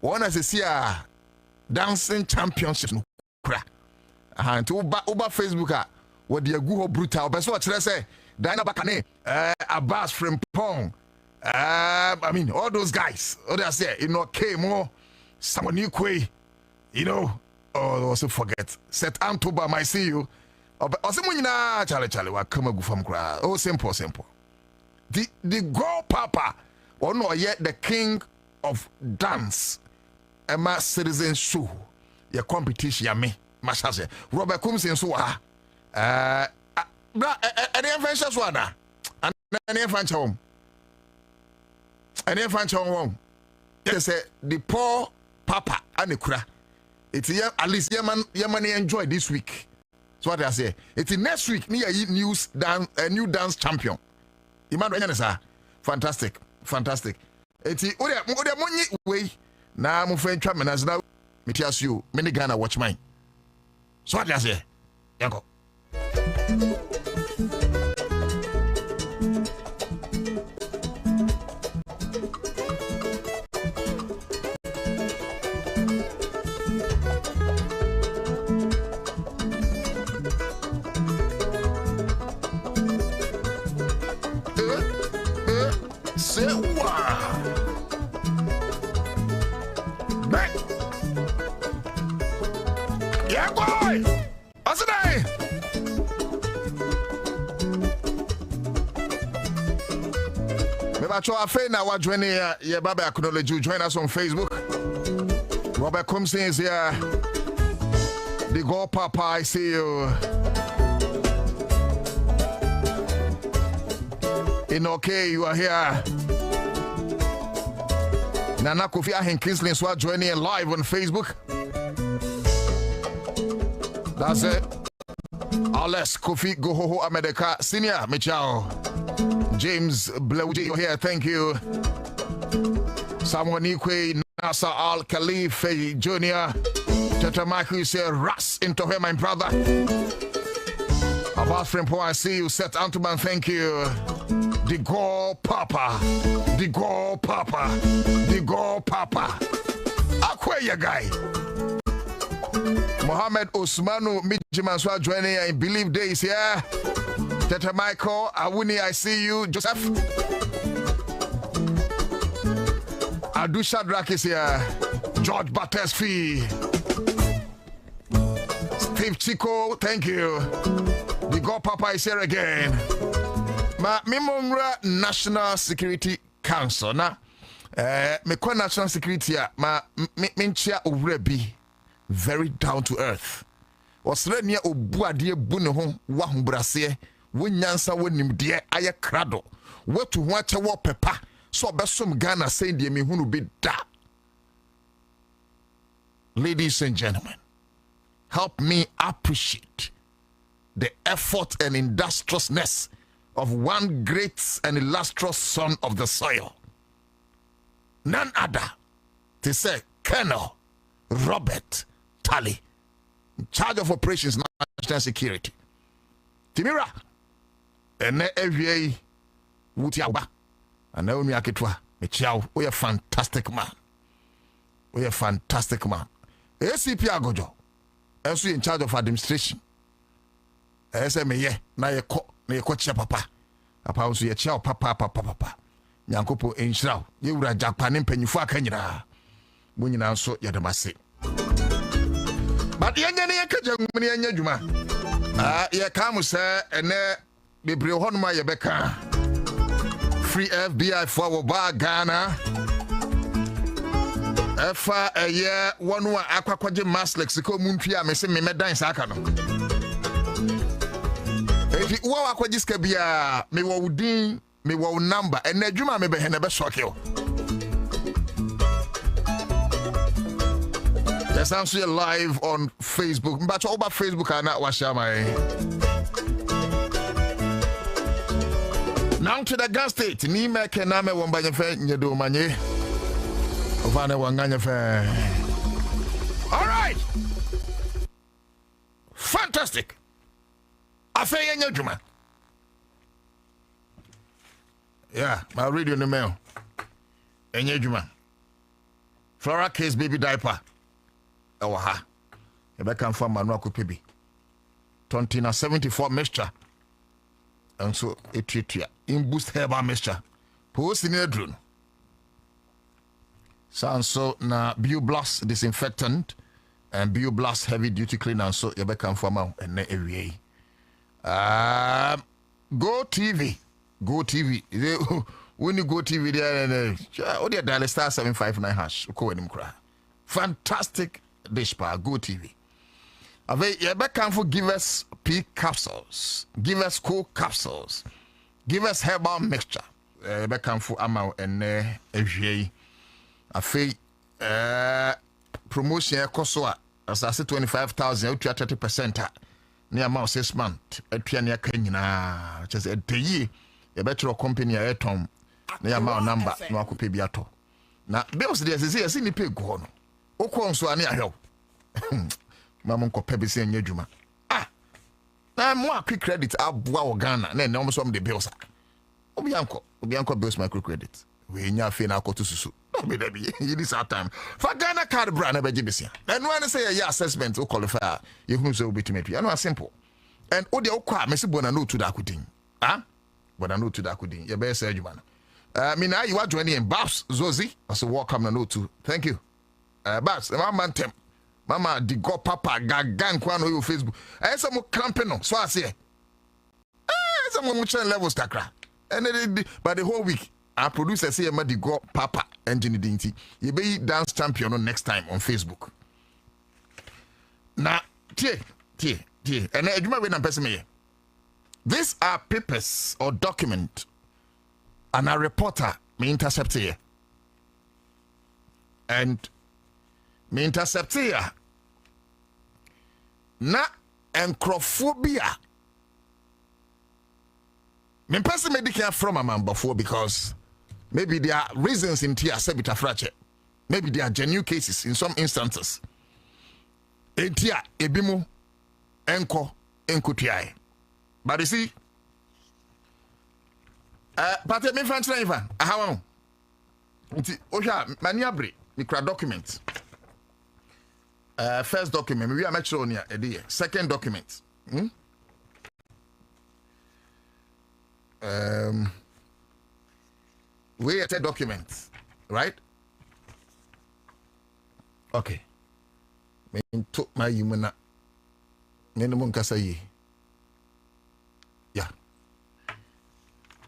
one as a see dancing championship no kra and to over Facebook what the go brutal but so what say Dina Bakane Abbas Frimpong I mean all those guys what I say you know came more someone new quay you know also forget set Antoba I see you also Charlie wa come go from kra oh simple the go papa or no yet the king of dance Emma citizen show your competition ya me mashase Robert Kumsin so ha any adventures one and any adventure home they say the poor papa and the kura it's at least money enjoy this week so what I say it's next week me news dance a new dance champion Emmanuel fantastic it's money way na mo friend twa menas na metias you many Ghana watch mine so what I say yanko say wow yeah boy what's the name Mebacho Afena wa join here Baba acknowledge join us on Facebook. Robert Comson is here. The go papa I see you. In okay you are here. Nana Kofi Ahen Kinsley so joining live on Facebook. That's it. Alex Kofi Gohoho America Senior Michao. James Blewji, you're here. Thank you. Samuel Nikwe, Nasa Al Khalife Jr. Tata Michael, you say Ras into here, my brother. Abbas Frimpo, I see you. Set Antuman, thank you. The Go Papa. The Go Papa. The Go Papa. Akweya guy. Mohammed Osmanu Mijimanswa joining. I believe days here. Tata Michael, Awuni, I see you. Joseph. Adu Shadrach is here. George Batesfi. Steve Chico, thank you. The God Papa is here again. Ma Mimomra National Security Council. Na me kwa National Security ma minchia Urebi. Very down to earth. Wasre niya obuadie bune ho wahumbrase. Wunyansa wonimde aye krado watu wacha wo pepa so besom Ghana saying de me hunu be da. Ladies and gentlemen, help me appreciate the effort and industriousness of one great and illustrious son of the soil, none other to say Colonel Robert Talley, in charge of operations national security. Timira and every Wutiaba and Naomi Akitwa, Michao, we are fantastic man. We are fantastic man. ACP Agojo, also in charge of administration. SME, na ye kocha papa. Papa also ye chow papa. Nyankopo enshraw, ye wura Japan mpanyifo akanyira. Munyina so ye demase. But yenye ne yekaja ngumni yenye djuma. Ye kamu se ene bebre honuma ye beka. Free FBI for Bar Ghana. Efa eye wonu akwakwaje mass lexico muntwi a mese me medan saka no. Efi wo akwajiska bia me wo udin me wo number ene adwuma me be he ne be shock you. Yes, I'm still live on Facebook. Mbacho oba Facebook ana washama. Now to the gas state. Ni meke na me wombanye fe nyedo manye. Ovane wanganye fe. All right. Fantastic. Afe yenye juma. Yeah, my radio no mail. Enye juma. Flora Case baby diaper. Ewa ebe kan fa manu akopebi. Tontina 74 mixture. And so etria in boost herbal mixture. Post in a drone. So na BioBlast disinfectant and BioBlast heavy duty cleaner so ebe kan fa ma ene ewie. Go TV. When you go TV there, oh, they dial star 759 hash. Fantastic dish bar. Go TV. You can for give us pea capsules, give us cool capsules, give us herbal mixture. You can for amount and FJ. Promotion kosoa as I say 25,000 out to 30%. Near amount 6 months. At Piania Kenya, just a day. You better company a tom. Na ma number no akope biato na bills dey say ni pay go no okon so ani ahwe mama nko pe be say anya dwuma na mo quick credit aboa wo Ghana na ne omso the bills obi anko bills micro credit we nya fe na akoto susu no be da bi this time for Ghana card bra na beje besia and when say your assessment o qualify you hunu so obitimatu ya no simple and o de okwa mesi bona no to da kudin bona no to da kudin ye be say adwuma no Mina, you are joining in Babs Zozi. I said, welcome to note too. Thank you. Babs, Mama Tem. Mama, the go papa, gagan, kwano, your Facebook. I said, more clamping on. So I say, some more levels, Takra. And then, but the whole week, our producer say, the go papa, engine dinty. You be dance champion on next time on Facebook. Now, and you might be a person. These are papers or document. And a reporter me intercept here. And me intercept here. Na encrophobia. Me person medical from a man before because maybe there are reasons in here sebita fracture. Maybe there are genuine cases in some instances. Etia ebimu enko enkutia. But you see, but me fan try how nti ohwa maniabre mikra document first document we are make sure on here second document we at a document right okay me to my humana me no kasa yi yeah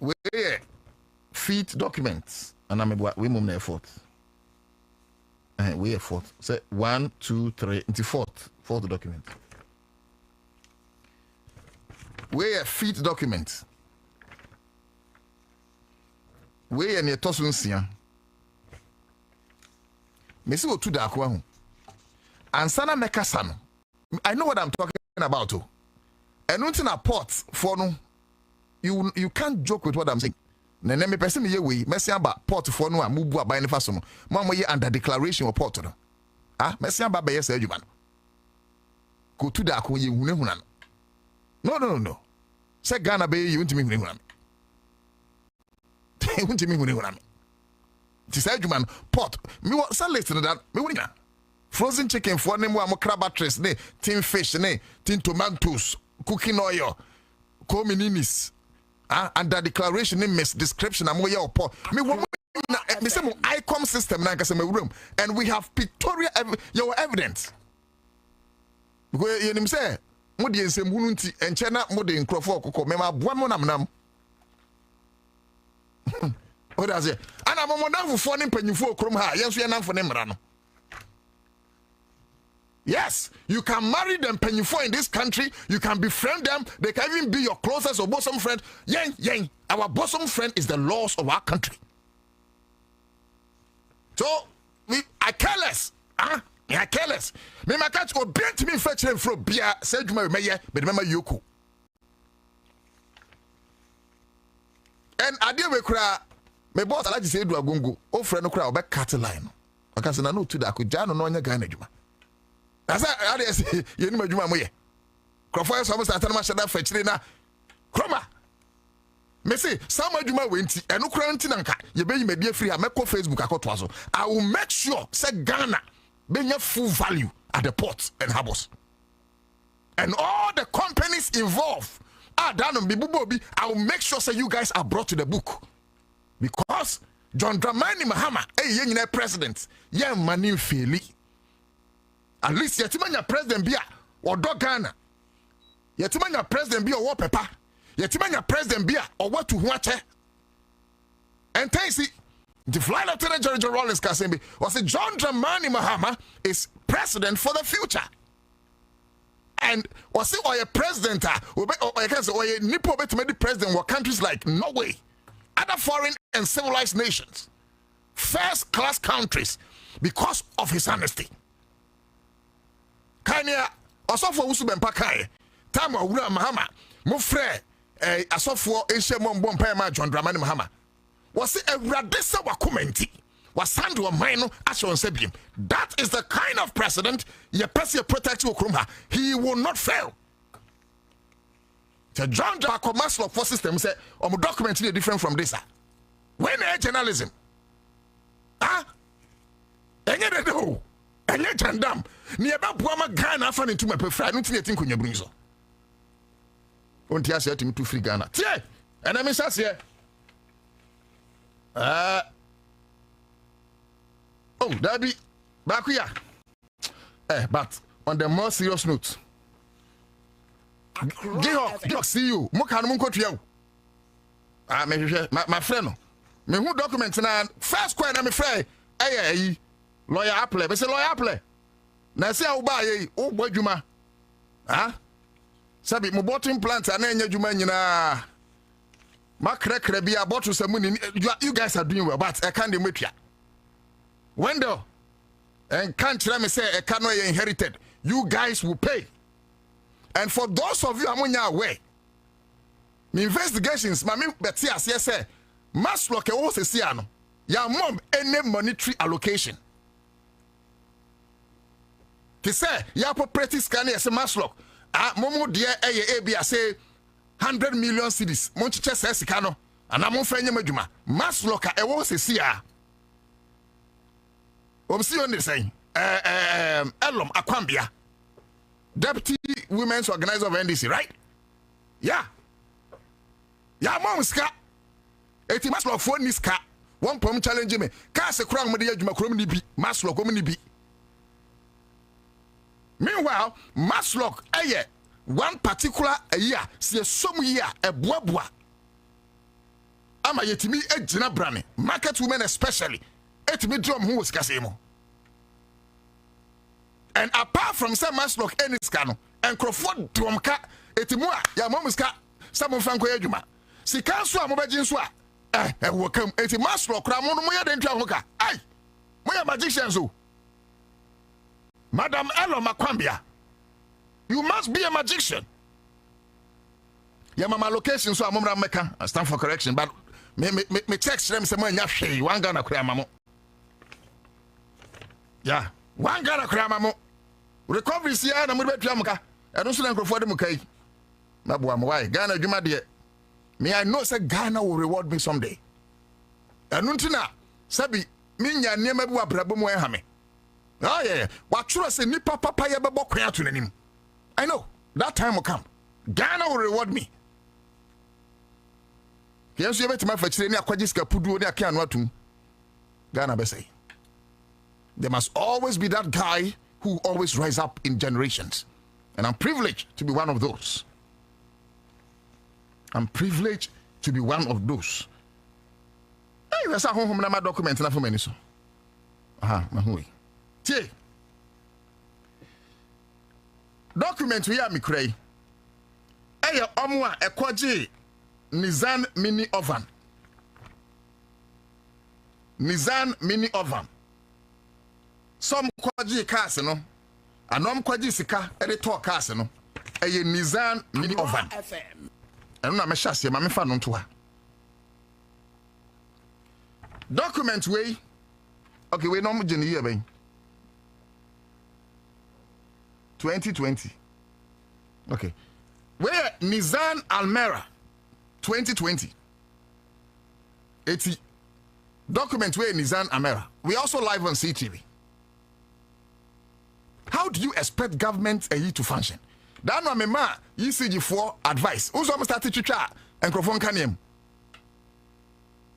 we feet documents and I'm we mum na fourth we are fourth say 1 2 3 into fourth document we are feet documents we are near tosunsia me see otu da akwa hu ansana mekasa no I know what I'm talking about oh and na port for no you can't joke with what I'm saying. Na me person me ye we mesi aba port for no amubu aban ne faso no. Mo ye under declaration of port no. Mesi aba be yes adwuma no. Go to da ko ye hunahuna no. No. Say Ghana be ye untimi hunahuna. Untimi hunahuna. Ti say adwuma no port. Me what say list no that me woni frozen chicken for ne mo crab batteries ne tin fish ne tin tomatoes cooking oil communinis under declaration name miss description am your report me say mo ICOM system na kase my room and we have pictorial your evidence because you say mo de nsem hunu nti enche na mo de nkrofo okoko me ma boa mo nam o da say ana mo namfo ne mpanyimfo okrom ha yenso ye namfo ne mra no. Yes, you can marry them penyifo in this country. You can befriend them. They can even be your closest or bosom friend. Yang. Our bosom friend is the laws of our country. So, I careless. I careless. Me ma catch or bent me fetch them from beer. Said you may but remember Yoko. And I deal with cry. My boss, I like to say, do a gungo. Oh, friend, no cry, back cat line. I say, no, to that. Could Jan no one Ghana. That's how they say, you know, Juma Moye. Crofo, so much that I shall fetch na. Croma. Me say some adwuma wenti eno kura nti nanka ye be media free ameko Facebook akoto aso. I will make sure say Ghana benya full value at the ports and harbors. And all the companies involved I will make sure say you guys are brought to the book. Because John Dramani Mahama president ye mani feli. At least yetimanya president bia or dog Ghana. Yetimanya president bia or pepper. Yetimanya president bia or what to watch. And see the flight lieutenant General Rollins Kasembi was a John Dramani Mahama is president for the future. And was it or a president or a Nipo bet president were countries like Norway, other foreign and civilized nations, first class countries because of his honesty. Kanya Osofo Usubempa Kai, Tama Ura Mahama, Mufre, Asofo Eshemon Bompema John Dramani Mahama. Was it a Radessa Wakumenti? Was Sandu Maino Ashon Sebim? That is the kind of president ye person protect Ukrumha. He will not fail. The John Darko Maslow for system say, document different from this. When a journalism? Enye de do. Enye jandam. Ni eba buama Ghana fan into my prefer. No tin think on your brinzo. Onti ase to me to free Ghana. Tie. And I miss us here. Oh, that be back here. But on the more serious note, Give see you. Mokan munko to you. My friend. Me who document na first question na me frɛ lawyer Apple. Be say lawyer Apple. Na say wo ba ye wo bɔ dwuma. Sabi mo bottom plant na enya dwuma nyina. Ma krekre bia bottle samuni you guys are doing well but I can't dey metwa. Wendell and can't let me say a canoe inherited. You guys will pay. And for those of you amunya aware, my investigations, my betia say, Maslow also see ano. Ya mom any monetary allocation. He say ya property scan as a Maslow. Momo dear a say 100 million cedis. Monchiche says kano. And I'm on fanya majuma. Maslow ka also see ya. See on the saying, Elom Akwambia, Deputy Women's Organizer of NDC, right? Yeah. Yeah, mom ska. Eti Maslow phone ni ska. One pom challenge me. Ka se kura ngmede adwuma kura mni bi. Maslow ko mni bi. Meanwhile, Maslow one particular year, see some year a boa. Ama yetimi ejina brane. Market women especially. Etimi drum who was kasemo. And apart from some Maslow any scano and Crawford drumka etimua ya momuska some franco ejuma. Si kanso amobajin so welcome eti Maslow kramo no moya den twa hoka. Ai. Moya magicians o. Madam Elo Makwambia. You must be a magician. Ya mama location so amomra meka stand for correction but me text them say mo nya hwe wan Ghana kura mamo. Yeah, one Ghana kramamo. Recovery sia na mo betua muka. Eno so na nkrofo de muka yi. Na bo am why Ghana adwuma de. Me I know say Ghana will reward me someday. Eno ntina sabi minya niam bi wabrabo mu eha me. Oh yeah, wa churo say nipa papa ye bebo kwan ato nanim. I know that time will come. Ghana will reward me. Yes, you betima fa chire ni akwajiska puduo ni akia no atum. Ghana be say. There must always be that guy who always rise up in generations. And I'm privileged to be one of those. I'm privileged to be one of those. Hey, that's a home na my document na for me so. Mahui. Tie. Document we are me cray. Hey, omwa ekwaji Nissan mini oven. Nissan mini oven. Some kwaji cars no anom kwaji sika e de to cars no eye Nissan mini oven eno na me hyase ma me fa no nto ha document we okay we no mo gene year ben 2020 okay we Nissan Almera 2020 80 document where Nizan Amera. We also live on CTV. How do you expect government to function? That no mema ECG for advice. Who's almost started to try and microphone can him.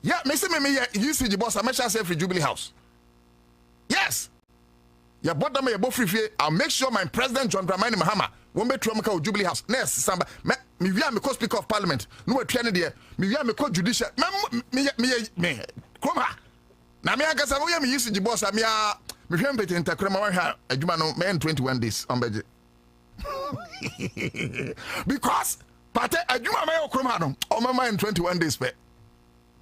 Yeah, me say me ECG boss. I make sure say free Jubilee House. Yes. Yeah, but them both free. I'll make sure my president John Dramani Mahama won't be to Jubilee House. Next, samba me we are me co-speaker of parliament. No we train there. Me are me co-judicial. Me come on. Na me agasa we me ECG boss. Me hwem pete ntakrema wa hwa adwuma no me 21 days on budget. Because pate adwuma me okrom ha no o me 21 days pe.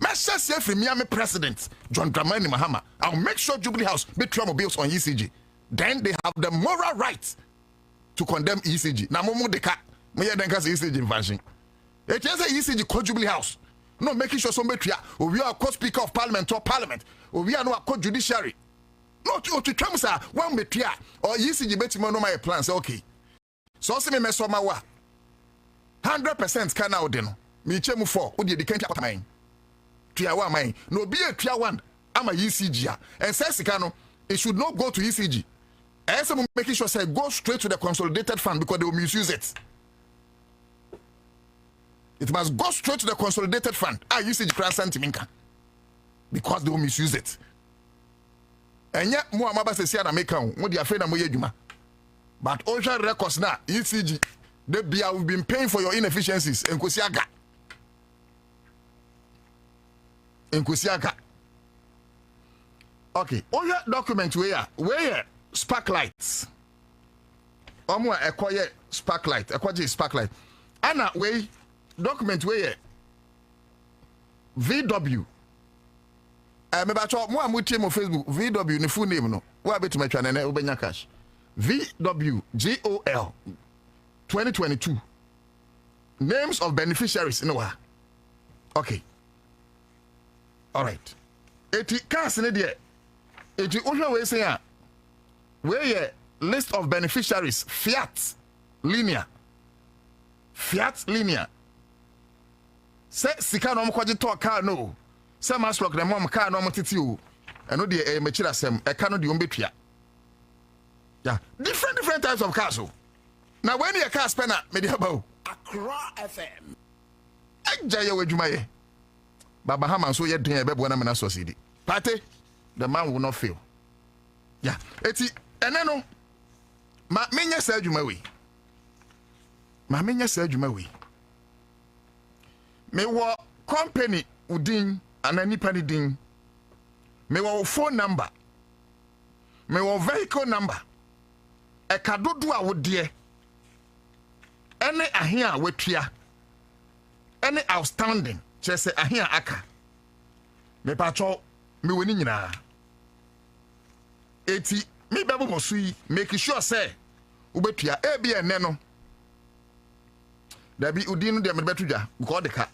Message say free me president John Dramani Mahama. I'll make sure Jubilee House be trouble bills on ECG. Then they have the moral right to condemn ECG. Na momo deka me ye denka ECG invasion. It is a ECG co Jubilee House. No making sure somebody we are co-speaker of parliament or parliament or we are no co-judiciary. No to tram sir one betria or ECG betimo no my plans okay. So say me meso ma wa 100% can out no. Me chemu for wo de can't pata mine. Tia wa mine. No be a tia one ama ECG and say sika no it should not go to ECG. And some making sure say go straight to the consolidated fund because they will misuse it. It must go straight to the consolidated fund. ECG cross sentimental because they will misuse it. And yet, more amaba se na make am. Mo dia fe na mo yedwuma. But ocean records na ECG. The bia we've been paying for your inefficiencies. Enkwesiaga. Okay. Oya document where sparklights. Omo ekoye sparklight. Ekwaje sparklight. Ana we document where VW. Me ba cho mo amutie mo Facebook VW ne full name no wa beti matwa ne obenya cash VW GOL 2022 names of beneficiaries in wa okay all right eti cars ne de eti ohwe we say a we list of beneficiaries Fiat Linea say sika no mo kwaje to car no some aslok the mom car no motiti o eno de e machira sem e ka no de ombetua yeah different types of cars o na when your car spend me de about Accra FM ajaye wadwumaye baba hama so ye den e bebo na me na so sidi party the man will not fail yeah eti ene no ma menya sa adwuma we me wo company udin anani pani din me wo phone number me wo vehicle number e kadodo a wo de ene ahia watua ene outstanding chese ahia aka me pacho me woni nyina eti me bebo mosui make sure say ubetua e bi ene no dabi udin no de me betudwa because de ka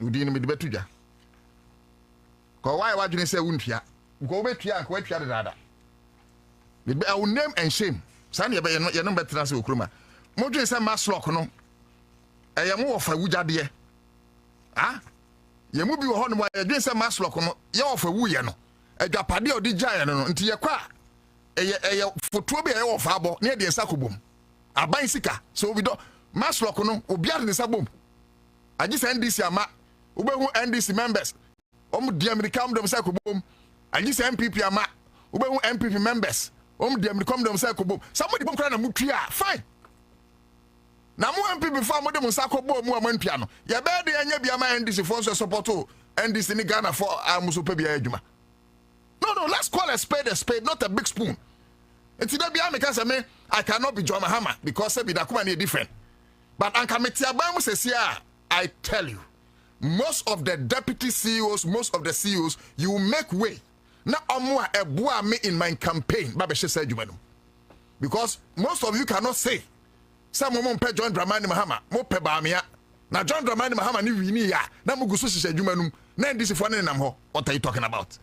udin me de betudwa ko why wadwene say wuntua because obetua ko watua de dada me be our name and shame san ye be ye no betra say okroma modwene say maslok no eye mo wo fa wujade ah ye mu bi wo ho no ye dwene say maslok no ye wo fa wuye no adwapade odi gyae no nti ye kwa eye foto bi ye wo fa abo na ye de nsakobom aban sika so we do maslok no obiade ne sabom agi say NDC ama ubehu NDC members di America dem say kobom agi say MPP ama ubehu MPP members di America dem say kobom somebody bom kra na mutua fine na mu MPP fa mo dem say kobom mu amantua no ye be de anya bia ma NDC for support NDC ni Ghana for amuso pa bia adwuma no let's call a spade not a big spoon. It's that bia me can say me I cannot be John Mahama because say be da kuma na different but anka metia ba mu say I tell you most of the deputy CEOs, most of the CEOs, you make way. Na omo a eboa me in my campaign. Ba be say adwuma no. Because most of you cannot say some mom pe John Dramani Mahama, mo pe ba me ya. Na John Dramani Mahama ni wini ya. Na mo guso hye adwuma no. Na ndisi fo ne nam ho. What are you talking about?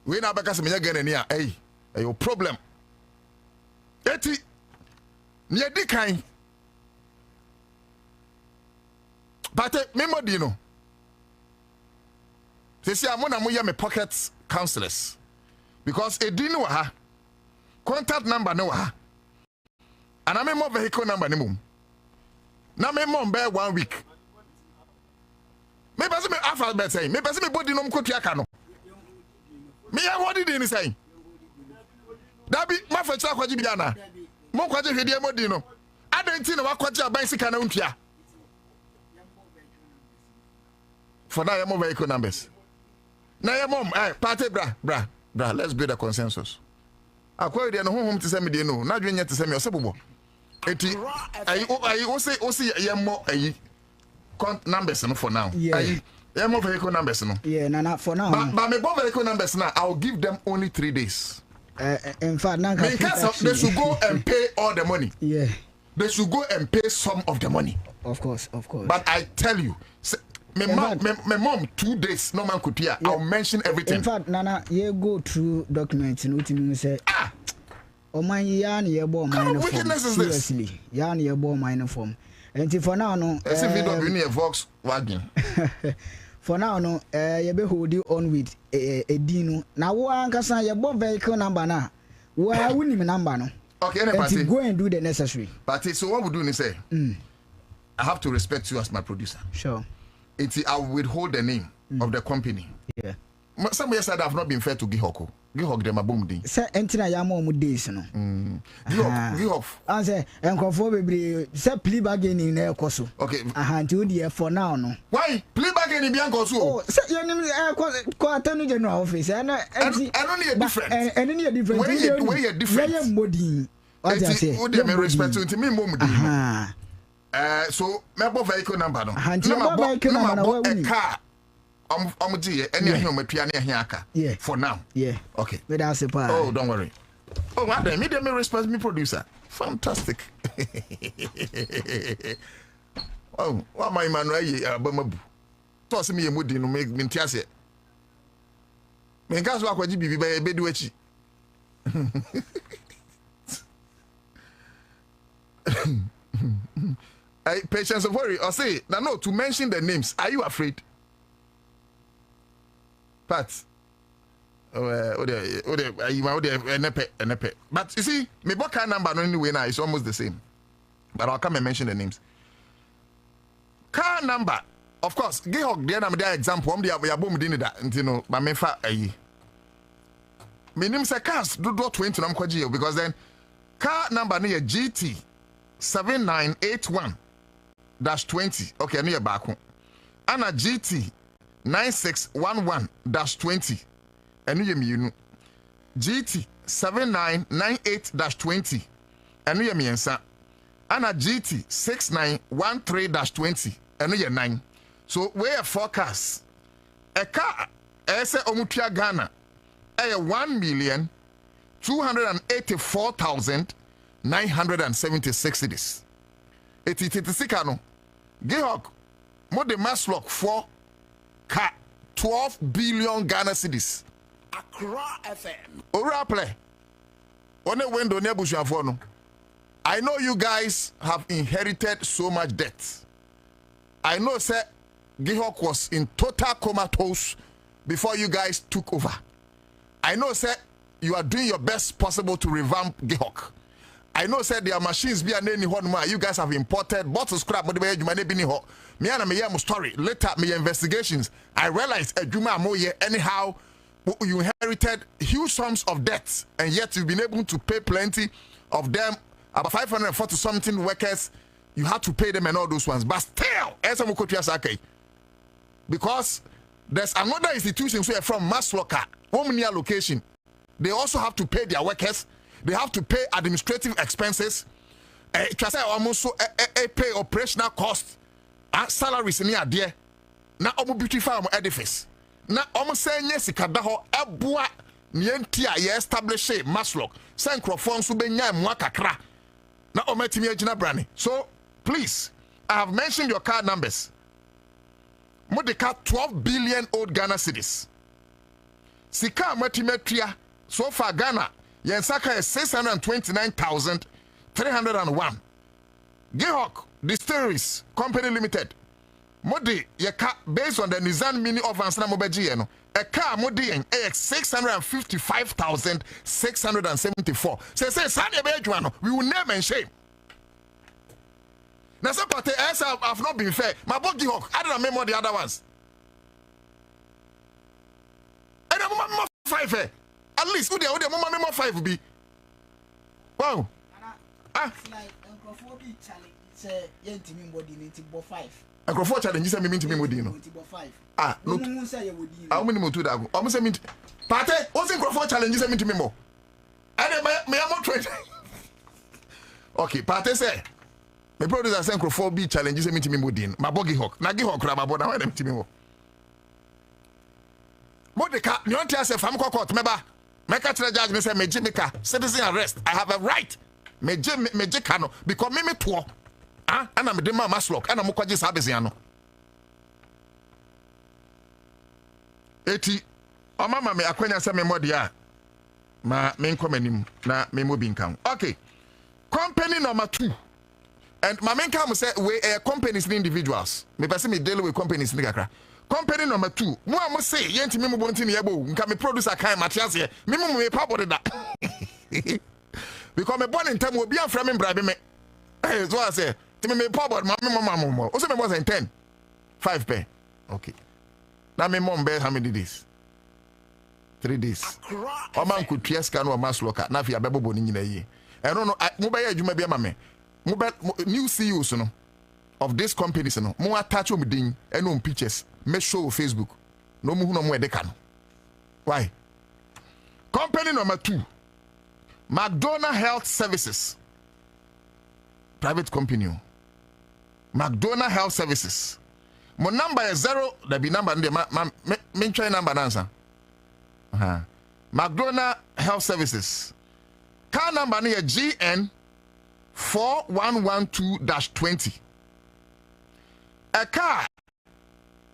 We na beka se me ya ni a your problem. Eti ni edi kan but memodino say I'm gonna move my pocket counselors because a dino ha contact number no ha and I'm a vehicle number no mum. Now my mom bear 1 week. Maybe I alphabet saying maybe I body no kotiaka no. Me I what did he say? That be my first kwaji biana. Mo kwaji hwede modi no. Adanti na wakwaji abansika na untua. For now, your mom vehicle numbers. Now, your mom, party, bra, let's build a consensus. I quite the home to send me, no, not doing yet to send me a suburb. I also your more numbers for now. Yeah, your more vehicle numbers, no. Yeah, not for now. But my vehicle numbers now, I'll give them only 3 days. In fact, now they should go and pay all the money. Yeah, they should go and pay some of the money. Of course. But I tell you. My mom 2 days no man could hear. I'll mention everything. In fact, Nana, you go through documents and what you say. Oh my yan ye bo minor form. Seriously. Yan ye bo minor form. And for now no as if you don't need a Volkswagen. For now no you be hold you on with a dino. Now one can your bo vehicle number na. Why wouldn't number no? Okay, and go and do the necessary. But so what we do is say I have to respect you as my producer. Sure. I will withhold the name of the company. Yeah. Some years I have not been fair to Gihoko. Gihok them a boom ding. Say, Entina Yamo Mudis, no. Gihok. I say, and conform be say, plea bargain in air coso. Okay. I hand you the for now, no. Why? Plea bargain in Bianco. Oh, say your name is Attorney General Office. And only a different. And any different. Way a different. Body. What I say? Would you respect to me, Mum? So my vehicle number no. A car. Yeah. For now. Yeah. Okay. Oh, don't worry. Oh, madam, me respect me producer. Fantastic. Oh, what my man Bamabu. Toss me a moody no make me tiase. Me gas wa kwaji bibi ba ebedu achi. Patience of worry. Or say, no, to mention the names. Are you afraid? Pat. But you see, my book number anyway now is almost the same. But I'll come and mention the names. Car number, of course, Gihok, the other example, I'm the boom dinner that, you know, but me fa my name is a cars, do 20 because then car number near GT 7981. -20. Okay, near back home. And a GT 9611-20. And you know GT 7998-20. And you mean sir. And a GT 6913-20. And you 9. So where forecast a car ese omutia Ghana 1,284,976 cedis. Etitikano Gihok mo de Maslock for ka 12 billion Ghana cedis. Accra FM. Ora play. One window nebushia for no. I know you guys have inherited so much debt. I know sir Gihok was in total comatose before you guys took over. I know sir you are doing your best possible to revamp Gihok. I know said their machines be an any one more. You guys have imported bottles scrap, but the way you may be ho. Me and me story. Later, me investigations. I realized a Juma Moye anyhow you inherited huge sums of debts, and yet you've been able to pay plenty of them. About 540 something workers, you had to pay them and all those ones. But still, because there's another institution where from Masloka, home near location, they also have to pay their workers. They have to pay administrative expenses. Almost pay operational costs, salaries in here there. Now, almost beautify our edifice. Now, almost saying yes, Kadaho, Abua, Nientia, ye establish a Maslock, Sancrophone, Subenya, Mwakakra. Now, Ometimi Brani. So, please, I have mentioned your card numbers. Modeka 12 billion old Ghana cedis. Sika Metimetria, so far Ghana. Yensaka is 629,301. Gihok Distilleries Company Limited Modi ye car based on the Nissan Mini offense na mobeji no. A car modi en 655,674. Say Sunday be adwuma no, we will name and shame. Now some party have not been fair. My body hawk, I don't remember the other ones. And I'm more 5 at least who the mama 5 be. Wow. It's like Accra100 challenge. Say yentimi body need to go 5. Accra100 challenge say me mean to me body no. No. No say you would. How many more to that go? I'm say me party what's Accra100 challenge say me to me more. And me am more 20. Okay, party say my producer say Accra100 challenge say me to me body. My buggy hawk. Na gi hawk ra my body. Why them to me more? Modeka, you want to say fam court meba. Make a judge me say me Jimika citizen arrest. I have a right. Me Jikano because me to. Ah, and I'm the mama slok and I'm kwaji service ano. Eti o mama me akwanya say me modia. Ma me nkomanim na me mo binkan. Okay. Company number 2. And my main come say we companies and individuals. Me person me deal with companies in Accra. Company number 2. Mo am say yenti me mo bonti ne yebo nka me producer kan Matias here. Me pabode da. Because me born in time obi afra me brabe me. Eh so I say, me pabode ma me mama. O say me was in 10. 5 pay. Okay. Na me mom be how many days? 3 days. O man could tieska no mas loka na fi abebo ni nyina yi. E no mo be ya adwuma bi ama me. Mo new CEOs no of this companies no. Mo attach o me din e no pictures. Me show Facebook. No mu hu no mo edeka no. Why? Company number 2. McDonald Health Services. Private company. McDonald Health Services. My number is 0. There be number there. Me try number answer. McDonald Health Services. Car number near GN 4112-20. A car.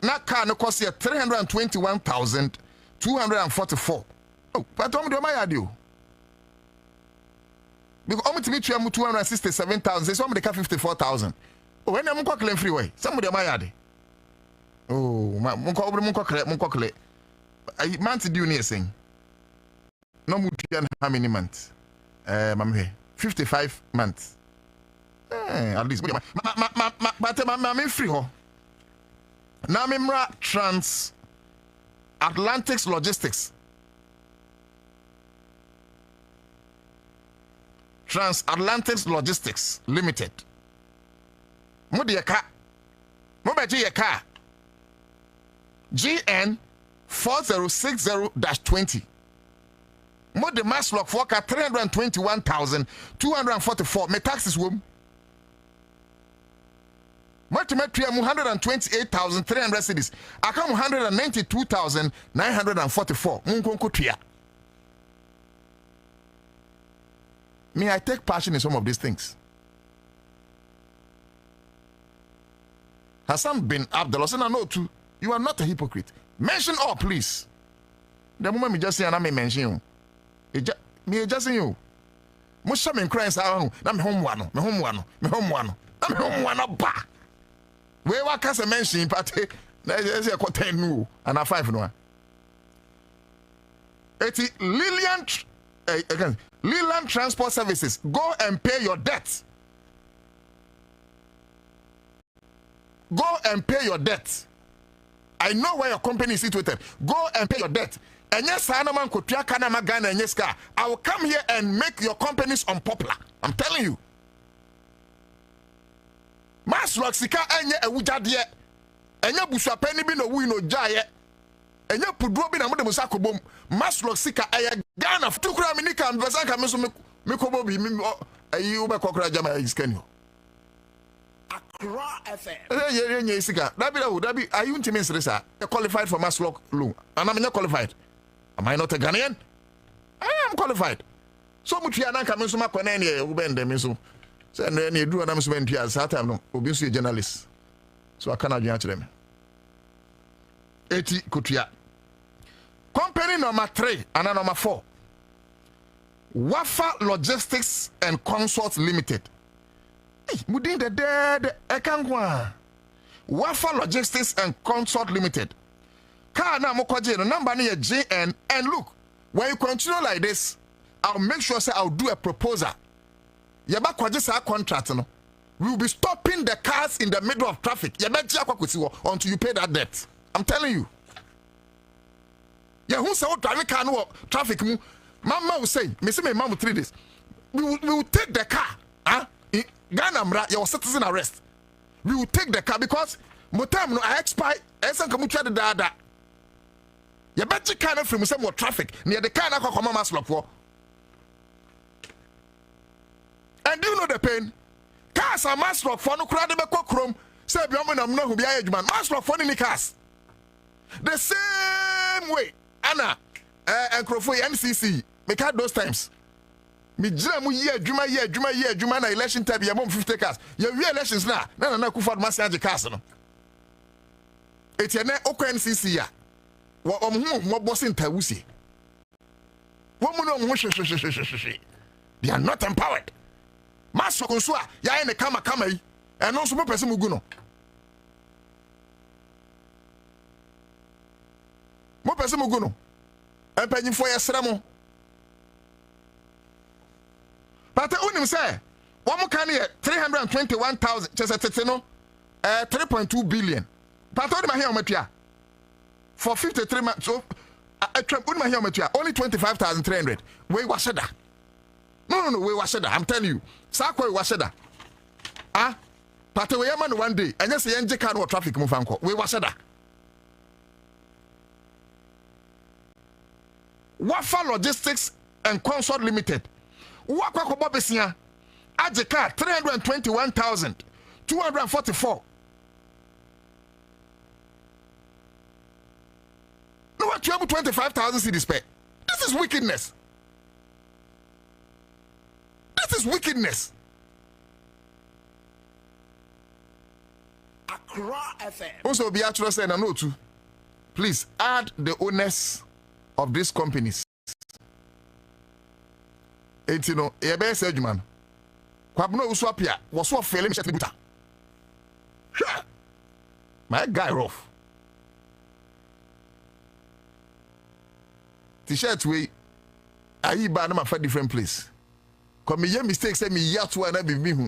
Na car no cost you 321,244. Oh, but how do I do? Because how much me 267,000. Say somebody car 54,000. Oh, when I'm calling freeway. Somebody am I oh, mon calculate. I month do near saying. No more how many months? Mam here 55 months. At least. But I'm free ho. Now memra Transatlantic Logistics. Transatlantic Logistics Limited. Mo de ka. Mo be je ka. GN 4060-20. Mo de maslok for ka 321,244. Me taxes wom. Multimetria 128,300 cities. I come 192,944. Munkonko tria. Me, I take passion in some of these things. Hassan bin Abdullah said, no, too. You are not a hypocrite. Mention all, please. The moment me just say, and I may mention you. Me just say you. Most men crying, I'm home one. I'm home one. We wa kasa mention party na say ko 10 no and a 5 no. Eti Lilian Transport Services, go and pay your debt. Go and pay your debt. I know where your company is situated. Go and pay your debt. And yes, I will come here and make your companies unpopular. I'm telling you. Maslok sika enye ewujade enye busua pani bi no wu no jaye enye puduro bi na mo de musa kobom Maslok sika eye Ghana futukura mi nika mbesa ka me so me kobo bi mi ayi wo be kokora jama iskanio Accra FM ye sika dabi ayu ntimi nsresa qualified for Maslok loan and I'm not qualified. Am I not a Ghanaian? I am qualified. So much ya na ka me so makona ne wo be ndem so. So and then you do an amusement here at time no obviously a journalist. So I cannot do them. 80 Kutia. Company number 3 and number 4. Wafa Logistics and Consults Limited. Hey, mudin the dead ekangwa. Wafa Logistics and Consort Limited. Car na mokoje no number near GN. And look, when you continue like this, I'll make sure say I'll do a proposal. Yaba kwaje sa contract no. We will be stopping the cars in the middle of traffic. Until you pay that debt. I'm telling you. Yeah, who say what driving car no traffic mu? Mama will say, me say my mom will 3 days. We will take the car. In Ghana mra, your citizen arrest. We will take the car because motam no I expire. Esan kamu try the dada. You bet you can't from some more traffic near the car na kwa mama slop for. And do you know the pain? Cars are master for no crowd be kokrom. Say bi omo nam no hu bia adwuma. Master for ni cars. The same way. Anna Accra100.5 NCC make out those times. Me jira mu ye adwuma na election time ya mom 50 cars. Ya we elections na kufa do massage cars no. Etiene okwa NCC ya. Wo omhu mo boss ntawusi. Wo mu no omhu hwehwehwehwehwe. They are not empowered. Maso konso a ya ne kama yi. Eno so mo pese mugu no. Mo pese mugu no. Empanyimfo yesra mo. But unim say, one more can 321,000 just no 3.2 billion. But only my here on for 53 months. So only 25,300. We wash that. No, we wash that. I'm telling you. Sakwa wash that. But we man one day, and just the NJ car traffic move anko. We wash that. Wafa Logistics and Consort Limited. Wakwa ko bobesia ajeka 321,244. No what you have 25,000 cedis pay. This is wickedness. This is wickedness. Accra FM. Also be actually saying no too. Please add the owners of these companies. You know, a best man. Kwabno uswapia was so failing shit buta. My guy rough. T-shirt way. I buy them for different place. Come me mistakes say me yet to and be me.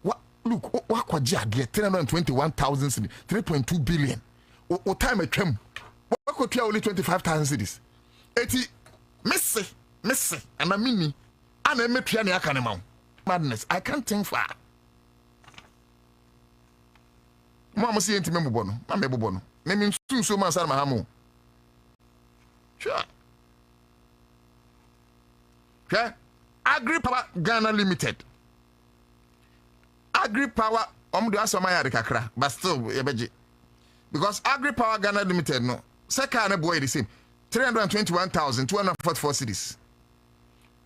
What look what kwaja get 321,000 3.2 billion. What time a trim? What could only 25,000 cedis? 80 Missy, and I mean, and I met Piani Akanema. Madness, I can't think far. Mamma see into Membono, Mamma Bono. Naming soon so much Mahamu. Sure. Okay. Agri Power Ghana Limited. Agri Power, the Asomaya de Kakra, but still, because Agri Power Ghana Limited, no, second boy the same. 321,244 cities.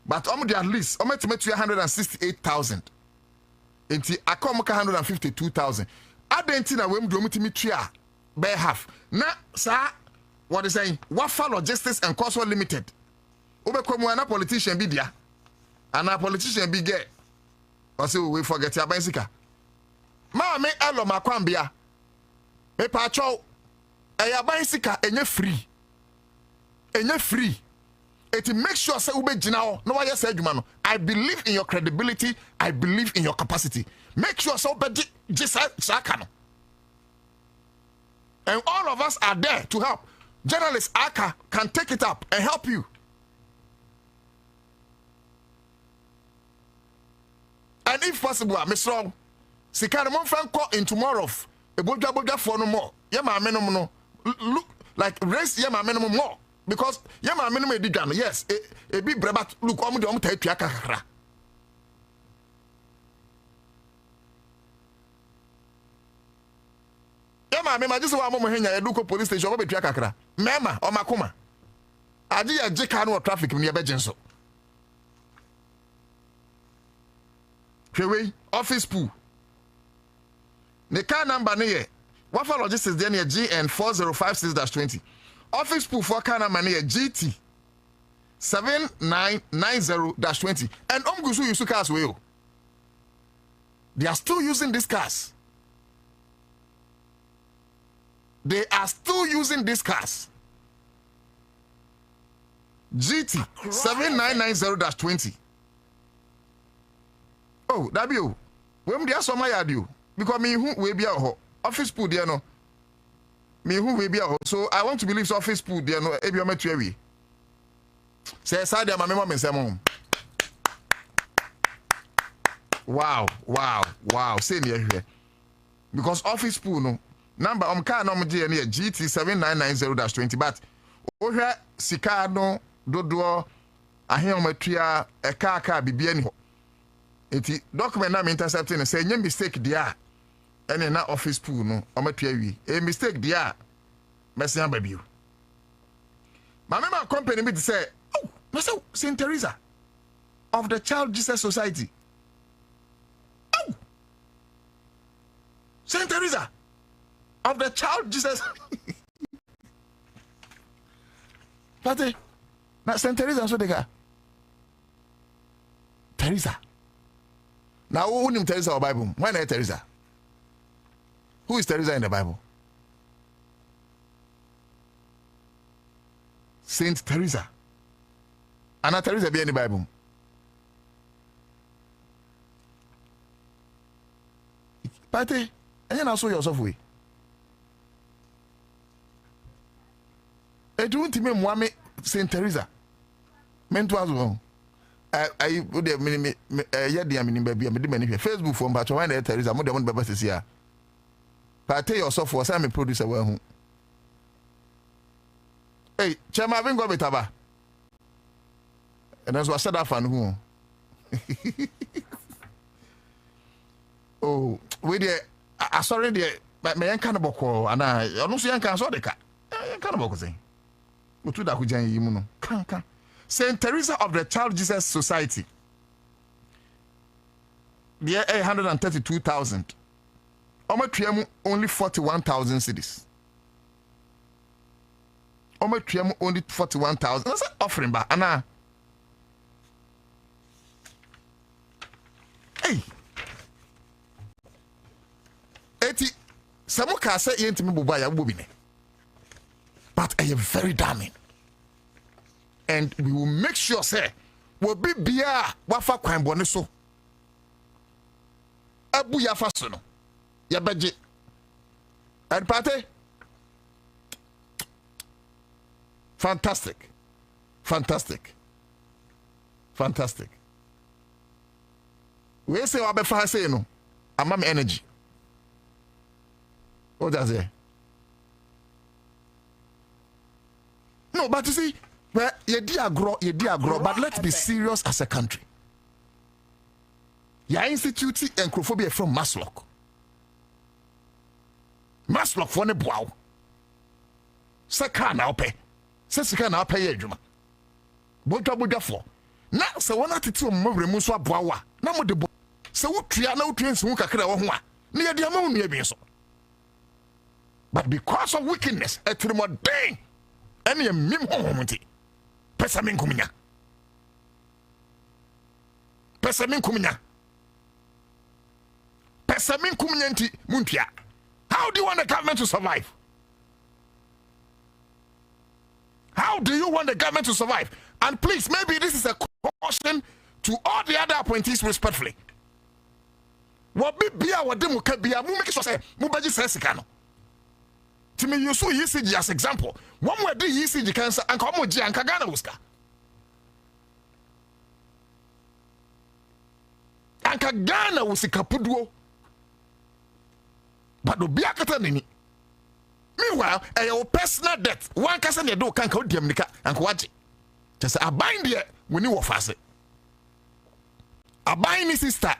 But at least, to 168,000. Enti akomuka 152,000. Adentina wem do mutimi tria by half. Na sa what is saying? Wafa Logistics and Consort Limited. Obekomu ana politician bi dia. Ana politician bi get. Ose we forget ya bicycle. Ma me elo makwambia. Me pa cho eya bicycle enye free. Enye free. It makes sure say ube jinao no why say adwuma no. I believe in your credibility, I believe in your capacity. Make sure so ube jisa no. And all of us are there to help. Journalist Aka can take it up and help you. And if possible, Mr. Wrong, Sikana Monfranco in tomorrow. A boja for no more. Yama minimum no. Look like raise yama minimum more. Because yama minimum di jan. Yes, a big brebat look on the kakra. Yama me just wa mo henya eduko police station obe tua kakra. Mema o makoma. Ade ya jeka no traffic me ebejenso. Hwewe office pool. Ne car number ne ye. Wafa Logistics there near GN 4056-20. Office pool for car number ne ye GT 7990-20. And omgusu yusu cars we. They are still using these cars. They are still using these cars. GT 7990-20. Oh, that be you. When they are some my yard you. Because me who will be a office pool there no. Me who will be a so I want to believe office pool there no. Ebi ometu ewi. Say side my mama me say mom. Wow. Say near here. Because office pool no number car no mje near GT 7990-20 but ohwe sika no dodo ahe omatua e car bibia ni ho. Eti document na me intercepting say nyem mistake dia ene na office pool no omatua wi a mistake dia mesia babio ma me ma company me say oh no say Saint Teresa of the Child Jesus Society. Oh Saint Teresa of the Child Jesus Pate na Saint Teresa so de ka Teresa. Now, who named Teresa in the Bible? Why not Teresa? Who is Teresa in the Bible? Saint Teresa. Anna Teresa be in the Bible. Pate, and you also yourself way. It won't mean one Saint Teresa. Meant to as well. I would have many baby. I'm doing Facebook for but when there is a more than one baby here. But I tell yourself for some producer. Well, hey, Chama, I've got betaba. And that's what I said. I found who. Oh, we there. I sorry there. But my cannibal call and I don't see can saw the cat. Cannibal thing. But to that who join you, can. Saint Teresa of the Child Jesus Society. They are 832,000. Only 41,000 cities. Only 41,000. That's an offering back. Anna. Hey. 80. Samuka say yent me bubaya bubine. But I am very damning. And we will make sure, say, we'll be bia wafa kwan bone so. Abu ya faso no. Ya beje. And party. Fantastic. We say wa be fa say no. Amam energy. What does it? No, but you see, well, you dear grow, but let's be serious as a country. You institute encophobia from Maslock. Maslock for ne bow. Saka na ope. Saka na ope ye adwuma. Bodwa for. Na se wona tete mo bremu so aboawa. Na mo de bo. Se wotua na wotua nsu kakra wo ho a. Na ye de ama wo nua bi so. But because of wickedness, etremodin. Any mim homunti. Pesamin kumnya. Pesamin kumnya nti muntia. How do you want the government to survive? How do you want the government to survive? And please, maybe this is a caution to all the other appointees respectfully. What be bia what dem ka bia mu make sure say mu baji sesika no. Timi you so ECG as example. One way do ECG cancer and come oji anka Ghana wuska. Anka Ghana wusika puduo. But do bia kata nini. Meanwhile, your personal debt. One kasa ne do kan ka odiam nika anka waji. Just a bind there when you offer it. A bind sister.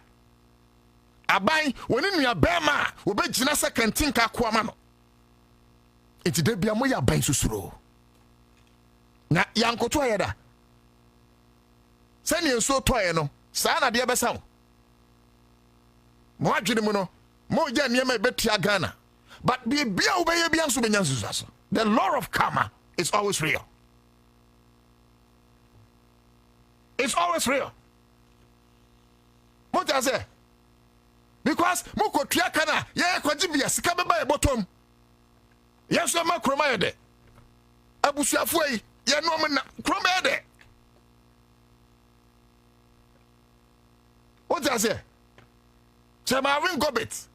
A bind when you are bema, we be jina sa canteen ka kwama no. Enti de bia mo ya ban susuro. Na yankoto ayeda. Sani enso toye no, sa na de besa wo. Mo adwene mu no, mo ja niam e betia Ghana. But bia wo be ye bia nso benya nsusuaso. The law of karma is always real. It's always real. What I say? because moko tua kana ye kwaji bia sika beba e bottom yes so ma kroma ye de abusuafo yi ye no mo na kroma ye de what does it Chema ring gobet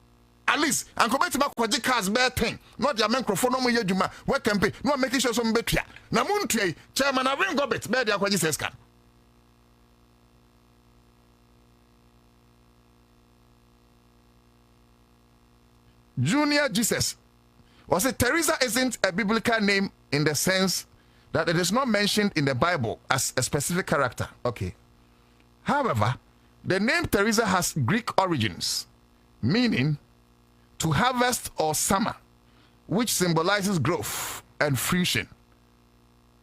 at least and come to my kwaji cars bear thing not their microphone no mo ye dwuma we can pay no making sure so mbetua na muntua Chema na ring gobet bear their kwaji says can Junior Jesus. Was it Teresa isn't a biblical name in the sense that it is not mentioned in the Bible as a specific character. Okay. However, the name Teresa has Greek origins, meaning to harvest or summer, which symbolizes growth and fruition.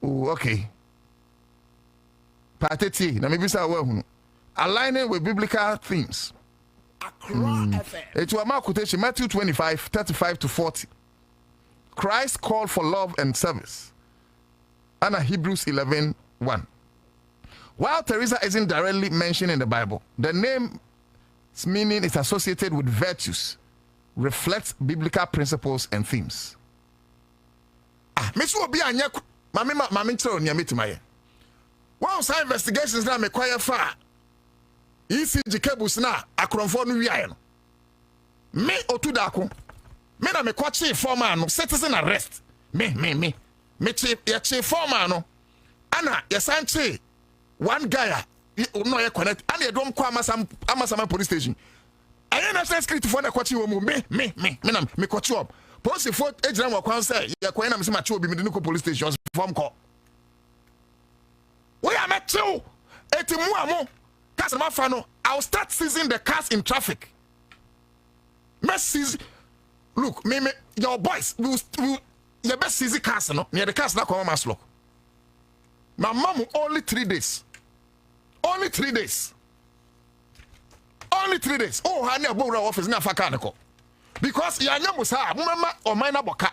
Ooh, okay. Pateti, na maybe say aligning with biblical themes. Accra100.5FM. It was my quotation, Matthew 25, 35 to 40. Christ called for love and service. And Hebrews 11, 1. While Teresa isn't directly mentioned in the Bible, the name's meaning is associated with virtues, reflects biblical principles and themes. Miss Obi anya mami tro nya metimaye. One side investigations na me kwaya fa. ECG cables na akronfo no wiaye no. Me otu Darko. Me na me kwachi forman no citizen arrest. Me che ya che forman no. Ana ya sanche one guy no ya connect ana ya dom kwa amasama police station. Aye national security for na kwachi wo mu me na me kwachi up. Police for ejira mo kwan say ya kwa na me se ma che obi me de no police station form call. We are met you. Eti mu amo. Cars ma fa no. I'll start seizing the cars in traffic. Look, me your boys will your best seize cars no. Near the cars na come maslo. My mom only 3 days. Only 3 days. Only 3 days. Oh, hani abura office na fa car ko. Because ya nya musa mama o minor boka.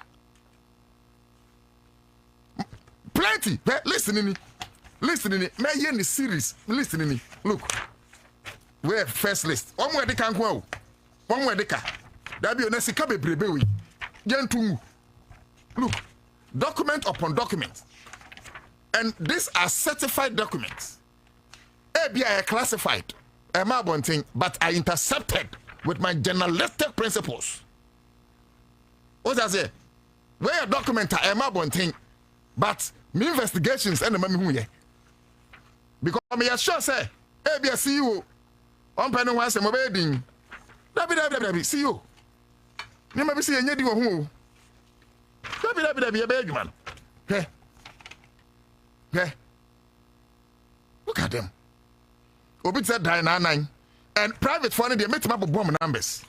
Plenty. Listening. Me here in the series. Listening. Look. We first list. One more de kan kwa. One more de ka. That be onesi ka bebrebe we. Gentu. Look. Document upon document. And these are certified documents. ABI classified. Thing, but I intercepted with my journalistic principles. What does it? Where a document are thing, but me investigations and the mammy who ye. Because me sure say, ABI CEO, one penny once a wedding. See you. You may be seeing you who. Be a big man. Hey. Look at them. Obi said 999 and private phone they met my bomb numbers.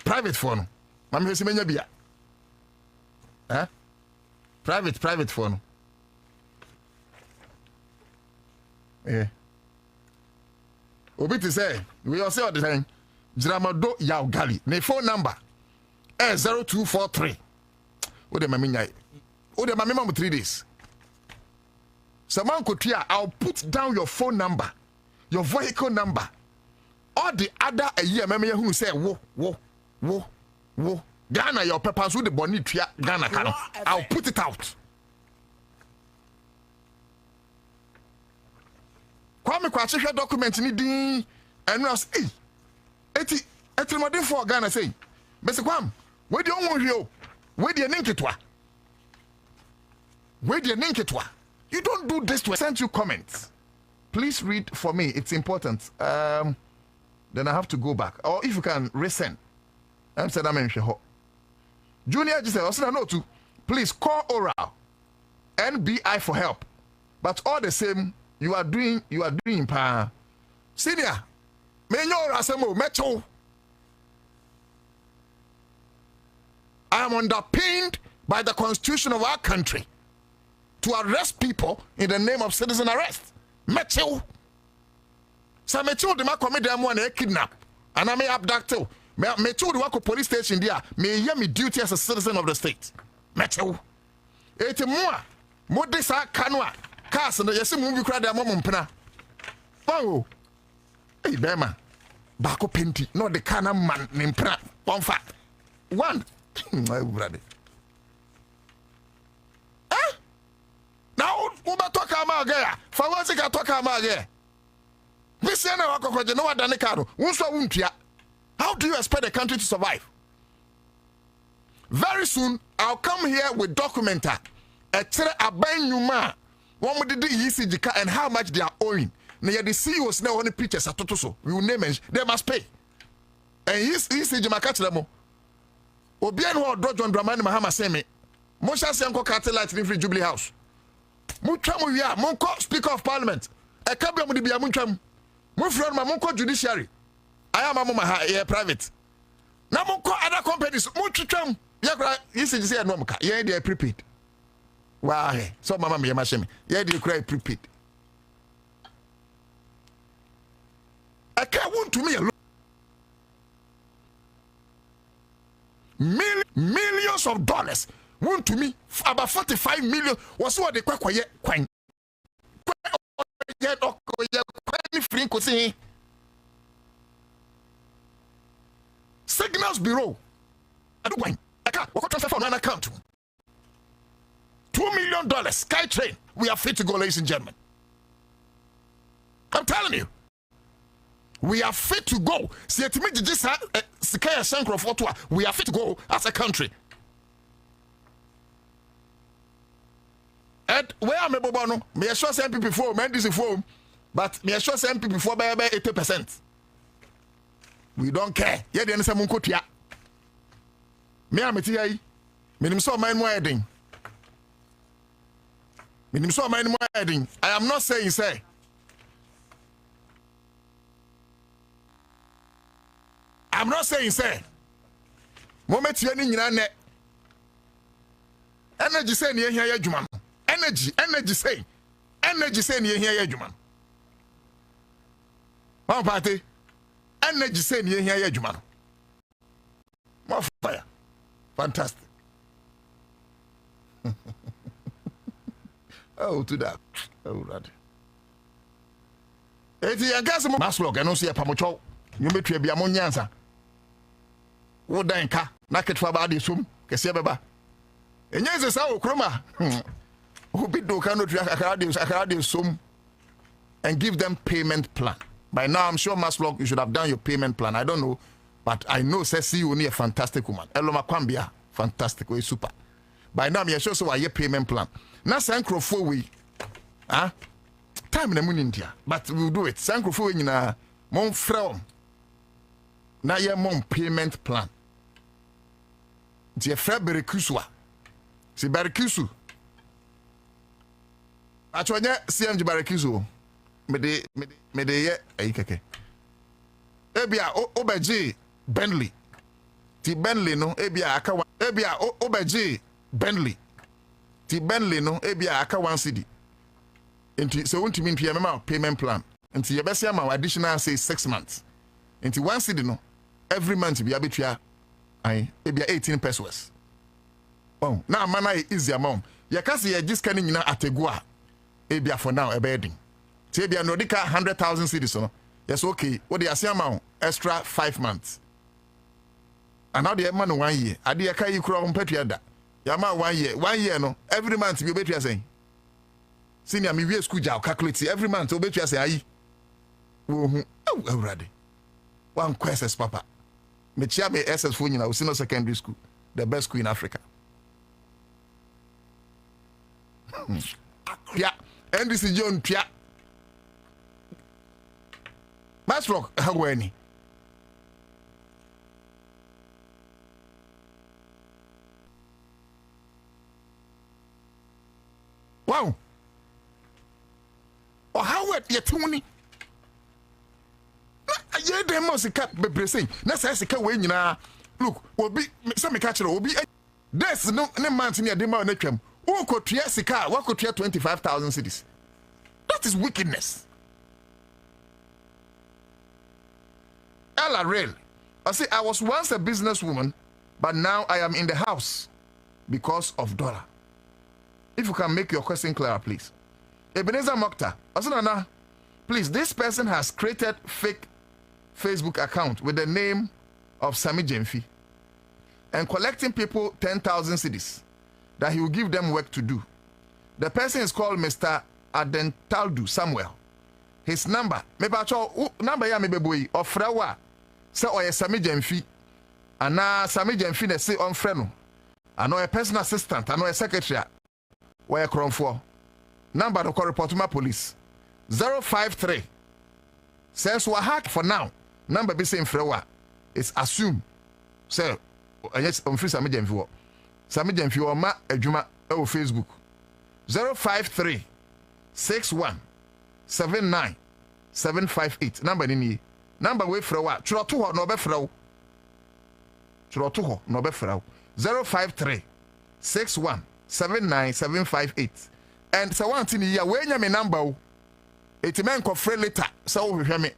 Private phone. Mama hesi menya bia. Eh? Private phone. Eh. Obi to say we all say all the time. Dramado yaw gali. Ne phone number 0243. What the mama nyai. What the mama 3 days. Someone could hear, I'll put down your phone number, your vehicle number. All the other a year, remember who say, whoa. Ghana, your papers with the bonnet, Ghana, I'll put it out. Kwame Kwachi share document ni din and us, eti modern for Ghana say, Mr. Kwam, where do you want you? Where do you ninketwa? You don't do this to send you comments. Please read for me. It's important. Then I have to go back. Or if you can resend. I'm saying I'm Junior just said, also no to please call oral NBI for help. But all the same, you are doing pa. Senior, I am underpinned by the constitution of our country to arrest people in the name of citizen arrest. Metro. So Metro de ma commit them one kidnap. And I may abduct you. Metro de wako police station there. May hear me duty as a citizen of the state. Metro. Ete mua. Modesa kanwa. Kas no yesi mu bi kra de amom mpena. Oh. Hey Bema. Bako penti. No, the kind of man named Pra. One fact. One. My brother. Now, who talk about again? For once, I talk about again. This year, no one done the card. How do you expect the country to survive? Very soon, I'll come here with documenta. A buying you man. One with the ECG and how much they are owing. Now, the CEOs now on the pictures at Totoso. We will name it. They must pay. And ECG Makachamo. Obian who do John Dramani Mahama Semi. Mosha Sanko Cartelite in Free Jubilee House. Munchamu ya, Monko Speaker of Parliament. A cabin with the Biamuncham. Mufron Mamonko Judiciary. I am a mama private. Now Monko other companies. Muncham. Yakra, ECG and Nomka. Yeah, they are prepaid. Why? So, Mamma, me, Mashemi. Yeah, they cry prepaid. I can't want to me alone. Millions of dollars want to me about 45 million was what they quiet quite Signals Bureau. I don't mind. I can't transfer from an account. $2 million SkyTrain. We are fit to go, ladies and gentlemen. I'm telling you. We are fit to go. We are fit to go as a country. And where am I, Bobono? Me assure MP before, man, this is for, but me assure MP before by 80%. We don't care. Yeah, the answer Munkotia. Me am it here. Me so mind wedding. Me so mind wedding. I am not saying say. I'm not saying say. Moment you any net. Energy say near here, Juman. Energy say near here, Juman. One party. Energy say near here, Juman. More fire. Fantastic. Oh, to that. Oh, that. Eti agasi mo maslog eno se pamocho. You metwe bia mo nyansa. Wo dan ka na ketwa ba de sum kese beba. Enyense sa okroma. Obi do kan no twa akara de sum and give them payment plan. By now I'm sure Maslog you should have done your payment plan. I don't know, but I know say see you need a fantastic woman. Eloma Kwambia fantastic way super. By now me sure so a payment plan. Na sankrofo we time na mun India, but we'll do it. Sankrofo we nyina mon frɛ na ye mon payment plan. Die frɛ berekusu a. Si berekusu. Atwonya CMG berekusu. Me de ye keke. Ebia obeji Bentley. Ti Bentley no ebia aka ebia obeji Bentley. Ti Bentley no ebia aka 1 cedi. Enti so untimi mpia mema payment plan. Enti yebese ama additional say 6 months. Enti 1 cedi no every month be abetua ebia 18 pesos. Oh, na mana easy amount. Ya kasi ya just kan nyina ategua. Ebia for now ebeding. Ti ebia no dika 100,000 cedis no. Yes okay. What the amount extra 5 months. And now the man 1 year. Ade aka yi kura ompatua da. Ya ma 1 year. 1 year no every month be obetua say. Senior me we school ja calculate every month obetua say ayi. Wo hu. Awurade. One questions papa. Me chia me SS for nyina Usino Secondary School, the best school in Africa. Yeah, and this is John Pia. Masrock, how any? Wow. Or how wet your Tony? Yeah, they must cap be saying. Na say sika we nyina. Look, obi some me catch obi. There's no month near the man na twam. Who could tria sika? What could tria 25,000 cedis? That is wickedness. Ella Rail. I say I was once a businesswoman, but now I am in the house because of dollar. If you can make your question clear, please. Ebenezer Mokhtar. Asunana, please, this person has created fake Facebook account with the name of Sami Jemfi and collecting people 10,000 cedis that he will give them work to do. The person is called Mr. Adentaldu Samuel. His number, number ya mebeboyi of Frawa, say oye Sami Jemfi, and now Sami Jemfi ne say on freno. I know a personal assistant, I know a secretary, where cron for. Number to call report to my police 053. Says we hack for now. Number be saying Frawa. It's assumed. Say, yes, on free Sami Jemfi. Sami Jemfi or ma ejuma o Facebook 053 61 79 758. Number ni number we Frawa. Churo to ho no be frao. Churo to ho no be frao. 053 61 79 758. And so one thing here, when you me number, it men ko free later. So we hear me.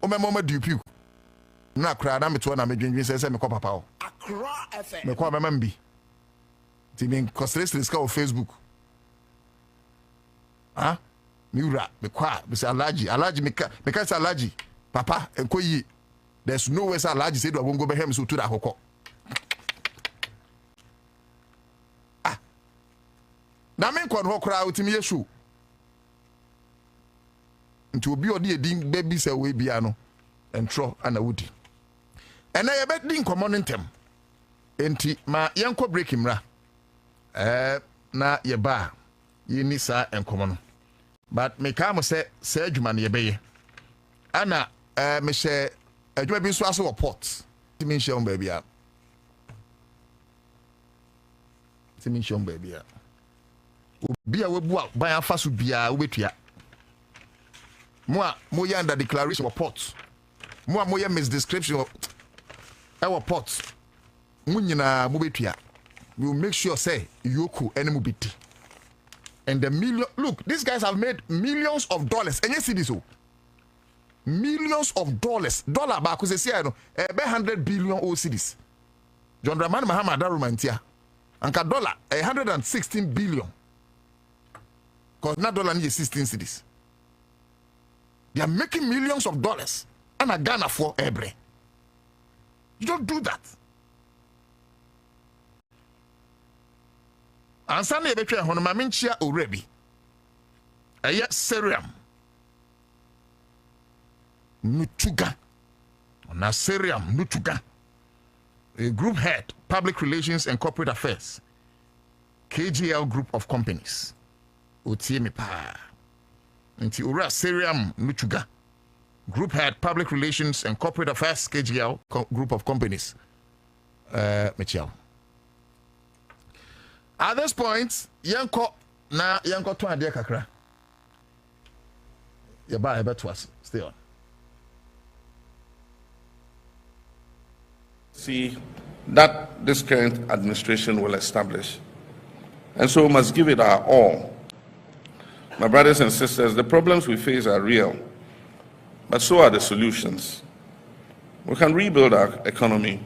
O me mama du piu. Na kra na me to na me dwendwen say me ko papa o. Accra100.5FM. Me ko mama mbi. Ti me ko stress ka o Facebook. Ah? Miura me kwa me say alaji me ka say alaji. Papa enko yi. There's no way say alaji say do agongo be hem so to da kokko. Na men kon ho kra utimi yesu nti obi odi edin baby say we bia no entro ana wudi ena ye be din common ntem enti ma yenko break mra na ye ba ye ni sa enkomo no but me ka mo say adwuma na ye be ye ana me she adwuma bi so aso port timi she on baby a timi she on baby a Bia webu a ban afa so bia obetua mo ya under declaration report mo ya misdescription our pot mo nyina mo betua we will make sure say yoku enemy biti and the million look these guys have made millions of dollars and you see this millions of dollars dollar ba ko se sia no 100 billion o cedis John Dramani Mahama Darumantia anka dollar 116 billion. Because not dollar need 16 cities. They are making millions of dollars and a Ghana for every. You don't do that. And Sunday between Honomaminchia Urebi. A yet Seriam Nutuga. Na Seriam Nutuga. A group head, public relations and corporate affairs. KGL group of companies. Otie me pa. Nti ura Seriam Nutuga. Group head, public relations and corporate affairs, KGL group of companies. Michelle. At this point, yanko to ade kakra. Ya ba ebe to us. Stay on. See that this current administration will establish. And so we must give it our all. My brothers and sisters, the problems we face are real, but so are the solutions. We can rebuild our economy,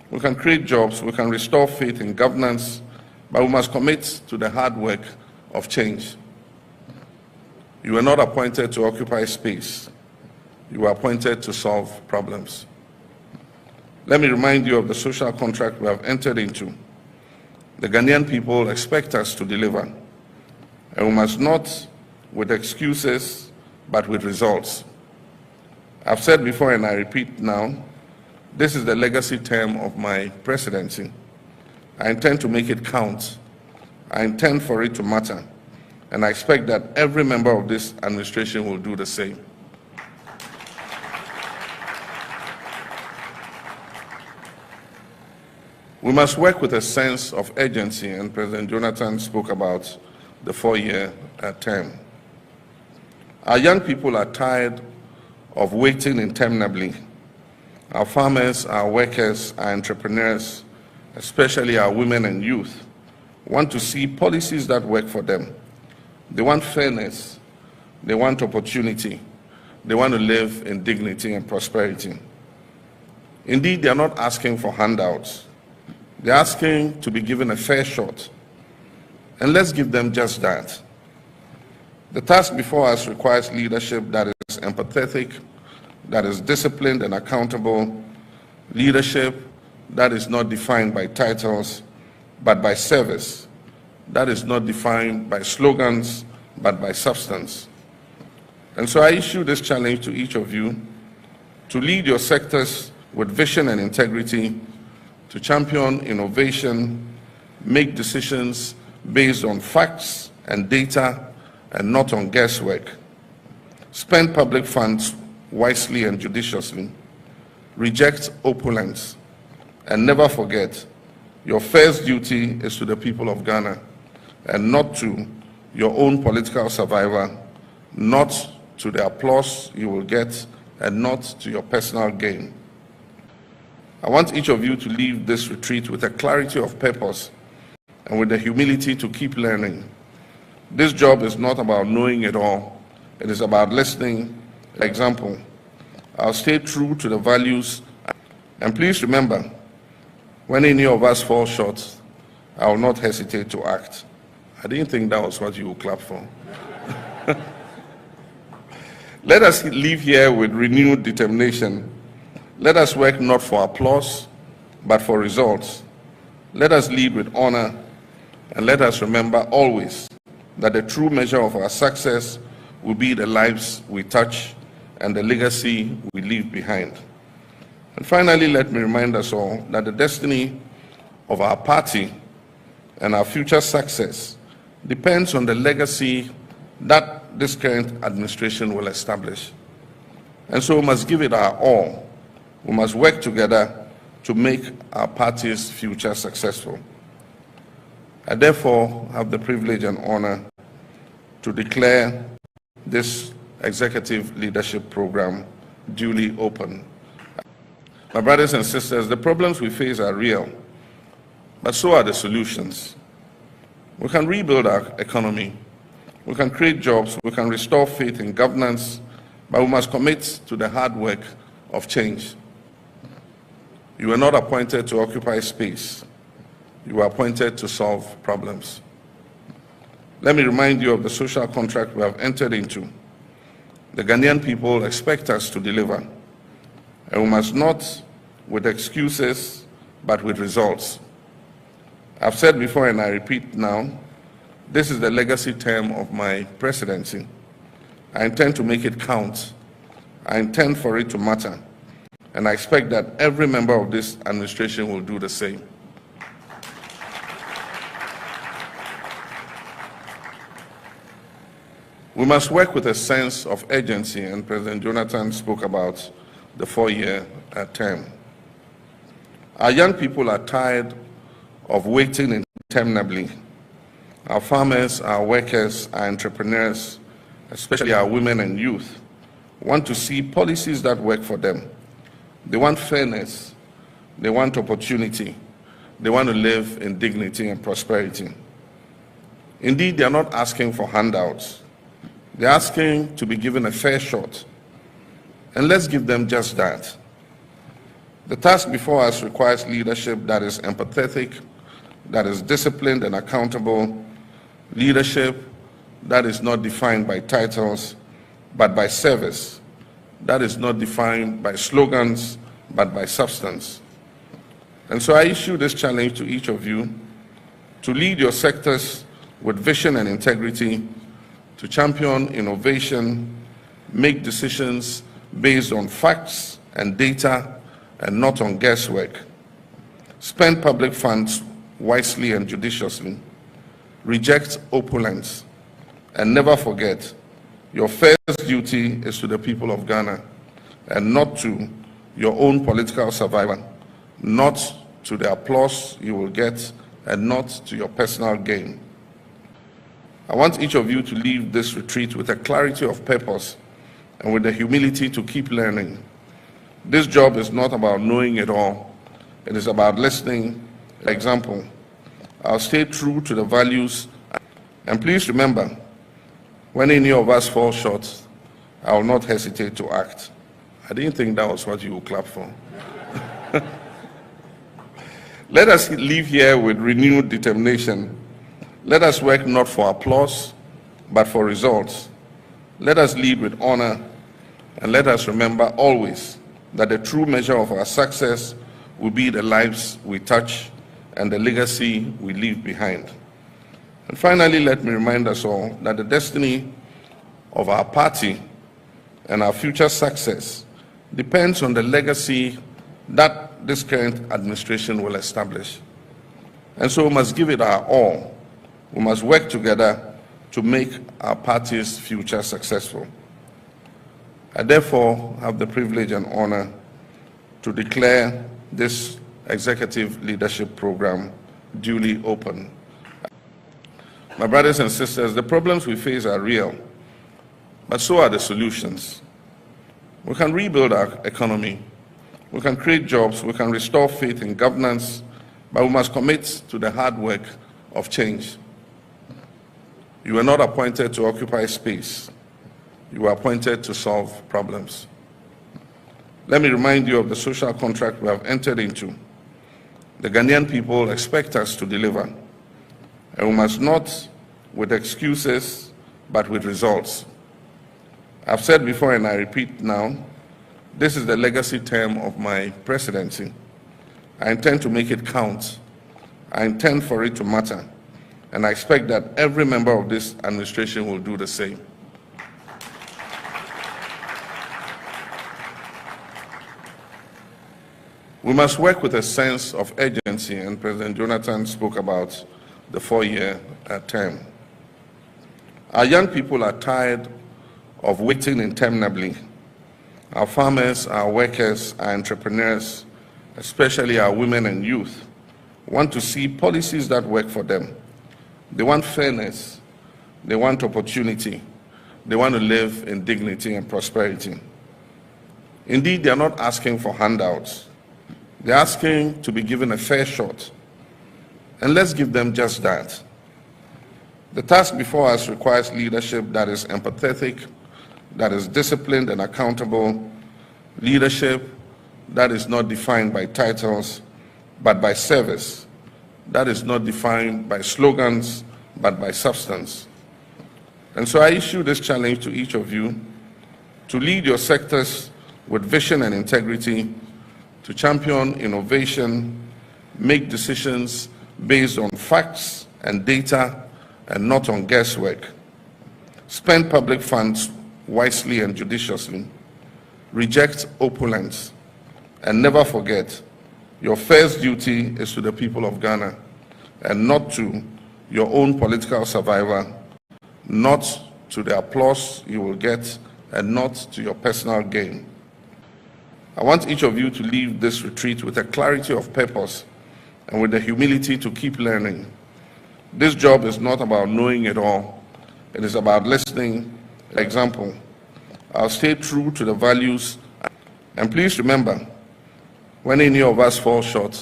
we can create jobs, we can restore faith in governance, but we must commit to the hard work of change. You were not appointed to occupy space. You were appointed to solve problems. Let me remind you of the social contract we have entered into. The Ghanaian people expect us to deliver. And we must not with excuses, but with results. I've said before and I repeat now, this is the legacy term of my presidency. I intend to make it count. I intend for it to matter. And I expect that every member of this administration will do the same. We must work with a sense of urgency, and President Jonathan spoke about the 4-year term. Our young people are tired of waiting interminably. Our farmers, our workers, our entrepreneurs, especially our women and youth, want to see policies that work for them. They want fairness, they want opportunity, they want to live in dignity and prosperity. Indeed, they are not asking for handouts. They're asking to be given a fair shot. And let's give them just that. The task before us requires leadership that is empathetic, that is disciplined and accountable, leadership that is not defined by titles, but by service, that is not defined by slogans, but by substance. And so I issue this challenge to each of you to lead your sectors with vision and integrity, to champion innovation, make decisions based on facts and data and not on guesswork, spend public funds wisely and judiciously, reject opulence, and never forget your first duty is to the people of Ghana and not to your own political survival, not to the applause you will get, and not to your personal gain. I want each of you to leave this retreat with a clarity of purpose and with the humility to keep learning. This job is not about knowing it all. It is about listening. For example, I'll stay true to the values. And please remember, when any of us fall short, I will not hesitate to act. I didn't think that was what you would clap for. Let us leave here with renewed determination. Let us work not for applause, but for results. Let us lead with honor, and let us remember always that the true measure of our success will be the lives we touch and the legacy we leave behind. And finally, let me remind us all that the destiny of our party and our future success depends on the legacy that this current administration will establish. And so we must give it our all. We must work together to make our party's future successful. I therefore have the privilege and honor to declare this executive leadership program duly open. My brothers and sisters, the problems we face are real, but so are the solutions. We can rebuild our economy, we can create jobs, we can restore faith in governance, but we must commit to the hard work of change. You were not appointed to occupy space. You were appointed to solve problems. Let me remind you of the social contract we have entered into. The Ghanaian people expect us to deliver, and we must not with excuses, but with results. I've said before and I repeat now, this is the legacy term of my presidency. I intend to make it count. I intend for it to matter. And I expect that every member of this administration will do the same. We must work with a sense of urgency, and President Jonathan spoke about the 4-year term. Our young people are tired of waiting interminably. Our farmers, our workers, our entrepreneurs, especially our women and youth, want to see policies that work for them. They want fairness, they want opportunity, they want to live in dignity and prosperity. Indeed, they are not asking for handouts. They're asking to be given a fair shot. And let's give them just that. The task before us requires leadership that is empathetic, that is disciplined and accountable, leadership that is not defined by titles, but by service, that is not defined by slogans, but by substance. And so I issue this challenge to each of you to lead your sectors with vision and integrity, to champion innovation, make decisions based on facts and data and not on guesswork, spend public funds wisely and judiciously, reject opulence, and never forget your first duty is to the people of Ghana and not to your own political survival, not to the applause you will get, and not to your personal gain. I want each of you to leave this retreat with a clarity of purpose and with the humility to keep learning. This job is not about knowing it all. It is about listening. For example, I'll stay true to the values. And please remember, when any of us fall short, I will not hesitate to act. I didn't think that was what you would clap for. Let us leave here with renewed determination. Let us work not for applause, but for results. Let us lead with honor, And let us remember always that the true measure of our success will be the lives we touch and the legacy we leave behind. And finally, let me remind us all that the destiny of our party and our future success depends on the legacy that this current administration will establish. And so we must give it our all. We must work together to make our party's future successful. I therefore have the privilege and honor to declare this executive leadership program duly open. My brothers and sisters, the problems we face are real, but so are the solutions. We can rebuild our economy, we can create jobs, we can restore faith in governance, but we must commit to the hard work of change. You were not appointed to occupy space. You were appointed to solve problems. Let me remind you of the social contract we have entered into. The Ghanaian people expect us to deliver, and we must not with excuses, but with results. I've said before and I repeat now, this is the legacy term of my presidency. I intend to make it count. I intend for it to matter. And I expect that every member of this administration will do the same. We must work with a sense of urgency, and President Jonathan spoke about the 4-year term. Our young people are tired of waiting interminably. Our farmers, our workers, our entrepreneurs, especially our women and youth, want to see policies that work for them. They want fairness, they want opportunity, they want to live in dignity and prosperity. Indeed, they are not asking for handouts. They're asking to be given a fair shot. And let's give them just that. The task before us requires leadership that is empathetic, that is disciplined and accountable, leadership that is not defined by titles, but by service, that is not defined by slogans, but by substance. And so I issue this challenge to each of you to lead your sectors with vision and integrity, to champion innovation, make decisions based on facts and data and not on guesswork. Spend public funds wisely and judiciously. Reject opulence. And never forget, your first duty is to the people of Ghana and not to your own political survival, not to the applause you will get, and not to your personal gain. I want each of you to leave this retreat with a clarity of purpose and with the humility to keep learning. This job is not about knowing it all. It is about listening. Example, I'll stay true to the values. And please remember, when any of us fall short,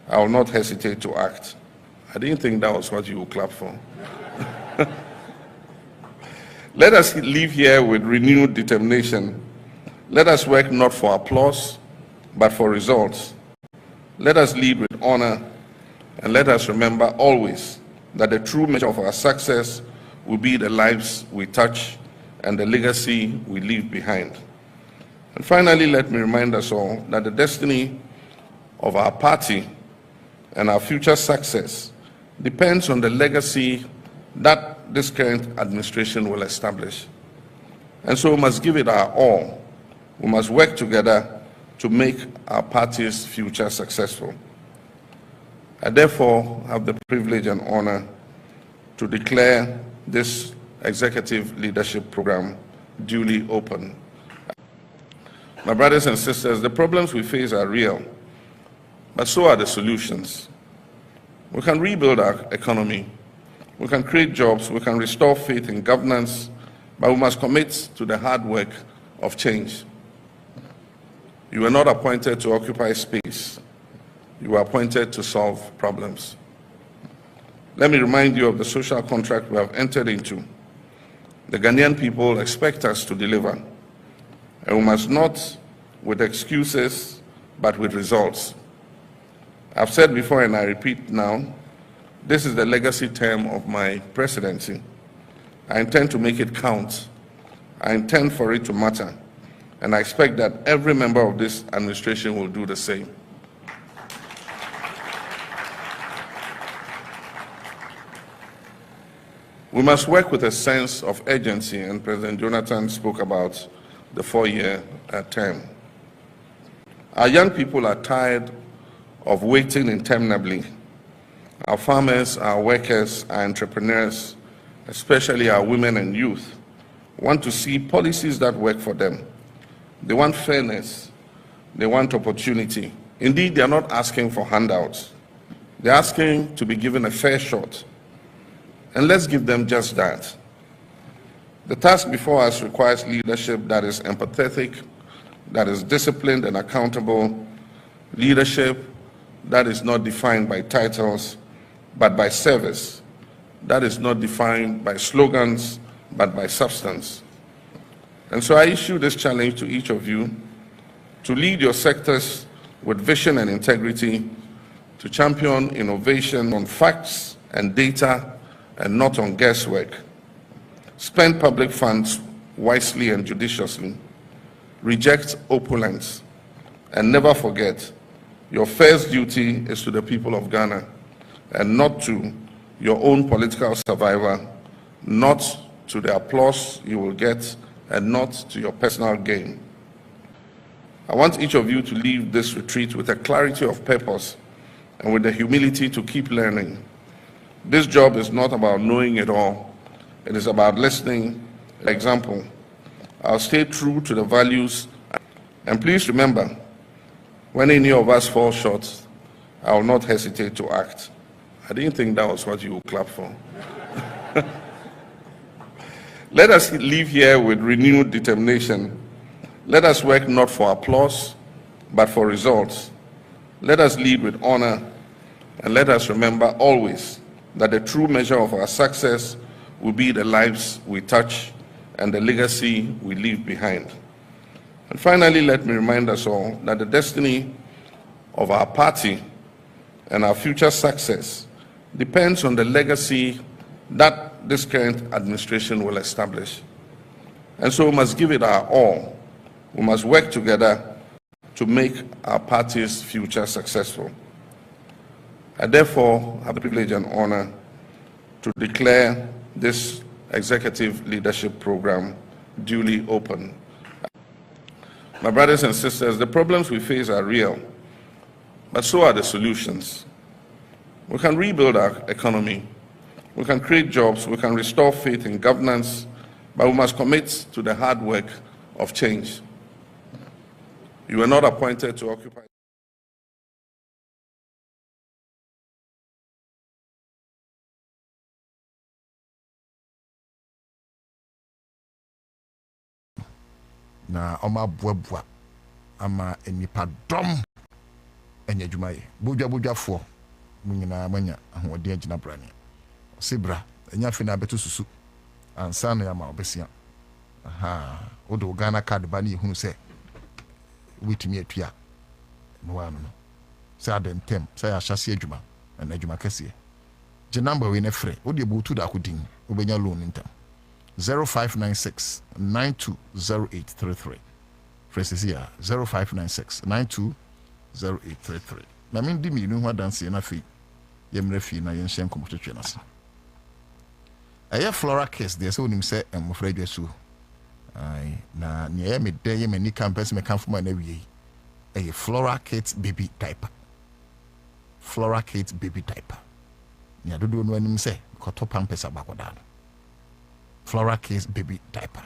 I will not hesitate to act. I didn't think that was what you would clap for. Let us leave here with renewed determination. Let us work not for applause, but for results. Let us lead with honor, and let us remember always that the true measure of our success will be the lives we touch and the legacy we leave behind. And finally, let me remind us all that the destiny of our party and our future success depends on the legacy that this current administration will establish. And so we must give it our all. We must work together to make our party's future successful. I therefore have the privilege and honor to declare this executive leadership program duly open. My brothers and sisters, the problems we face are real, but so are the solutions. We can rebuild our economy, we can create jobs, we can restore faith in governance, but we must commit to the hard work of change. You were not appointed to occupy space. You were appointed to solve problems. Let me remind you of the social contract we have entered into. The Ghanaian people expect us to deliver, and we must not with excuses, but with results. I've said before and I repeat now, this is the legacy term of my presidency. I intend to make it count. I intend for it to matter. And I expect that every member of this administration will do the same. We must work with a sense of urgency, and President Jonathan spoke about the 4-year term. Our young people are tired of waiting interminably. Our farmers, our workers, our entrepreneurs, especially our women and youth, want to see policies that work for them. They want fairness. They want opportunity. Indeed, they are not asking for handouts. They're asking to be given a fair shot. And let's give them just that. The task before us requires leadership that is empathetic, that is disciplined and accountable, leadership that is not defined by titles, but by service, that is not defined by slogans, but by substance. And so I issue this challenge to each of you to lead your sectors with vision and integrity, to champion innovation on facts and data and not on guesswork. Spend public funds wisely and judiciously. Reject opulence. And never forget, your first duty is to the people of Ghana and not to your own political survival, not to the applause you will get, and not to your personal gain. I want each of you to leave this retreat with a clarity of purpose and with the humility to keep learning. This job is not about knowing it all. It is about listening. For example, I'll stay true to the values. And please remember, when any of us fall short, I will not hesitate to act. I didn't think that was what you would clap for. Let us leave here with renewed determination. Let us work not for applause, but for results. Let us lead with honor, and let us remember always that the true measure of our success will be the lives we touch and the legacy we leave behind. And finally, let me remind us all that the destiny of our party and our future success depends on the legacy that this current administration will establish. And so we must give it our all. We must work together to make our party's future successful. I therefore have the privilege and honor to declare this executive leadership program duly open. My brothers and sisters, the problems we face are real, but so are the solutions. We can rebuild our economy, we can create jobs, we can restore faith in governance, but we must commit to the hard work of change. You were not appointed to occupy. Na oma boabua ama enipa dom enye adwumaye bodwabodwafo munyina manya ahode agina brane osebra enya fe na beto susu ansa no ya ma obesia aha odo Ghana card ba na ehunu se witimi atua no wano no se adentem se ya hyase adwuma na adwuma kase je number we na frɛ ode butu da kodin obenya loan ntam 0596 920833. Phrases here 0596 920833. Na min di mi nu ho dance na fi yemre fi na yen hyen komototwe na se. Aya Flora Kiss de se onim se emofra dwasu. Ai na ne ye me de ye mani campus me kan fuma na wie. Aya Flora Kids baby diaper. Flora Kids baby diaper. Nya dodo no anim se ko to pampers abakoda no. Flora Kids baby diaper.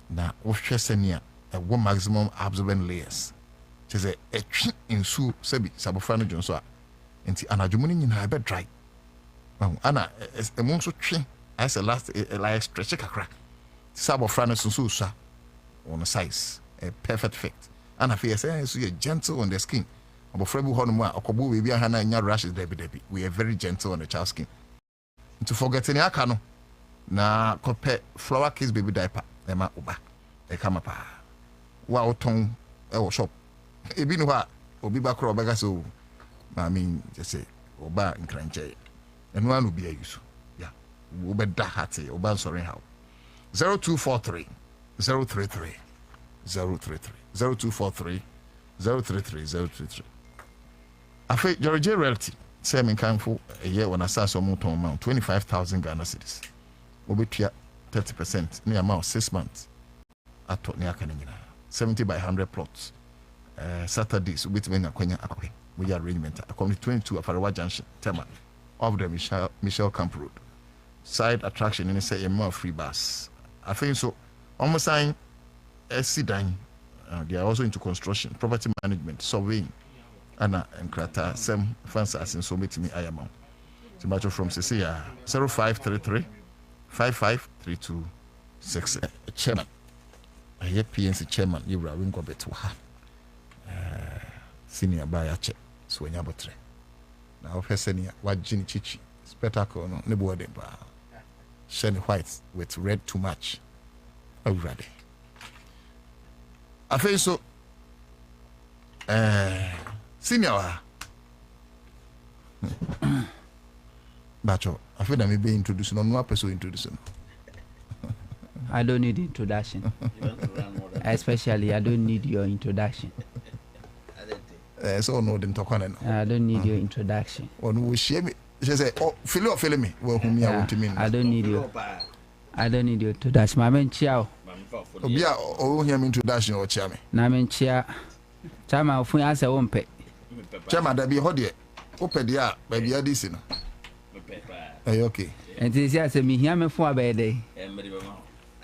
Na wohwe senia a maximum absorbent layers. Chese a twi insu sebi sabofra no jonso a enti anadwomu ni nyina be dry. Ana emu so twi as a last like stretch kakra. Sabofra no so so on size a perfect fit. Ana fe say so you gentle on the skin. Abofra bu ho no mu a okobo we bi aha na nya rashes debi. We are very gentle on the child skin. To forget any aka no na kope Flower Kids baby diaper ema oba e kama pa wa oton e wo shop e bi no ha obi ba kro obega so ma mean just say oba nkranche enu anu bi ayusu ya wo be da hate oba sorry how 0243 033 033 0243 033 033. I feel George Realty. Say me can for a year when I saw some more amount 25,000 Ghana cedis. Obi 30% near amount 6 months. At near Canada 70 by 100 plots. Saturdays with me Kwenya Akwe. We arrangement. I come to 22 Afarawa Junction, Tema, off the Michelle Camp Road. Side attraction and say a more free bus. I think so. Almost saying SC Dine. They are also into construction, property management, surveying. Anna and Krata, some fans in so meet me I am on. To matter from Cecilia 0533 553266. Chairman. I hear PNC chairman, you are going to be to her. Senior buyer check, so when you're better. Now, Senior, what Ginny Chichi, spectacle, no, the boarding bar. Shiny white with red too much. Already. I feel so. Senior. Bacho, I feel that me be introducing on one person introducing. I don't need introduction. Especially, I don't need your introduction. So no, didn't talk on it. I don't need your introduction. One who share me. She say, "Oh, feel me. Well, whom you want to mean?" I don't need your introduction. My man, ciao. Obia, oh, hear me introduction or chairman. Na men chia. Chama ofun asa wompe. Chairman, that be hot yet. Open the app, baby, I this in. Okay. And this is me here me for a day.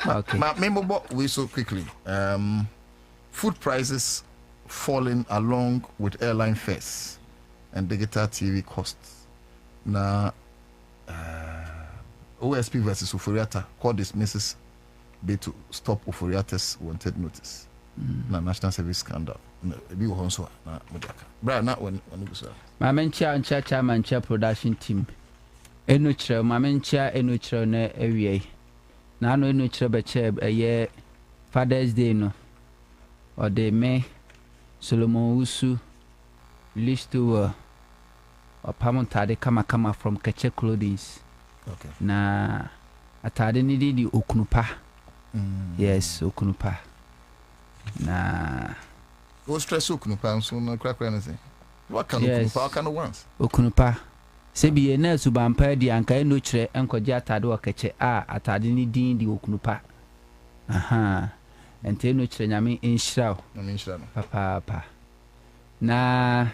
Okay. My member we so quickly. Food prices falling along with airline fares and digital TV costs. Now, OSP versus Uforiata court dismisses bid to stop Uforiata's wanted notice. Na national service scandal. Ebi wo honso na modaka. Bra na when go so. My men chairman production team. Enu chere my men enu chere na ewie. Na no enu chere be chere eye Father's Day no. Or the me Solomon Usu list to or pamontade kama from Kache Clothings. Okay. Na atade ni di okunupa. Yes, okunupa. Na o stress okunupa so no krakra na say. What can okunupa can once? Okunupa. Sebi na subampa di anka eno kire enkoje atade o Kache atade ni din di okunupa. Aha. Ente eno kire nyame enhyira o. Nyame enhyira no. Papa. Na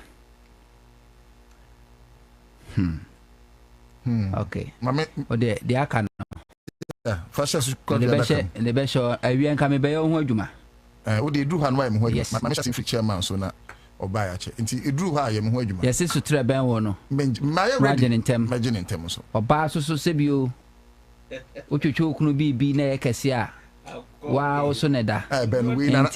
Okay. Mame o de aka no. Fashion the best awie nka me be yo ho adwuma. O de dru ha no am ho adwuma. Mame chasing chairman so na oba ya che. Nti edru ha ya me ho adwuma. Yes su tre ben wo no. My ready ntem. Imagine ntem so. Oba so sebio. O twetwe okunu bi na ye kese a. Wow so ne da. Ben we na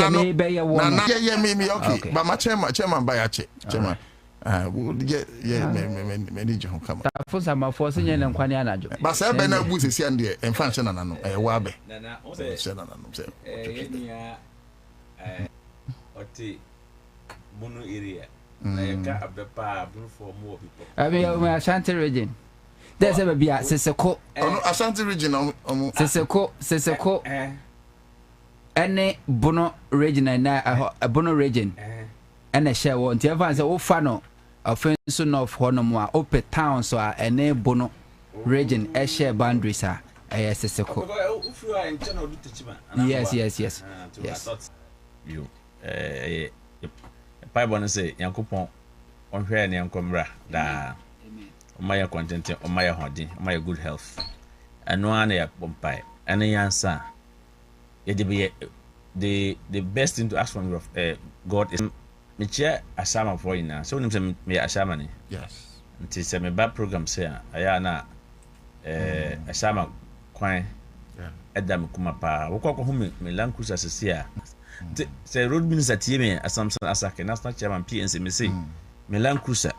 me be ye wo. Na ye me okay. But my chairman ba ya che. Chairman. Me need you come. For some for senior and kwani anajo. But say be na bu sesi ande en function na no e wa be. Na o se na no se. Enya oti bunu area. Na ye ka abepa bunu for more people. I mean we Ashanti region. There's a bia seseko. Ashanti region seseko. Ene bono region na bono region. Ene share won ti ever say wo fa no offense no of hono a open town so ene bono region e share boundaries seseko. Yes. Yes. You Bible say Yankopon on hwe ne yankomra da o my content o my hodin o my good health eno ana ya pompai ene yansa ye de the best thing to ask from God is me chair asama for you now. So when me asama ni. Yes. Until say me bad program say aya na asama kwan. Yeah. Edam kuma pa. Wo ko hu me Land Cruiser sese a. Say road minister tie me Assumption Asake national chairman PNC me say me Land Cruiser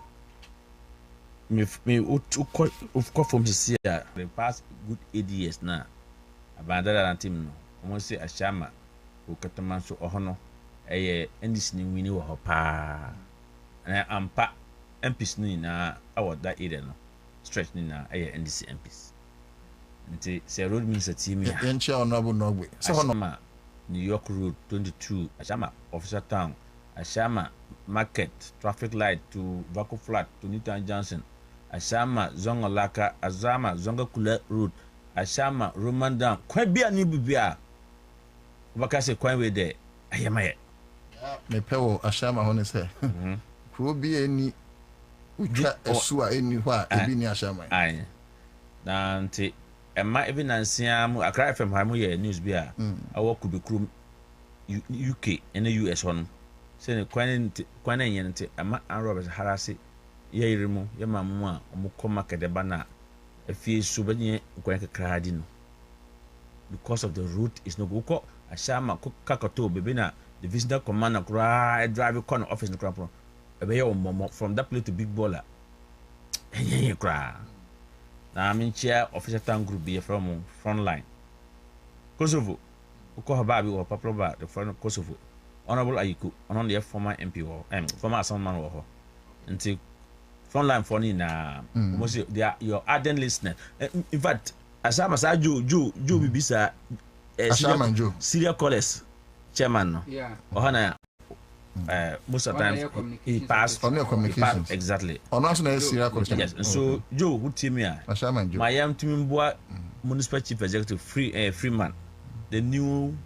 me of course from sese a the past good 8 years na. Abandara na team no. Omo say asama o katama so ohono NDC ni wini wo pa na ampa MPs ni na award that area no stretch ni na NDC MPs nti say road minister team ya encha honorable Nogwe so hono ma New York Road 22, Ashama Officer Town, Ashama Market, traffic light to Vaco Flat to Newton Johnson, Ashama Zonga Laka, Azama Zonga Kule Road, Ashama Roman Dam, Quite be a new bibia. Wakase Quite way there. I am I. Me pewo Ashama honest. Who be any Uja Esua anywhere, ebi ni Ashama. Aye. Nante. Emma even Nansiam, Accra100.5FM Hamu ye news bia. I work with the crew UK and the US on. Say Quine Yente, Emma and Robert Harasi, ye remo, ye mamma, Mukoma Kadebana, a fee souvenir, Quenka Cradino. Because of the route is no go. Ashama Kakato, Bebina, the visitor commander, cry, drive a corner office in the crop. From that place to Big Baller. And cry. Now I'm in chair officer town group be from front line. Kosovo, Uko Hababi or Paploba, the front of Kosovo. Honorable Ayiku, on the former MP or former Assemblyman or until front line for Nina. They are your ardent listener. In fact, as I'm a Joe Bibisa, serial callers, chairman. Yeah. Ohana. Most of the time he passed on your communications. Exactly. On national yes. And so Joe, who team here? My young team boy, municipal chief executive Freeman, the new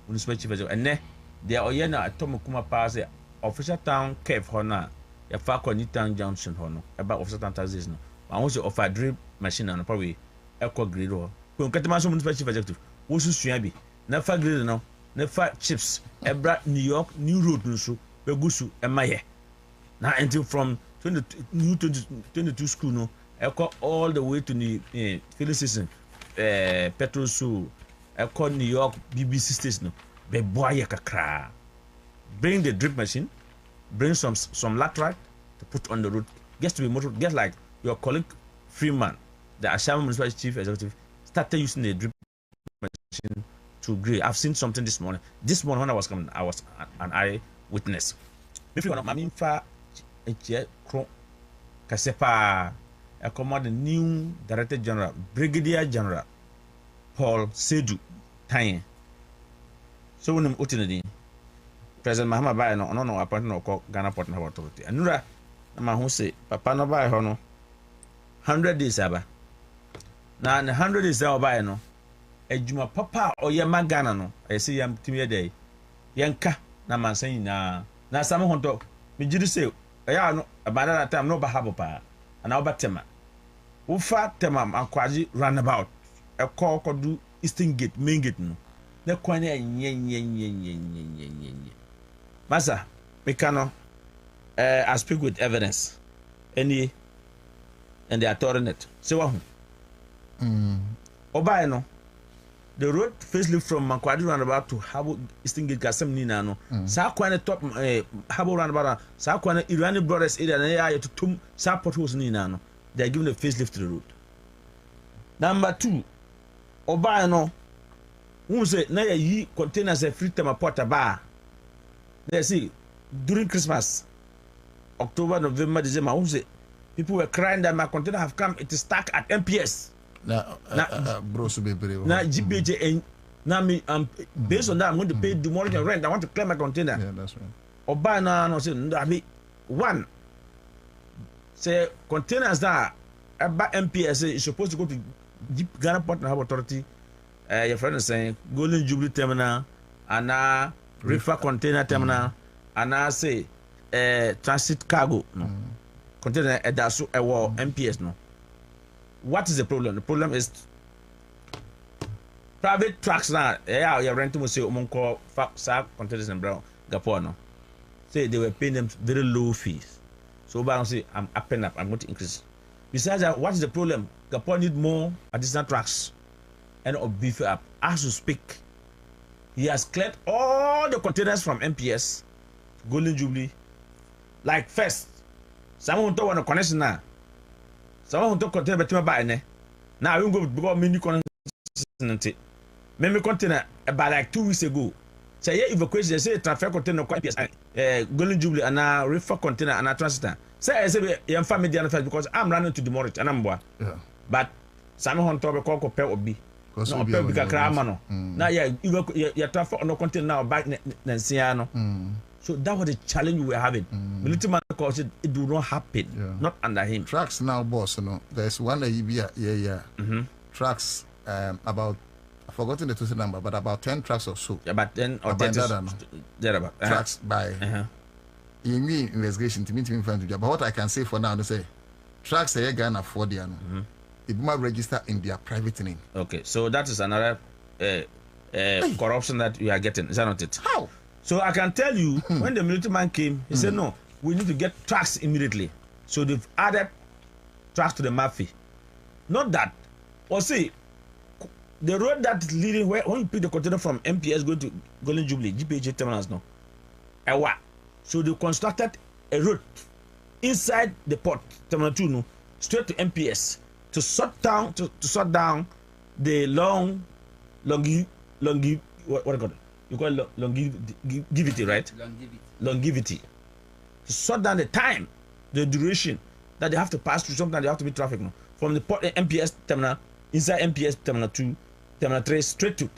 municipal chief executive, and they are oyena at Tomokuma Pass official town Cape Hona, a Falcon Newton Junction Hono, about official town taxes. No, I want to offer drip machine and probably echo griddle. When Katamas municipal chief executive, what's Suyabi? Never griddle no. Never chips, Ebra, New York, New Road, Nusu, Begusu, and Maye. Now, until from 22 school, no, I call all the way to the filling station, petrol so I call New York BBC station, no, Beboya Kakra. Bring the drip machine, bring some latrite to put on the road. Gets to be motor, get like your colleague Freeman, the Ashama Municipal Chief Executive, started using the drip machine. To agree. I've seen something this morning. This morning when I was coming, I was an eyewitness. Before I'm in far Kasepa, I command the new Director General, Brigadier General Paul Sedu Tanye. So when I'm utterly President Mahama Bay no appointment or Ghana Port Authority. And Nura, my who say, Papa no buy hono 100 days aba. Now, 100 days by no. Ejuma papa or ye magana no I see yam timia day yanka na mansan na sam honto me jidu say ya no abana time no ba habo pa ana obatema wo fa tema akwaji roundabout e call do Eastern Gate main gate no na kwan nye masa me kano I speak with evidence any and the authority say wa obaye no the road facelift from Mankwadi roundabout to Habo Eastern Gate Kasem Nina no. Sa kwane top Habo roundabout. Sa kwane Irani Brothers area na ya to tum sa potholes Nina no. They are giving a facelift to the road. Number 2, Oba no. Who say na ya yi containers a free tema porta bar. They see during Christmas, October, November, December. Who say people were crying that my container have come. It is stuck at MPS. Bro, so be brave. Now, GPJ and now me based on that, I'm going to pay the mortgage and rent. I want to clear my container. Yeah, that's right. Or buy now, no, say, one. Say containers that about MPS is supposed to go to Ghana Port and Harbour Authority. Your friend is saying Golden Jubilee Terminal, and now River Container Terminal, and now say transit cargo. No, container that's a MPS no. What is the problem? The problem is private trucks now. Yeah, you're renting to say Omonko Sack containers and Brown Gapono. Say they were paying them very low fees. So Brown say I'm upping up, I'm going to increase. Besides that, what is the problem? Gapon need more additional trucks and beef up. As we speak, he has cleared all the containers from MPS, Golden Jubilee. Like first, someone don't want a connection now. Someone who container betima buy ne. Now we go because mini container. Me container about like 2 weeks ago. Say yeah evacuation say transfer container kwa PS Golden Jubilee and a reefer container and a transit. Say you family first because I'm running to demolish and I'm boy. Yeah. But someone on top of call obi. No, because Accra100. Now, you traffic on the content now back Nansiano. So that was the challenge we were having. Military man calls it do not happen, not under him. Tracks now, boss. There's one tracks about. I've forgotten the total number, but about 10 tracks or so. Yeah, about 10 or 10 thereabout. Tracks by in me investigation to me find to. But what I can say for now to say, tracks are Ghana for the it might register in their private name. Okay, so that is another corruption that you are getting. Is that not it? How? So I can tell you, when the military man came, he said, no, we need to get tracks immediately. So they've added tracks to the map fee. Not that. Or see, the road that is leading when you pick the container from MPS going to Golden Jubilee, GPH terminals now. So they constructed a road inside the port, Terminal 2, no, straight to MPS to shut down the what do you call it? You call it longevity, right? Longevity. To shut down the time, the duration that they have to pass through. Sometimes they have to be traffic now. From the port MPS terminal, inside MPS terminal 2, terminal 3, straight to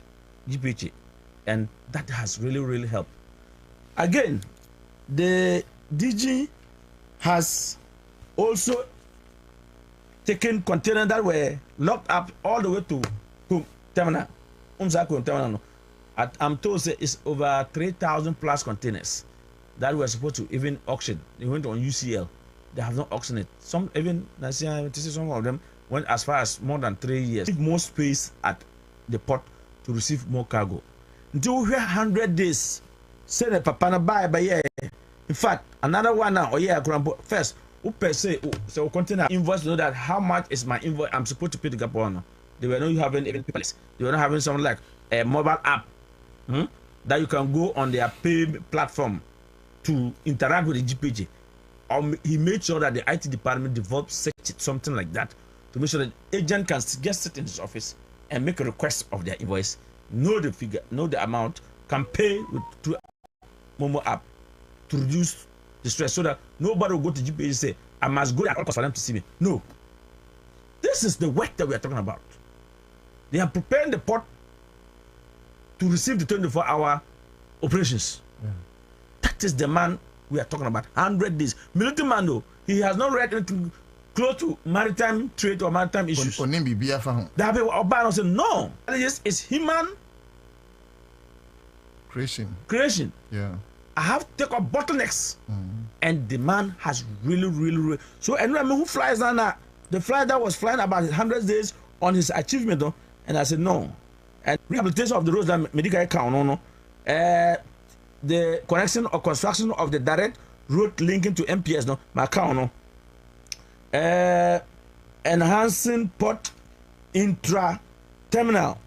GPH. And that has really, really helped. Again, the DG has also taken containers that were locked up all the way to terminal. Terminal. I'm told it's over 3,000 plus containers that were supposed to even auction. They went on UCL. They have not auctioned it. Some even some of them went as far as more than 3 years. More space at the port to receive more cargo. Until we 100 days. Say the papa buy by year. In fact, another one now. First, who per se so container invoice know that how much is my invoice I'm supposed to pay the gap on. They were not having even paperless. They were not having something like a mobile app that you can go on their pay platform to interact with the GPG. He made sure that the IT department developed something like that to make sure that the agent can just sit in his office and make a request of their invoice, know the figure, know the amount, can pay through Momo app to reduce the stress so that nobody will go to GPG and say, I must go at all costs for them to see me. No. This is the work that we are talking about. They are preparing the port to receive the 24-hour operations. That is the man we are talking about. 100 days. Military man, though, he has not read anything close to maritime trade or maritime issues. That Obama said, no. It's human creation. Yeah. I have to take up bottlenecks. And the man has really. So, and remember who flies down now? The flight that was flying about 100 days on his achievement, though. And I said, no. And rehabilitation of the roads that medical account, no. The connection or construction of the direct road linking to MPS, no. My account, no. Enhancing port intra-terminal.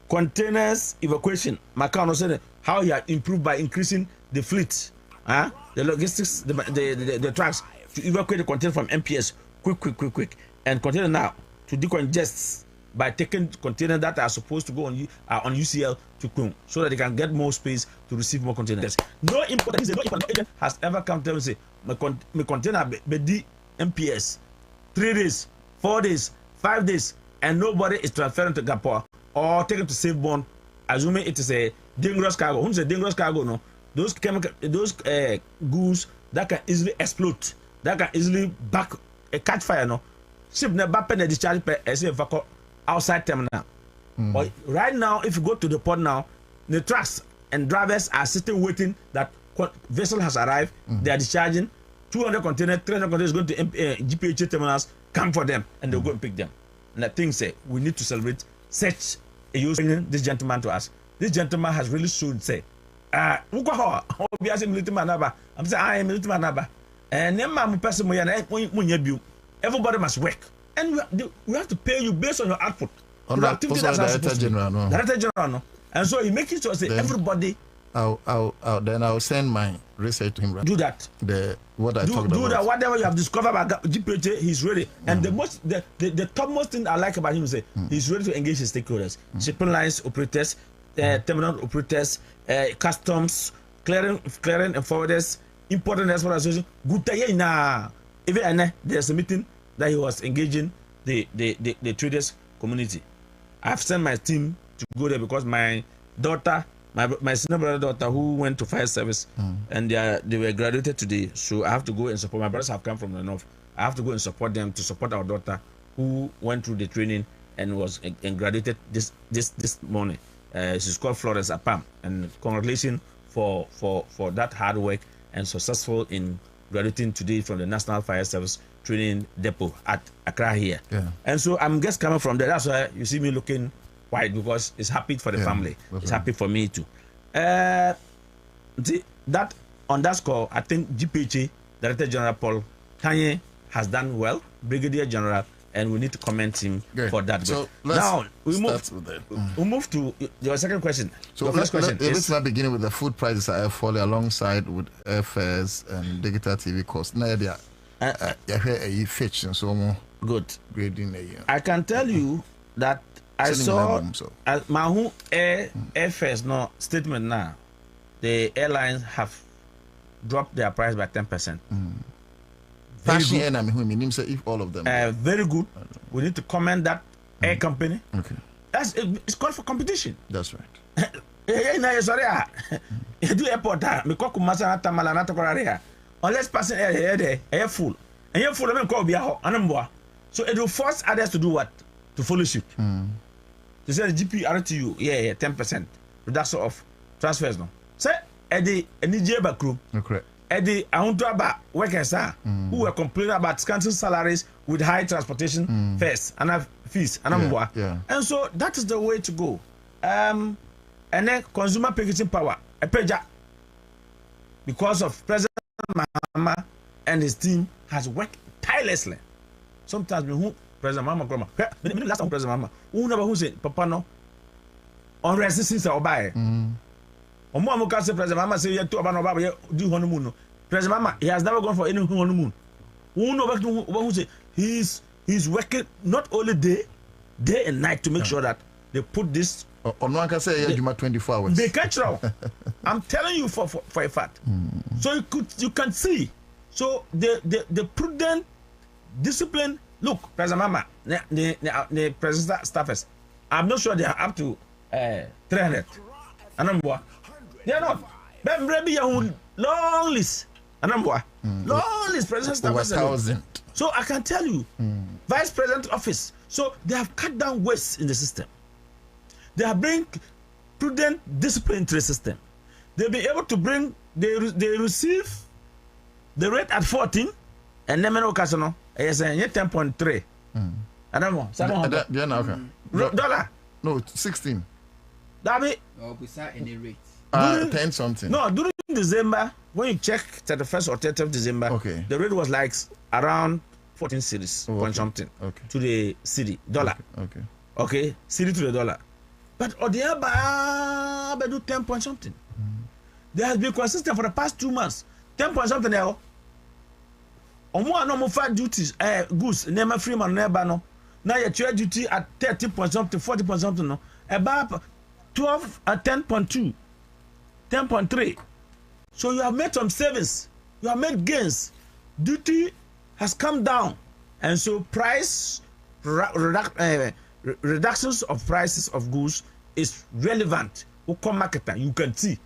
Containers evacuation. My account, no. Said how he had improved by increasing the fleet. The logistics, the trucks to evacuate the container from MPS. Quick. And container now to decongest by taking containers that are supposed to go on UCL to Kum so that they can get more space to receive more containers. No important agent has ever come to them and say, my container be MPS 3 days, 4 days, 5 days, and nobody is transferring to Gapua or taken to Safe Bond, assuming it is a dangerous cargo. Who's a dangerous cargo? No, those goods that can easily explode, that can easily catch fire. No, ship never pen a discharge per outside terminal. But right now, if you go to the port now, the trucks and drivers are sitting waiting that vessel has arrived. They are discharging 200 containers, 300 containers going to GPH terminals. Come for them, and they'll go and pick them. And I think we need to celebrate such a use. This gentleman to us. This gentleman has really shown I'm saying I am military man. And everybody must work. And we have to pay you based on your output. Director General, no. And so he makes it so everybody. I'll send my research to him. Right? Do that. What I talked about. Do that. Whatever you have discovered about GPH, he's ready. And the topmost thing I like about him is he's ready to engage his stakeholders, shipping lines operators, terminal operators, customs, clearing and forwarders, import and export association. Good day na. Even there's a meeting that he was engaging the traders community. I've sent my team to go there because my daughter, my senior brother daughter who went to fire service and they were graduated today, so I have to go and support. My brothers have come from the north. I have to go and support them to support our daughter who went through the training and was and graduated this morning. She's called Florence Apam, and congratulations for that hard work and successful in graduating today from the National Fire Service Training Depot at Accra here. Yeah. And so I'm just coming from there. That's why you see me looking white, because it's happy for the family. It's happy for me too. That on that score, I think GPH Director General Paul Kanye has done well, Brigadier General, and we need to commend him for that. So now we move to your second question. So the first question let's not beginning with the food prices are falling alongside with airfares and digital TV costs. Now they are fetch and so on. Good grading a year. I can tell you that I saw my airfares no statement now. The airlines have dropped their price by 10%. Very good. If all of them very good. We need to commend that air company. Okay. It's called for competition. That's right. Unless passing air full. And you're full of so it will force others to do what? To follow suit. They say the GPRTU, 10% reduction of transfers. No. Say Eddie Jebakru. Okay. Eddie Ahuntuaba workers who were complaining about scanty salaries with high transportation fares and fees and and so that is the way to go. And then consumer purchasing power, a peja, because of President Mahama and his team has worked tirelessly. Sometimes we President Mahama grandma. Last time President Mahama, who never who said Papa no on resistance or buy. President Mahama say to Obama do honeymoon. President Mahama, he has never gone for any honeymoon. Who say he's working not only day and night to make sure that they put this on one can say 24 hours. They catch now. I'm telling you for a fact. So you can see. So the prudent discipline. Look, President Mahama, the president staffers, I'm not sure they are up to 300. They are not. But maybe long list. Long list president staffers. 1,000. So I can tell you, vice president office. So they have cut down waste in the system. They have bring prudent discipline to the system. They'll be able to bring. They receive the rate at 14, and then casino. Yes, 10.3. I don't know. $700. No, 16. That be. Any rate. 10 something. No, during December, when you check 31st or 30th of December, the rate was like around 14 cedis point something to the cedi dollar. Okay, cedi to the dollar. But Odiaba do 10 point something. They has been consistent for the past 2 months. 10 point something now. No more fat duties, goods, never free man, never no. Now your trade duty at 30 point something, 40 point something, no. About 12 at 10.2, 10.3. So you have made some savings, you have made gains. Duty has come down, and so price reductions of prices of goods is relevant. Ukon marketer, you can see.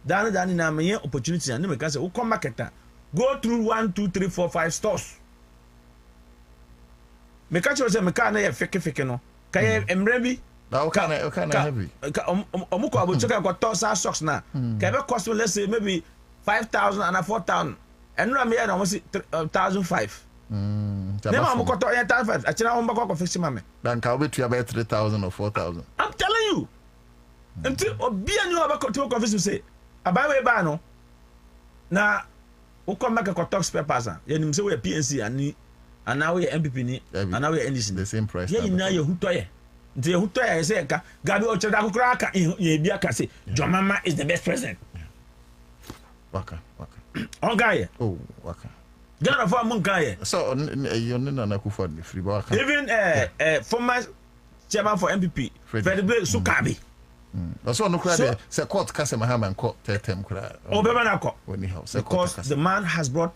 Dan na me opportunity, and you can say ukon marketer. Go through 1, 2, 3, 4, 5 stores. Me catch you say me can na fake no. Kay emrebi. Now can heavy. Omuko abuchoka ko tosa socks na. Kay be cost let's say maybe 5,000 and 4,000. And no me na almost 1,500. Never omuko to 1,500. Achina omba ko fix mame. Dan ka obetu about 3,000 or 4,000. I'm telling you. Until obi anu aba ko to fix say. Abawe ba no. Na who come back a talk spare person? You know, say we PNC and now we MPP ni and now we NDC. The same price. Yeah, now you who toye. The who toye say ka Gabi Ochoda ko kraka ye bia ka say John Mama is the best president. Waka. On guy. Oh, waka. Ghana for mun guy. So you no na ku for the free waka. Even former chairman for MPP Frederick Sukabi. So no cry there. Say court case Mahama and court tem cry. Because the man has brought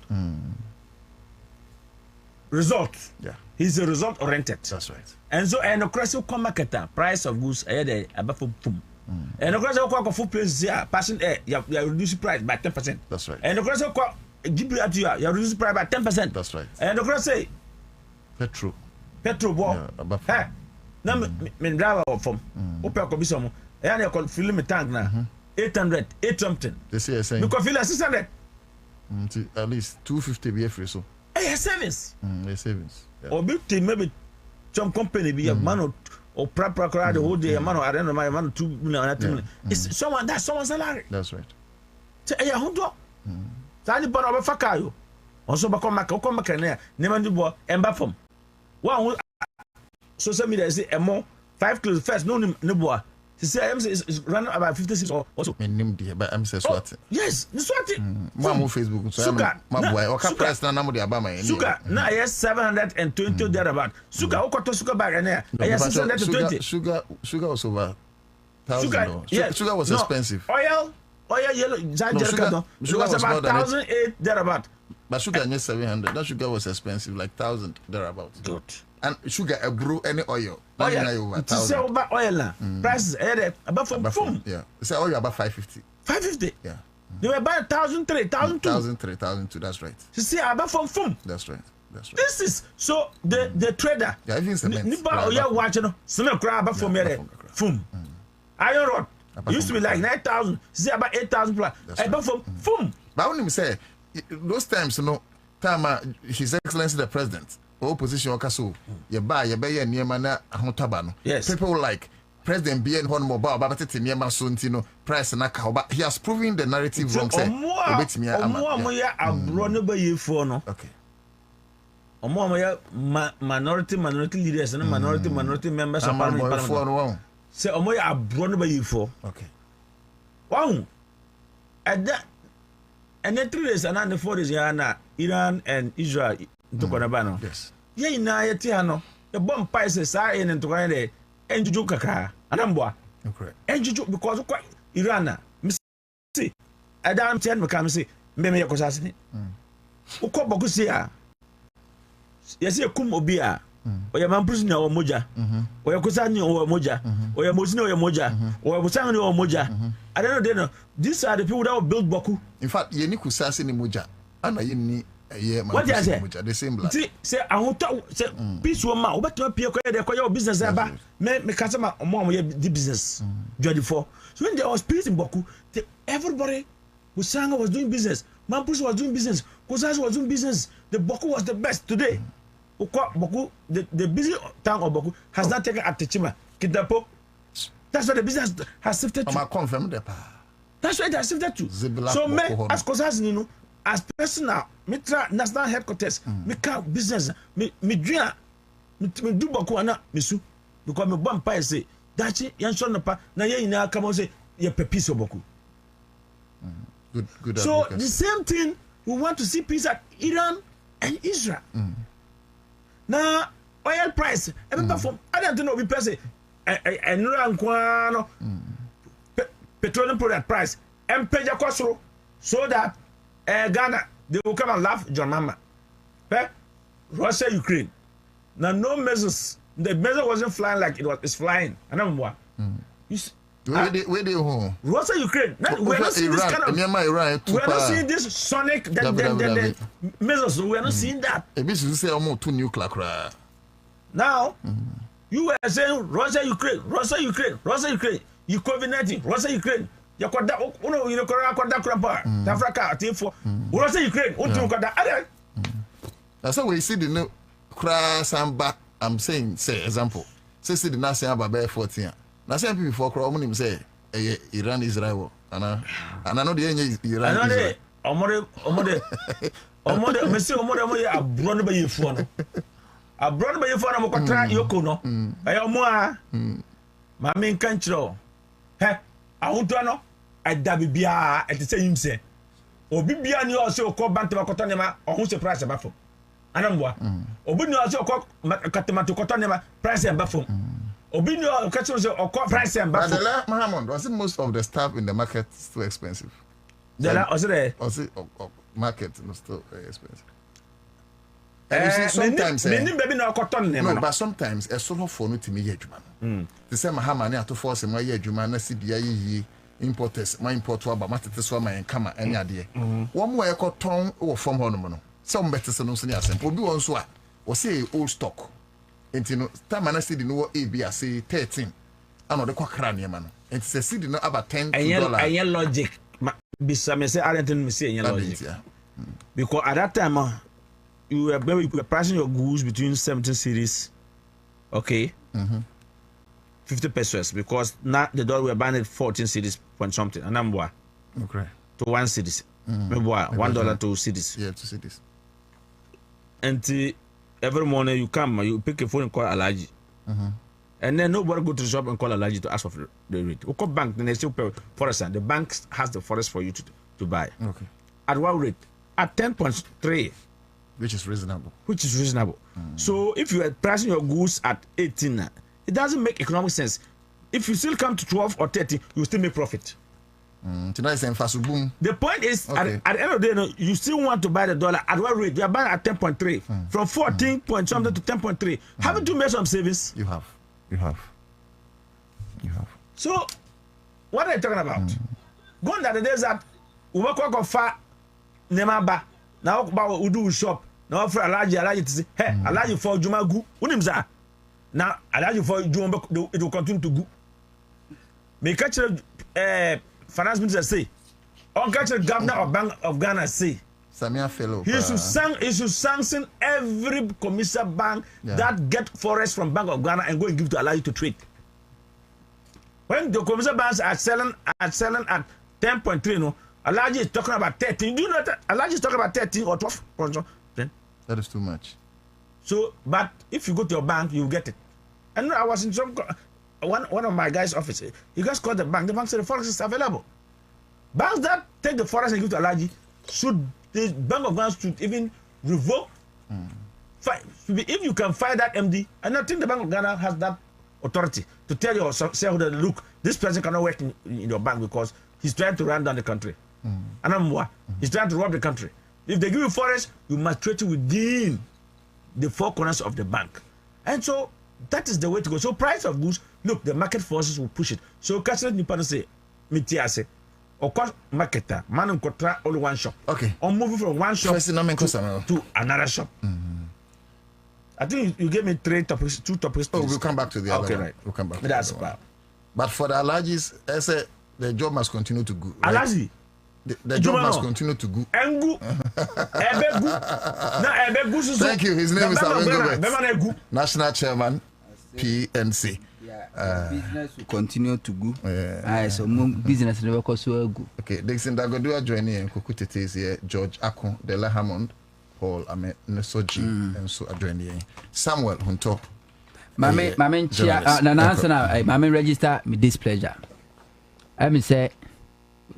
results. Yeah. He's a result oriented. That's right. And so and the cross come market price of goods ahead above boom. And the cross will full place here passing you reduce price by 10%. That's right. And the cross will give you you reduce price by 10%. That's right. And the cross say Petrol ball. yeah, above Hey, now me driver from Opel ko bi some and you fill me tank now 800 8 something. they say saying Because fill 600 at least 250 be free so hey service the savings or be maybe some company be a man or proper the whole day a man or I don't know my man 2 million it's someone that's someone's salary. That's right. Say eh hundo tani bono be faka yo onso ba come make na neman di bo emba from one social media say emo 5 kilos first no ne boa. See, I am is running about 56 or also. But I'm saying swat. Yes, the swat. Mamu Facebook. So Sugar. My boy. Okay, price na namu di abama. Sugar. Na yes 720 thereabout. Sugar. Okoto sugar bag na. Yes 620. Sugar was over 1,000. Sugar. Yeah. Sugar was expensive. Oil yellow. Sugar was about 1,008 thereabout. But sugar near 700. That sugar was expensive, like 1,000 thereabout. Good. And sugar a brew any oil. Oil. It's sell about oil now. Prices about from. Yeah. Say oil about 550. 550. Yeah. They were about 1,003, 1,002. 1,003, 1,002. That's right. You see, about from. That's right. That's right. This is so the trader. Yeah, even cement. Nipa oya watch no. Cement cry about from here. Fum. Iron rod. Used to be like 9,000. See about 8,000 plus. About from. But I want him say those times, you know, time His Excellency the President. Opposition okaso ye be ye niema na ahotaba no. Yes. People like President BN Hon Mobile Babati niema so ntino price na ka but he has proven the narrative wrong say obetimi ama. Omo ya abro no ba yefo no. Okay. Omo ya minority leaders and minority members of parliament. Say omo ya abro no ba yefo. Okay. Wow. And then 3 days and then 4 days ya na Iran and Israel to Konabano. Yes. Ye na ye ti ano the bomb prices are in to go there enjuju kakra anamboa Okay. enjuju because kwa Iran see adam tian me kam say me yakosase ni ukọ boku see a ye say kum obi a oya mamprusi na o moja oya kosani o moja oya mosini o moja oya busani o moja I don't know they know these are the people that will build boku. In fact ye ni kusase ni moja ana ye ni what you say? The same blood. See, say I want to say peace woman. Obeto pie ko dey ko your business aba. Me customer omo the business. 24. So when there was peace in Boku, everybody Usanga was doing business. Mampus was doing business. Kosas was doing business. The Boku was the best today. Boku the busy town of Boku has not taken Atechima. Kidapo. That's why the business has shifted to. I confirm that. That's why it has shifted to. So me as Kosas you as personal mitra national headquarters me car business me dream me do boku ana me su because me bomb pie say dachi yan so no pa na ye ina come say ye peace boku good so advocacy. the same thing we want to see peace at Iran and Israel now oil price e be perform I don't know we person enura nkwa no petroleum product price empeja kwasoro so that Ghana, they will come and laugh John Mama. Russia, Ukraine. Now, no measures. The measure wasn't flying like it's flying. I don't know what. Where they home? Russia, Ukraine. We're not seeing this kind of. We're not seeing this sonic measures. We're not seeing that. You say almost 2 nuclear. Now, you were saying Russia, Ukraine. You COVID-19, Russia, Ukraine. You got that. You know, Korea, Africa, for Russia, Ukraine. That's how we see the new crash and back. I'm saying, say example. Say the nation about 14. Now some people for Chrome say Iran Israel. And I know the Iran. I know Omode, Monsieur Omode, a brother by your phone. A brother by your phone, I'm going to try Yoko. No, I am more. My main country. Hey. I want to know at Dabibia at the same say. Or Bibia knew also call Bantam Cotonema or who's the price of Buffalo. I don't know. Obino also call Catamato Cotonema price and Buffalo. Obino customers or call price and Buffalo. Mahamond, was it most of the stuff in the market too expensive? There was there. Was it market was still very expensive? And you see, sometimes no, but sometimes a solo for no to me yet. The same Hamani to force my year, Jumana CDI importers, my import about Matis Wama and Kama any idea. One way I got tongue or from Honomono. Some better solutions will be on swat or say old stock. And you know, time I see the new AB, I say 13. I know the quackrania man. And it's a city no about $10. And your logic, Bissam say, I didn't say your logic. Because at that time, you were pricing your goods between 17 cities, okay, 50 pesos, because now the dollar were banned at 14 cities point something, and I'm what? Okay. To 1 cities. Maybe $1 to cities. Yeah, 2 cities. And every morning you come, you pick a phone and call Alaji. And then nobody go to the shop and call Alaji to ask for the rate. You call bank, then they still pay forest. The bank has the forest for you to buy. Okay. At what rate? At 10.3. Which is reasonable. So if you are pricing your goods at 18, it doesn't make economic sense. If you still come to 12 or 13, you still make profit. Tonight is fast boom. The point is, at the end of the day, you still want to buy the dollar at what rate? You are buying at 10.3. From 14 point something to 10.3. Haven't you made some savings? You have. So, what are you talking about? Going to the days that we work on far, Nemaba, now about we do shop, now for Alaji to say, hey, Alaji for Jumagu, Unimza. Now, Alaji for Jumbo, it will continue to go. May catch finance minister say, or catch the governor of Bank of Ghana say, Samia fellow. He should sanction every commercial bank that get forest from Bank of Ghana and go and give to Alaji to trade. When the commercial banks are selling at 10.3, no, Alaji is talking about 13. Do you know that Alaji is talking about 13 or 12? Then that is too much. So, but if you go to your bank, you get it. And I was in one of my guys' office. He just called the bank. The bank said the forest is available. Banks that take the forest and give to Alaji, should the Bank of Ghana should even revoke. If you can find that MD, and I think the Bank of Ghana has that authority to tell your shareholder, look, this person cannot work in your bank because he's trying to run down the country. And he's trying to rob the country. If they give you forest, you must treat it within the 4 corners of the bank. And so that is the way to go. So price of goods, look, the market forces will push it. So Castle Nippon say, Mitiase, or cost marketer, man and contra only one shop. Okay. Or moving from one shop to another shop. I think you gave me 2 topics. Oh, we'll come back to the other one. Right. We'll come back to That's the other one. But for the Alajis, I say the job must continue to go. Right? Alaji. The job must continue to go. Engu. Thank you. His name is Awengobe, National Chairman, PNC. Business will continue to go. So business never cost so good. Okay, Dixon Dagodua joining and Kokutete is here. George Akon, Dela Hammond, Paul Ame Nesoji, and so joining. Samuel Hunto. Mame chia answer na mame register me displeasure. I mean say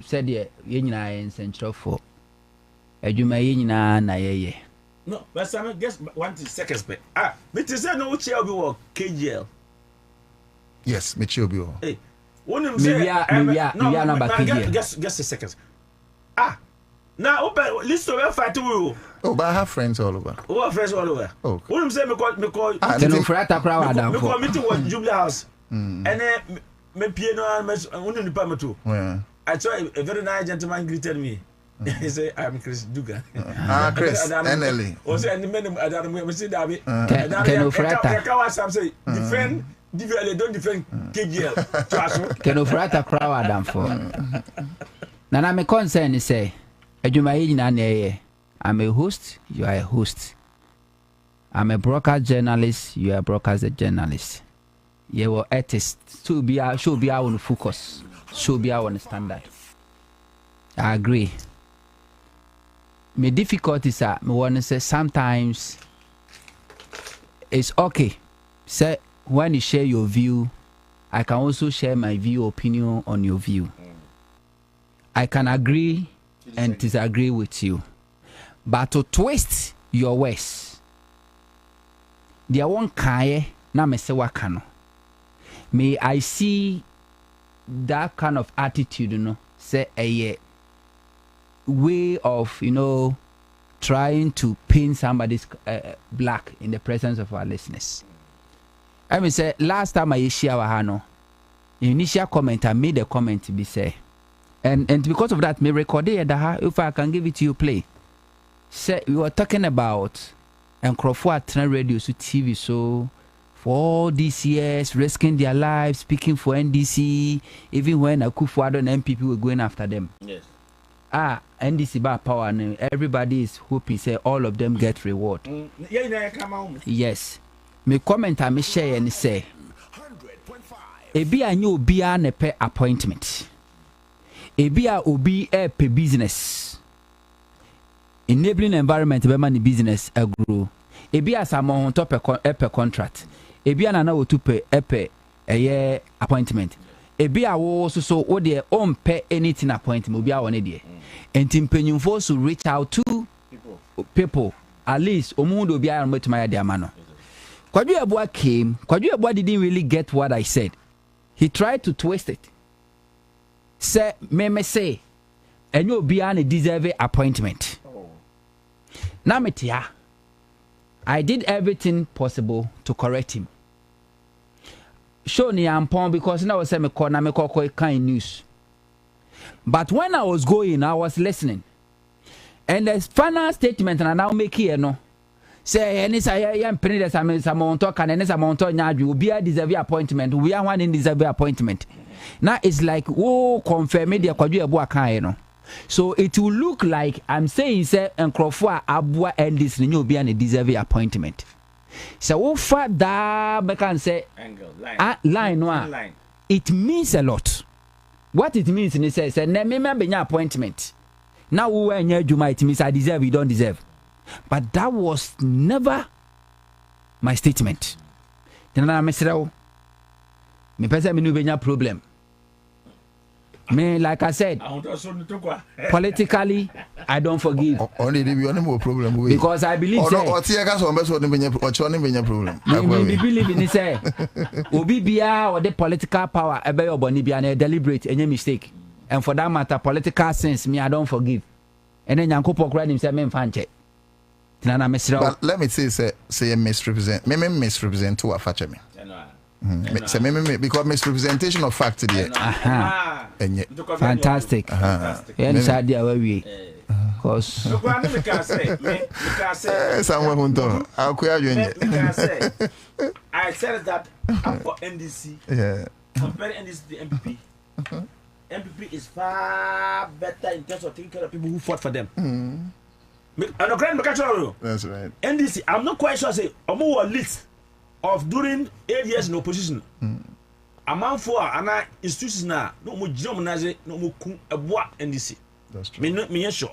said ye nyina en central for adwuma ye nyina na ye. No, but some guess 1 seconds but me to say no chair be work KGL. Yes, me chill be. Hey, one say no number KGL. Guess a second. Now open list of fight we. Oh, but I have friends all over. Oh, have friends all over. Oh. One say me call Can you fret Accra down for? Me call meeting was Jubilee House. And then me piano and one in the permit too. Yeah. I saw a very nice gentleman greeted me. He said, I'm Chris Dugan. Chris, NLE. Also, and the men, I don't know, see that. Can you fret? Defend, don't defend KGL. Can you fret Accra down for? Now, my concern is say, I'm a host, you are a host. I'm a broadcast journalist, you are a broadcast journalist. You are artist, should be our focus, should be our standard. I agree. My difficulties are, me want to say sometimes it's okay. Say when you share your view, I can also share my opinion on your view. I can agree and disagree with you, but to twist your words, there won't kai na me se wakano. May I see that kind of attitude, say a way of trying to paint somebody's black in the presence of our listeners. I mean, say last time I share Hano, initial comment I made a comment to be say, and because of that, me record it. If I can give it to you, play. Say we were talking about and Crawford radio to TV, so for all these years risking their lives, speaking for NDC, even when Akufo-Addo and MPP were going after them. Yes. NDC bar power, and everybody is hoping say all of them get reward. Yes. Me comment I me share and say ebi anyo obi a ne pe appointment. Ebi a obi e pe business. Enabling environment be man business grow. Ebi a samo top pe contract. Ebi ana na otu pe epe eye appointment. Ebi a wo so wo de on pe anything appointment obi a won de. Enti mpenyimfo so reach out to people at least omundo obi a metuma ya de amano. Kwadu Yeboah came. Kwadu Yeboah didn't really get what I said. He tried to twist it. Say, me say, and you'll be on a deserving appointment. Now, I did everything possible to correct him. Show me ampon because now I say me call kind news. But when I was going, I was listening, and the final statement, and I now make here no. Say any say I am penny that some talk and any some talk now you be a deserve appointment. We are one in deserve appointment. Now it's like confirm media Kwadu Yeboah kan no. So it will look like I'm saying say Nkrofo abua and this new be an deserve appointment. So wo fa da be can say angle line no. It means a lot. What it means is say na me be appointment. Now we were nya adwuma it means I deserve you don't deserve. But that was never my statement. Then I messed up. Me person me no benya problem. Me like I said, politically I don't forgive. Only the no problem because I believe say. Me believe in say. Obi bia or the political power ebe your boni bia na deliberate any mistake. And for that matter, political sense me I don't forgive. And then Yankopɔ kura nim say me mfa nche. But let me say misrepresent. Me misrepresent to a fact me. Say me because misrepresentation of fact today. Fantastic. Yeah, sad dia we. Cause somewhere who don't. I said that for NDC. Yeah. Compare NDC to the MPP. MPP is far better in terms of taking care of people who fought for them. That's right. NDC, I'm not quite sure. Say, I'm more list of during 8 years in opposition. A man for an institution now. No more Germanize, no more NDC. That's true. Me sure.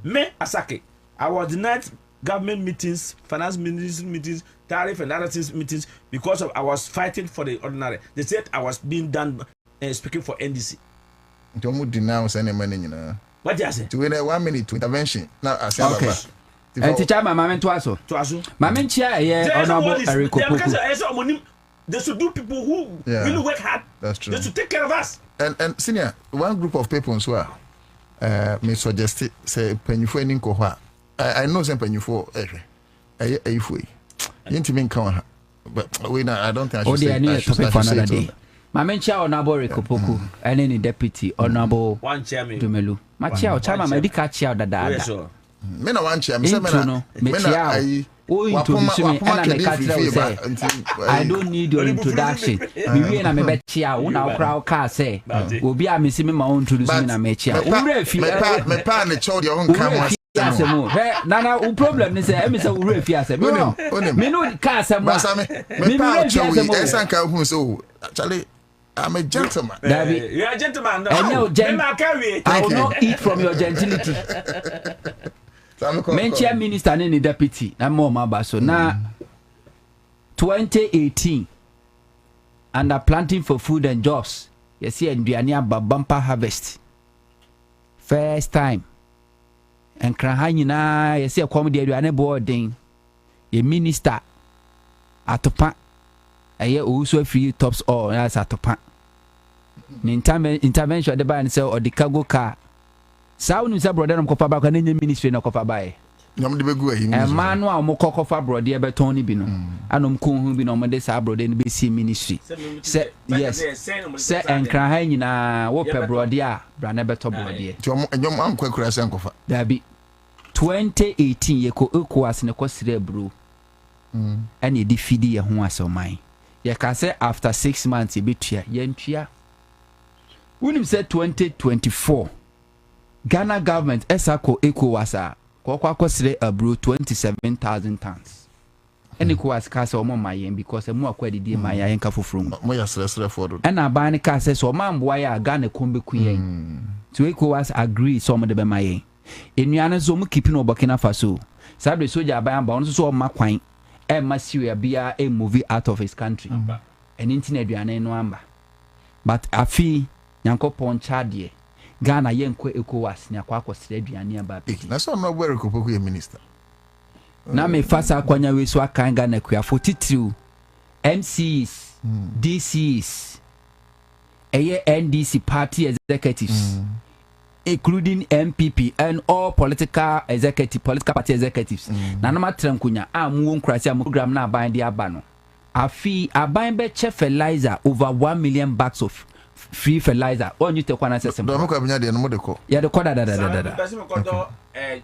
Me Asake. I was denied government meetings, finance ministry meetings, tariff and other things meetings because of I was fighting for the ordinary. They said I was being done speaking for NDC. Don't denounce any money, you know. What do you say? To win a 1 minute to intervention. Now I say okay. And teacher my mama twaso. Mama chia honorable Eric Opoku. They should do people who really work hard. That's true. They should take care of us. And senior, one group of people who are may suggest say pennyfo any kohwa. I know some pennyfo if intimate count. But we I don't think I should say another day. Mamencha honorable Eric Opoku and any deputy honorable one chairman Dumelu. Machia chama medical chair dada. Me na one chair. Me na I don't need your introduction. Me na me be chia una crowd car say. Obi a me see me ma introduce me na me chia. Me pa ne chow your own camera. Nana, u problem ni say me say ure fi ase. Me no car say mo. Me pa chow esan ka hu so. Actually I'm a gentleman. You're a gentleman. I will not eat from your gentility. Mention minister and the deputy. I'm more my so now 2018 under planting for food and jobs. You see, and bumper harvest. First time. And Krahanyina, you see a comedy you are boarding. A minister at the I also free tops all as at the intervention the buy and sell or the cargo car. Sound is a brother of Copa Back and ministry no Copa by. Nyam de begu ayi. E ma no a mo kokofa brode e beton ni bi no. Anom ko hu bi no mo de sa brode ni be si ministry. Se yes. Se enkra ha nyina wo pe brode a bra na beto brode. Ti nyom am kwakura se nkofa. Dabi 2018 ye ko ECOWAS ne ko sire bro. And ye fidi ye ho asoman. Ye ka say after 6 months ye betua ye ntua. Unim say 2024 Ghana government esako ECOWAS a ko sire abro 27,000 tons. And ECOWAS ka say omo mayen because e mu akwa didi mayen ka foforo mu. Mo ya sere for do. And aban ka say so man boa ya Ghana kombe kuyen. So ECOWAS agree so mo de be mayen. Enuane zo mu keep no Burkina Faso. Sabe soja aban ba on so o makwan e Syria bia a movie out of his country. And internet aduane no amba. But afi Yankopon Chadie Ghana yenkwe ECOWAS ni akwa akosire aduane aba peti. Na so no where Kopoku ye minister. Na me fasa kwanya we so akan Ghana kwa 43 MCs, DCs, NDC party executives. Including MPP and all political party executives. Na ma trankunya amu nkrasi am program na aban dia aba no. Afi aban be che fertilizer over 1 million bags of free fertilizer. On you take one assessment. Do mo ko abnya de no mo de ko. Ya de ko da.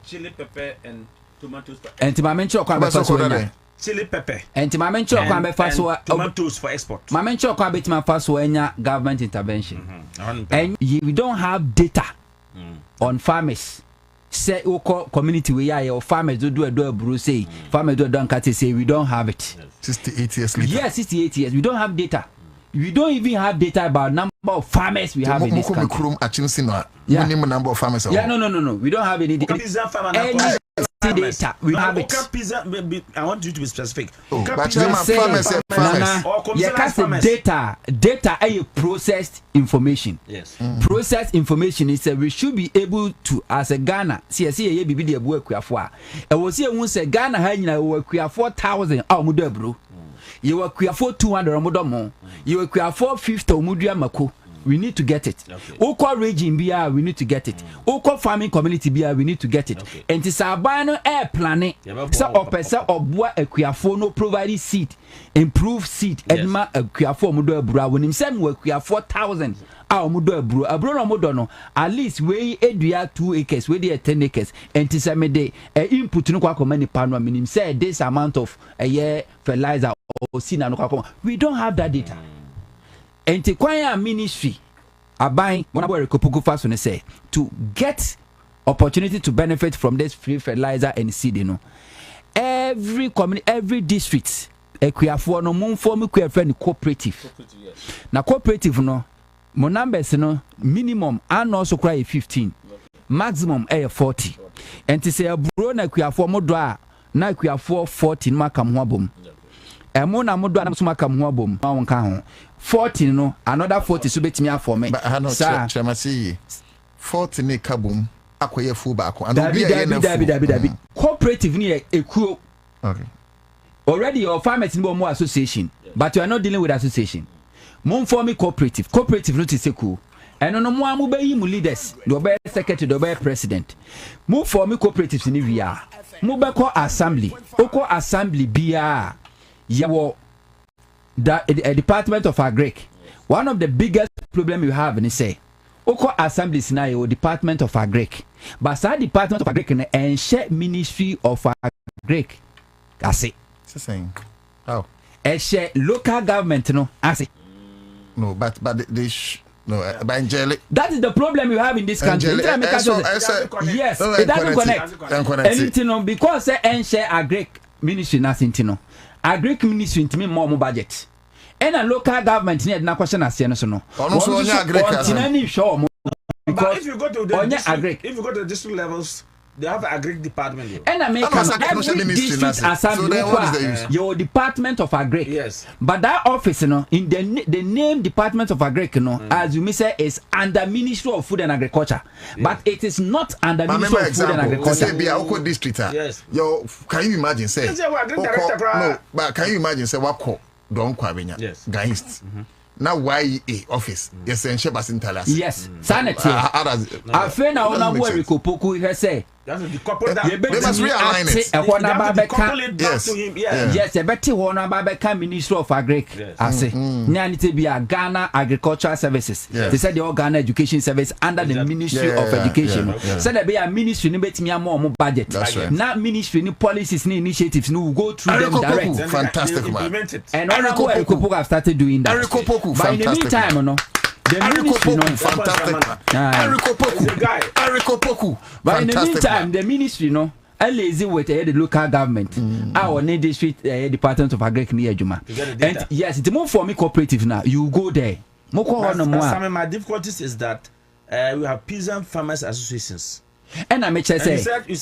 Chili pepper and tomatoes. Enti ma mencho kwa be faso nya. Chili pepper. Enti ma mencho kwa be faso tomatoes for export. Ma mencho kwa be tima faso nya government intervention. And we don't have data on farmers. Say community we are farmers do abro say farmers do don't cut say we don't have it. 68 years later. Yes, 68 years. We don't have data. We don't even have data about number of farmers we have in this country. Yeah. Number of farmers. Yeah, no. We don't have any data. We have it. I want you to be specific. But data a processed information. Yes. Processed information is we should be able to as a Ghana see bibi de ebu akuafo a was here won say Ghana ha nyina we akua 4,000 a omudo abro. You akua 200 omudo mo. You akua 450 omudua mako. We need to get it. Oko region bia we need to get it. Oko farming community bia we need to get it. And this abano air planning. So opesa obua akuafo no provide seed, improve seed. Edma akuafo mudo abura wonim sem we akua 4,000 a mudo aburo no mudo no at least we edua 2 acres we dey 10 acres. And this me dey input no kwa komani pano minim say this amount of a year fertilizer or seed na no kwa. We don't have that data. Enti kwanya ministry aban wona boy Kopoku Faso ne say to get opportunity to benefit from this free fertilizer and seed every community every district ekuafo no mun form friend cooperative na cooperative no mo numbers no minimum and also cry 15 maximum 40 enti say aburo na ekuafo mo do a na ekuafo 14 makam ho abom emo na mo do na so makam ho abom ma won ka ho 40 no another 40 so betimi afọ me sir chamasi 40 ne kabum akoye fu ba ako and Dabi cooperative ni ekuo. Okay, already your farmers in more association but you are not dealing with association mon form cooperative no to say cool and no mo amu be yi mu leaders do be secretary do be president mo form cooperatives ni via mo be ko assembly bia yawo the Department of Agric. One of the biggest problem you have is say oko assembly scenario Department of Agric, but that Department of Agric and share Ministry of Agric as it saying how share local government no as it no but they no by angelic. That is the problem you have in this country. Yes, it doesn't connect anything because say share Agric Ministry nothing no Agric Ministry into me more budget. And a local government need na question as no so no. Also on Agric. But if you go to the district levels, they have an Agric department. And I make every district assembly your Department of Agric. Yes. But that office in the name Department of Agric as you may say is under Ministry of Food and Agriculture. Yeah. But it is not under Ministry of Food and Agriculture. Yes. Can you imagine say no, but can you imagine say wako don kwabenya guys now why office yes and shebasin talas yes sanity afena ona boy Kopoku he say That's the couple that They must realign it. Yes, a better one about Ministry of Agric. I say, Nyanity be a Ghana Agricultural Services. They said the all Ghana Education Service under the Ministry of Education. So there be a ministry in betting more budget. Not ministry, any policies, any initiatives, no go through them direct. Fantastic man. And all Kopu have started doing that. But in the meantime, no. The ministry, no, fantastic. But in the meantime, the ministry, no, a lazy with the local government. Our district Department of Agriculture near Juma. And yes, it's more for me cooperative now. You go there. Some of my difficulties is that we have peasant farmers associations. And I make say you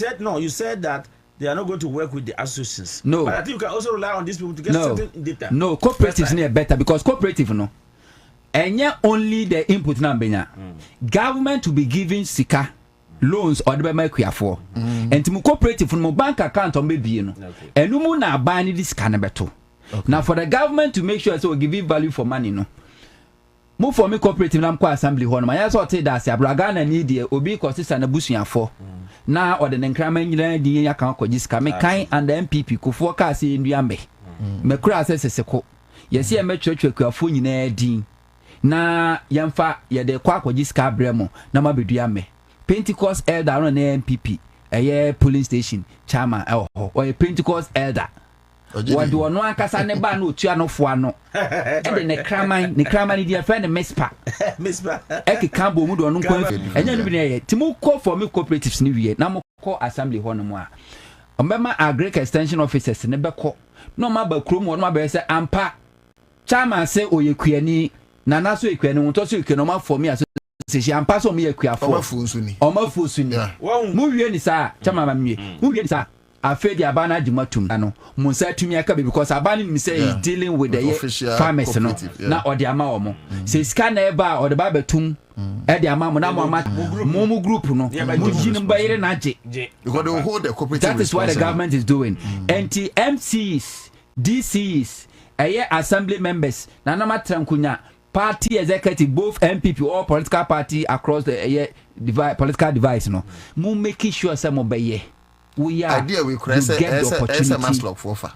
said that they are not going to work with the associations. No, but I think you can also rely on these people to get certain data. No, cooperatives near better because cooperative no. And yet only the input number. Government will be giving sika loans or the make for. And to cooperative from bank account on baby, and no more now buying this kind of better. Now for the government to make sure so we give you value for money, no. Move for me cooperative Namco assembly home. My answer say that Abragana need the obi costs and a bushing for. Now or the Nkramany the account ko jiska me kind and the MPP ko forecast in Duambe. Me kura says seko. Yes, I met church with your phone in din. Na yamfa ye de kwa jiska bremo na mabeduame. Pentecost elder on MPP. A polling station chairman or a Pentecost elder. What do no ankasa ne ba no tua no fo ano e de ne kraman dia friend Mispa e kambo mu do no nko enya no bi ne timu call for me cooperatives ni wie na mo call assembly ho no mo a ombema agric extension officers ne be call no ma ba krom no ma be say ampa chairman say oyekuani na na so ekuani won to so ekuani no ma for me as se ampa so me ekuafo o ma fu suni mu wie ni sa chairman ma wie mu wie ni sa afedi abana dimatum ano munsa tumi aka because abana ni say is dealing with the farmers no na odi ama omo say sika na eba odi ba betum e di ama mo na mo group no mo jini mbayire na je because they hold the cooperative. That is what the government is doing. NT MCs DCs assembly members na na matrankunya party executive both MPP or political party across the political device no mo making sure some obey. We are idea we create a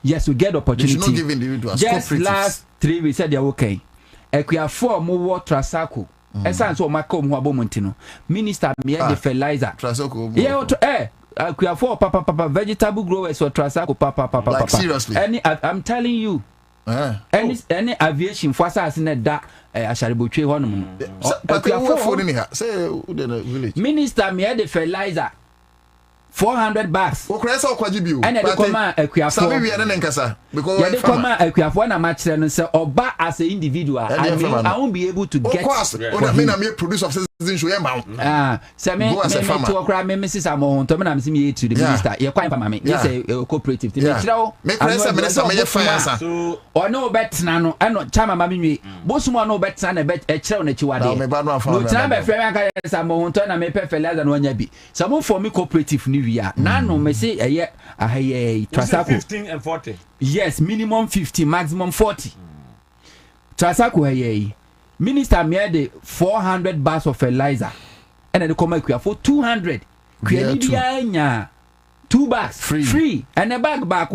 yes, we get opportunity. You should not give individuals. Just last 3 weeks said they're okay. We are 4 more Trasako. Esa so makom ho abomontino. Minister me the fertilizer. Trasako. Yeah, we are 4 papa vegetable growers or Trasako papa. Like seriously. I'm telling you. Any aviation for us in that Ashaributwe honum. But we are 4 in here. Say the village. Minister me the fertilizer. $400. Okresa okwajibiu. And the command equiafo. Sabi we are nkasa because the command equiafo na match and say oba as an individual. I won't be able to get. Of course. When I mean produce of citizen show am. So me to okra me Mrs. Amon to me na me to the minister. You quite mama. Yes a cooperative. Me chiro. Me kresa minister me fire sa. Or no bet na no. I no chama mama nwi. Bosumo no bet na bet e chiro na chiwade. No me ba no afa. No chama be frame aka Amon to na me perfect no anya bi. Some for me cooperative ni now no me say Trasako 15 and 40. Yes, minimum 50, maximum 40. Trasako minister me the 400 bags of fertilizer and then the come for 200. Nya 2 bags free and a bag back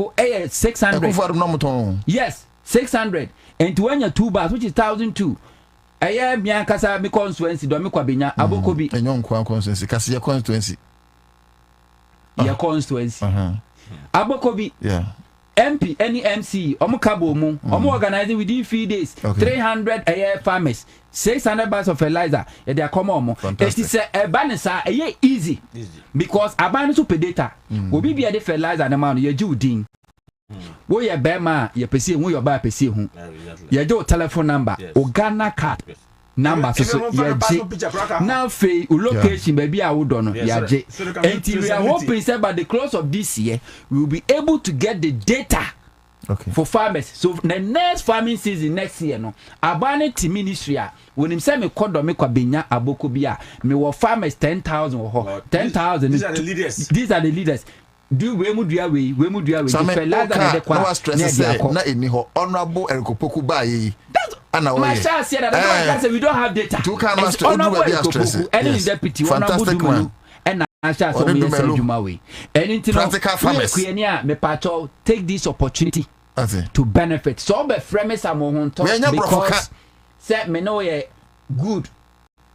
600. Yes, 600 and to when you 2 bags which is 1,002. Mia kasa mi constituency do mi kwa benya abokobi enyo nkwa constituency kasi ya constituency your constituency. Abokobi. Yeah. MP, any MC, Omukabo mu, organizing within 3 days. 300 farmers, 600 bags of fertilizer. They are common. It is a banisa, easy. Because a banisa per data. Will be a fertilizer and amount you do ding. Wo ye bema ye pesi wo your ba pesi hu. Ye do telephone number, Ghana card. Number so now fe location baby I would don't know yaje until we are hoping say by the close of this year we will be able to get the data for farmers. So the next farming season next year no abane ti ministry when him say me kodo me kwa benya aboko bia me wo farmers 10,000 or 10,000. These are the leaders. Do we mu dua we the fertilizer na de kwa na eni ho honorable Erikopoku ba yi my child said that we don't have data. Two can master. Any deputy, fantastic man. And Practical farmers. Take this opportunity to benefit. So be friends among because say me know ye good.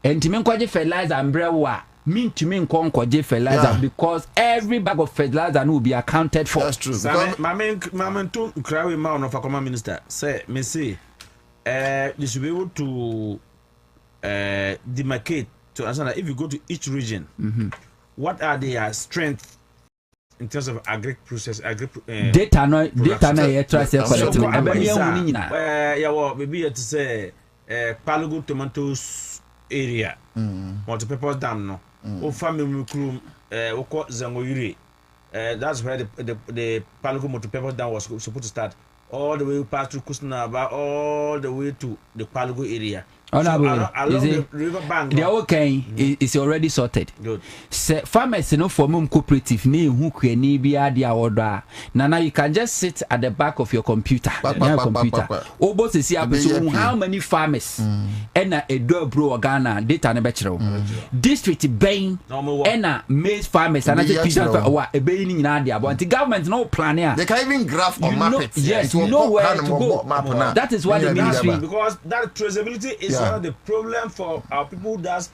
And to me kwaje fertilizer umbrella mean to me kwaje fertilizer because every bag of fertilizer will be accounted for. That's true. My main to cry man of a common minister say me say you should be able to demarcate to answer if you go to each region, what are their strengths in terms of agri process, data no you trust your quality. Maybe to say Palugo tomatoes area, multi-purpose dam no, or family room, or Zangoyuri. That's where the Palugo multi-purpose dam was supposed to start. All the way past to Kusnaba, all the way to the Palugo area. Along the river bank. The okay is already sorted. Good. So farmers no form cooperative ni who can be dia order. Now you can just sit at the back of your computer. Obo see how many farmers and a do bro Ghana data na betro. District Bain and maize farmers and a Bain in India. But the government no plan here. They can even graph or map it. Yes, you know where to go. That is what the ministry because that traceability is one of the problem for our people that's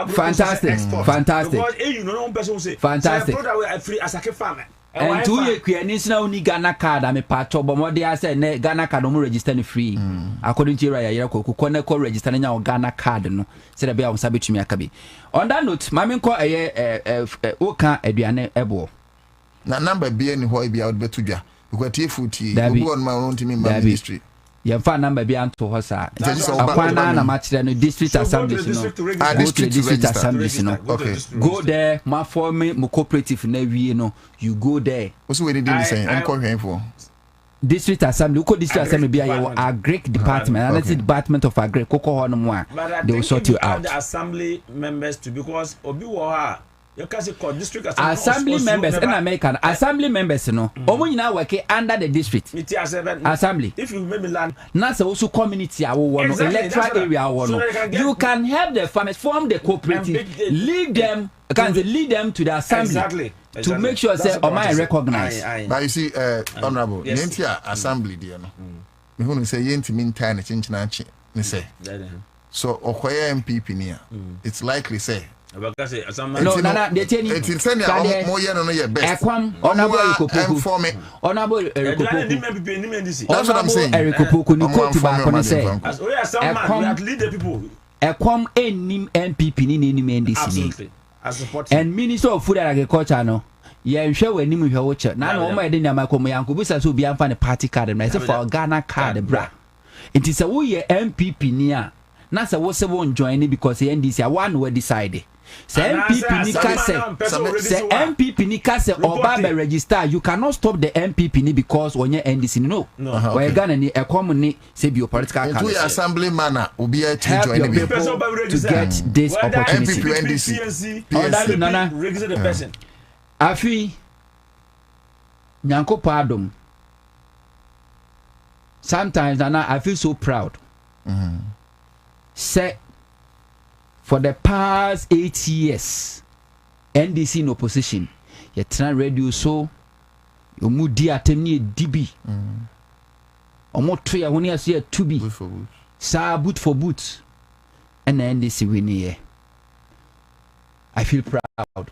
fantastic. Because you know one person will say fantastic. Free as a farmer. And 2 year creating now ni Ghana card I'm a part of but they say Ghana card no register free. According to your ko register na Ghana card no. Say the be am sabi tumi akabi. On that note, mama nko oka aduane ebo. Na number be ni ho bia odbeto dwa. Because tie obi on my own team ministry. Your phone number be anto hosa. Akwana na match no district assembly no. Go to district assembly no. Okay. Go there, my form mo cooperative na wie no. You go there. Also we dey say I'm calling for district assembly. Uko district assembly be your agri department. And that's the department of agri. Koko ho no mo a. They will sort you out. The assembly members to because obi wo ha you can say district assembly members in American assembly members no omo nyina work under the district assembly if you maybe land na say also community awo no electoral area awo no you can help the farmers form the cooperative lead them to the assembly to make sure say am I recognize. But you see honorable yentia assembly there no me hu no say yentimi ntai na chinchina achi ne say so okoye MPP ni it's likely say no, Nana, they tell you. It's send more no your best. Honorable that's what I'm saying. Erikopoku ni quote back on say. As we are some man that lead the people. Ekwam enim MPP ni NDC. And Minister of Food and Agriculture no. Yeah, sure we nim hwe wo che. Na no ma de nyama komo yanko bisa so bi amfa ne party card na say for Ghana card bra. It is a wo ye MPP ni a. Na say wo se won join because NDC a one we decide. Say MPP ni kase oba be register you cannot stop the MPP ni because onye NDC no we Ghana ni ekom ni say be political candidate to assembly manner obi to join me to get this opportunity MPP NDC PSC Nana register the person afi nyanko pardon sometimes Nana I feel so proud say for the past 8 years, NDC in opposition, you turn radio so you mudi atemni DB. Omo three when you see a 2B. Sa boot for boot. And the NDC win here. I feel proud.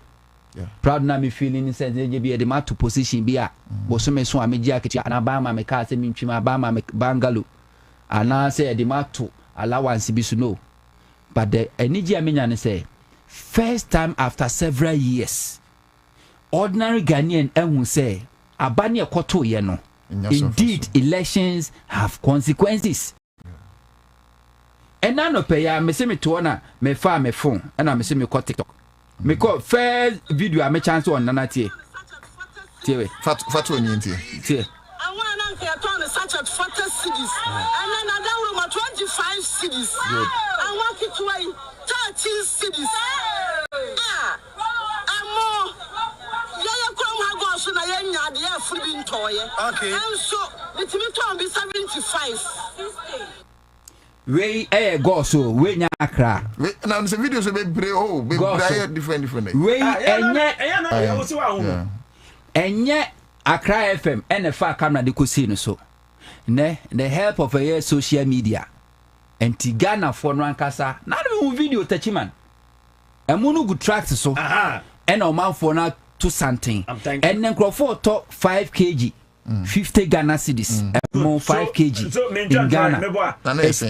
Yeah. Proud na me feeling sense they be the matter position be a. Bosume so ameji akiti anabama me ka se mi ntwima abama me bangalo. Ana say the matter allowance bi so no. But the energy I say, first time after several years, ordinary Ghanaian who say, Abani Koto Yeno. Indeed, elections have consequences. And now no pay me say me to honor me far me phone and I say me call TikTok. Me call first video I me chance on Nanati. Tie. Fatu nyinti. Tie. I want to turn such at 40 cities. And then I down 25 cities. I want it to wait 13 cities. And more. Yeah, come have us na yenya dey free bin toy. Okay. And so the me turn be 75. we go so we nya Accra now the video so be different we enye Accra FM and fa camera de ko see no so ne the help of a social media and Ghana for no ankasa na no video tachiman emunu good tracks so and o man for na to something and then crofo to 5 kg 50 Ghana cedis more 5 kg so in Ghana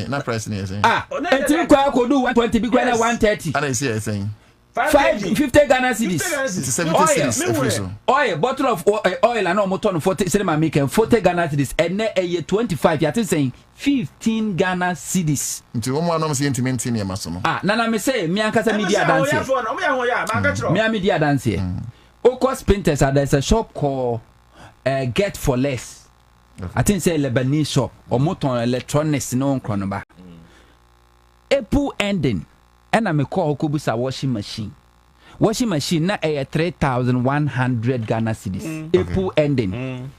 na price ni saying etin kwa ko do 120 be kwa 130 and I see saying 50 Ghana cedis 70 cedis oil bottle of oil and no motor 40 cinema make 40 Ghana cedis and a 25 you saying 15 Ghana cedis nti wo mo anom se intimate ni emaso no nana me say me ankasa media dance me media dance here Ocos Painters there's a shop called Get for Less. Okay. I think say Lebanese shop or motor electronics no kronoba. April ending and I me call Okubusa washing machine. Washing machine na 3,100 Ghana cedis. April ending.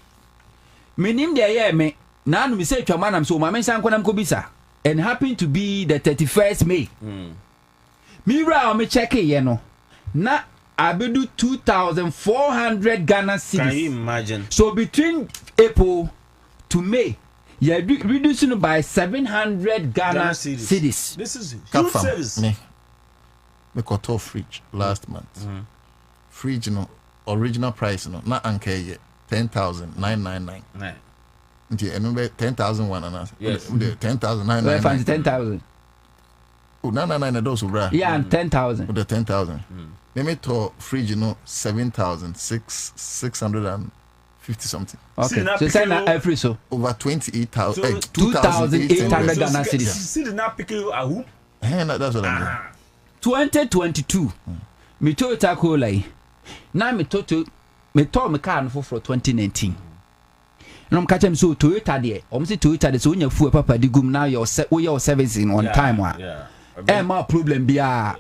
Meaning the year me na no me say twaman am so ma men san kwanam kobisa and happen to be the 31st May. Me ra me check ye no. Na abedu 2,400 Ghana cedis. Can you imagine? So between April to May, you're reducing by 700 Ghana cedis. This is huge service. Me got off fridge last month. Fridge no original price no na anke ye 10,999. Right. Nti eno 10,001 ana. Yes. 10,999. 10,000. Oh 999 those bra. Yeah, and 10,000. The 10,000. Me to fridge no 7,650 something. Okay. So say na every so over 28,000 2,800 Ghana cedis. See the na pick you a who? That's what I'm doing. 2022. Me Toyota Corolla. Na me to me car no for 2019. And I'm catching so Toyota there. I'm say Toyota there so when you fuel papa di gum now your servicing on time wa. Yeah. My problem bia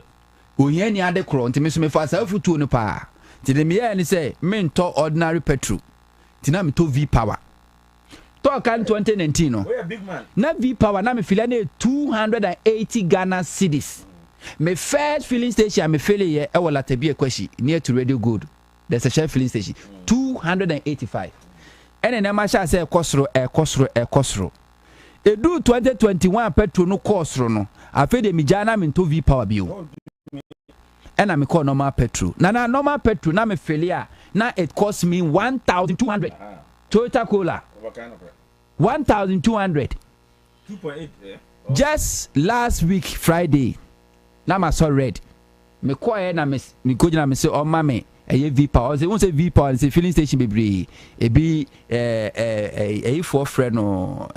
ohia ni ade kro ntime so me fa sa futu no pa ti de me ya ni say me nto ordinary petrol ti na me to V power to kan 2019 no we a big man na V power na me feel na 280 Ghana cedis me first filling station me feel here e wala tabi ekwashi near to Radio Gold there's a share filling station 285 and then ma sha say ekosro edu 2021 petrol no kosro no afi de mi jana me to V power bio and I call normal petrol. Na normal petrol na me failure. Na it cost me 1,200. Toyota Corolla. What kind of 1,200. 2.8 Just last week Friday. Na ma so red. Me call na me go na me say oh mama e V power. Say won say V power say filling station bebre. E bi for friend no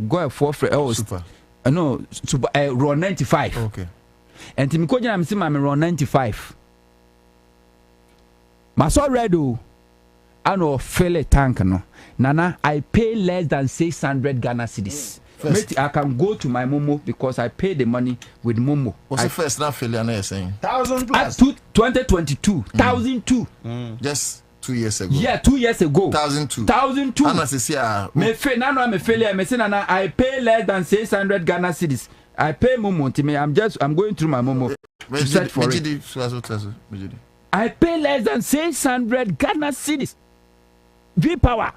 go for friend oh super. No super Ron 95. Okay. And Timmy Koji am see my run 95. My so red o. I know fill a tank no. Nana, I pay less than 600 Ghana cedis. I can go to my Momo because I pay the money with Momo. What's the first now failure na saying? 1,000 plus. 2022, 1,002. Just 2 years ago. Yeah, 2 years ago. 1,002. 1,002. Ana se me fail now I'm a failure. Me say nana I pay less than 600 Ghana cedis. I pay Momo to me. I'm going through my Momo to search for it. I pay less than 600 Ghana cedis. V power.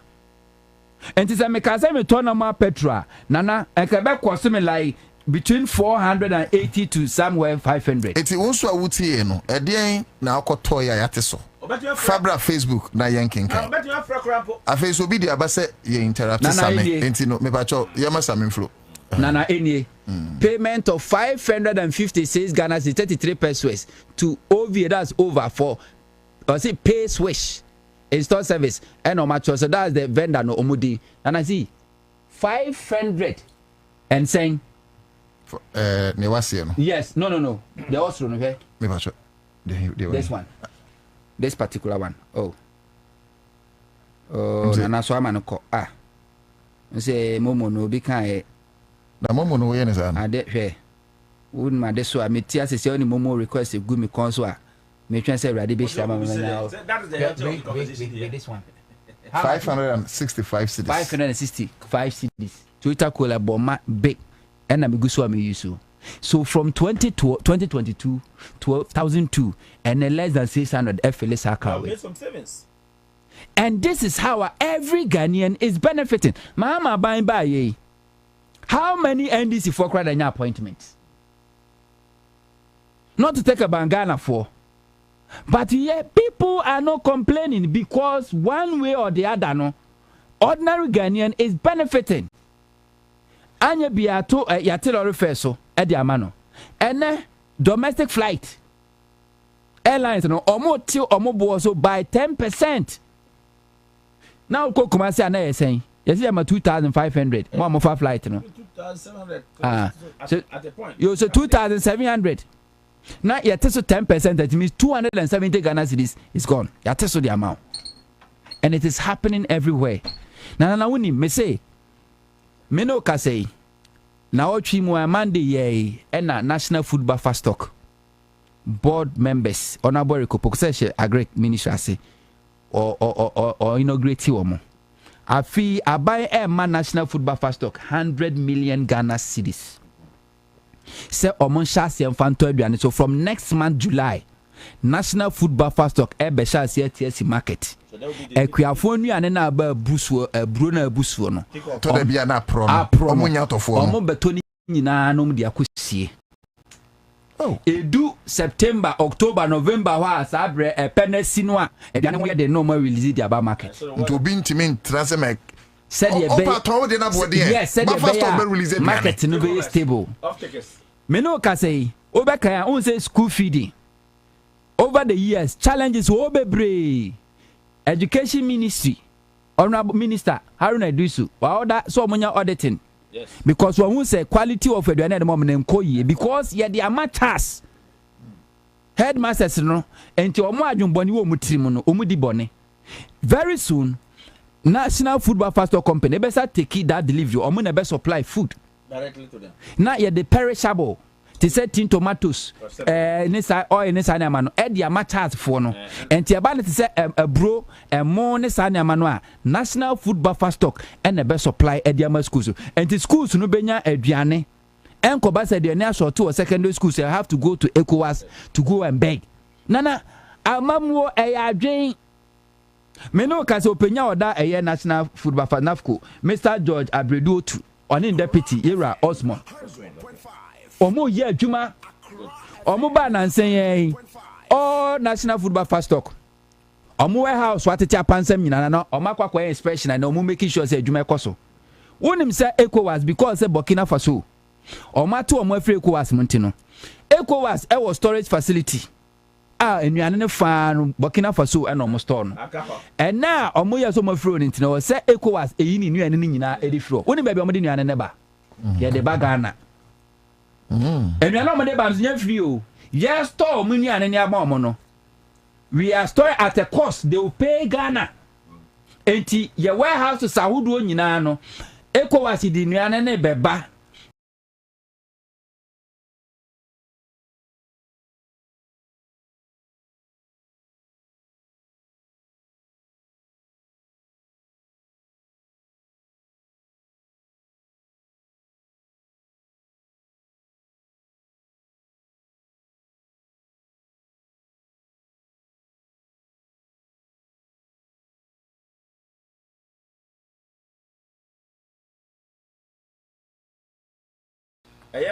And it's a mechanism me turn on my petrol. Nana, I can back cost me like between 480 to somewhere 500. It's also a wuti no. Edien na akoto ya yateso. Fabra Facebook na yankin kan. A Facebook bi dia ba se ye interrupt same. Enti no me pacho ye ma same flow. Nana any payment of 556 Ghana cedis 33 pesos to OV that's over for or say pay swish install service and no match so that's the vendor no omudi and I see 500 and saying ne wase no yes no the also no okay me pacho this one this particular one nana so am no ko say momo no bi kan na momo no ye ne sa ade hwe won ma de so a meti asese oni momo request gu me kon so a me twen say ready be shama me now that is the health of the conversation here. This one 565 cedis 565 cedis Toyota Corolla bomba big and I'm use. So from 2022 to 2002 and then less than 600 FLS account. Some savings. And this is how every Ghanaian is benefiting. Mama buying by how many NDC for credit appointments? Not to take a Bangana for. But yeah, people are not complaining because one way or the other, no, ordinary Ghanaian is benefiting. Anya biato yatelo refeso e di amano. Ene domestic flight airlines no omo ti omo bo so by 10%. Now ko kumasi ana yesen. Yes, am 2,500. Mo for flight no. 2,700. So at the point. You so 2,700. Now you so 10%, that means 270 Ghana cedis is gone. You so the amount. And it is happening everywhere. Now me say me no ka say na ochi mu amande ye na National Food Buffer Stock board members honorable Kopokse agri ministry say or inaugurate omo afi abai National Food Buffer Stock 100 million Ghana cedis. Say omon shasi enfanto aduane. So from next month July, National Food Buffer Stock be shasi TSC market. Ekuafo nuane na ba busuo bro na busuo no. To de bia na pro no. Omunya tofo. Omo beto ni nyina no de akosie. Oh, edu September, October, November wa sabre penesi no a aduane wo ye de no ma release di aba market. To be intimate transfer said ye be yes, said ye market no be stable. Me no ka say obeka on say school feeding over the years challenges wo bebre. Education Ministry Honorable Minister Haruna Iddrisu wa order so omunya auditing. Yes. Because when we say quality of education the moment nkoyi because ye the amateurs headmasters no enti omo adwonboni wo mutrim no omu di bone. Very soon National Food Buffer Stock Company be start take that delivery omo na be supply food directly to them. Now ye the perishable to say tin tomatoes nisa oil nisa na mano e dia matches for no enti eba ne say bro mo nisa na mano a National Food Buffer Stock and the best supply e dia ma schools enti schools no benya aduane enko ba say aduane aso to secondary schools they have to go to ECOWAS to go and beg nana amamwo e ya adwen me no ka say openya oda e National Food Buffer NAFCO Mr. George Abredu Otu on deputy era Osmond omo ye adwuma omo ba nansen yen all National Food Buffer Stock omo warehouse watete apansam nyina na omo akwa inspection na omo making sure say adwuma ekoso wonim say ECOWAS because say Burkina Faso omo ato omo afre ECOWAS montino ECOWAS e was storage facility enuane ne fa no Burkina Faso e no omo store no and now omo ye so omo afre ntino say ECOWAS eyi ni nuane ne nyina e di fro wonim ba bi omo de nuane ne ba ye de bagana and we are not made by free. Yes, store money and any amount. We are storing at a cost. They will pay Ghana. Enti your warehouse is Sahudu Ninano. ECOWAS di Niane Beba.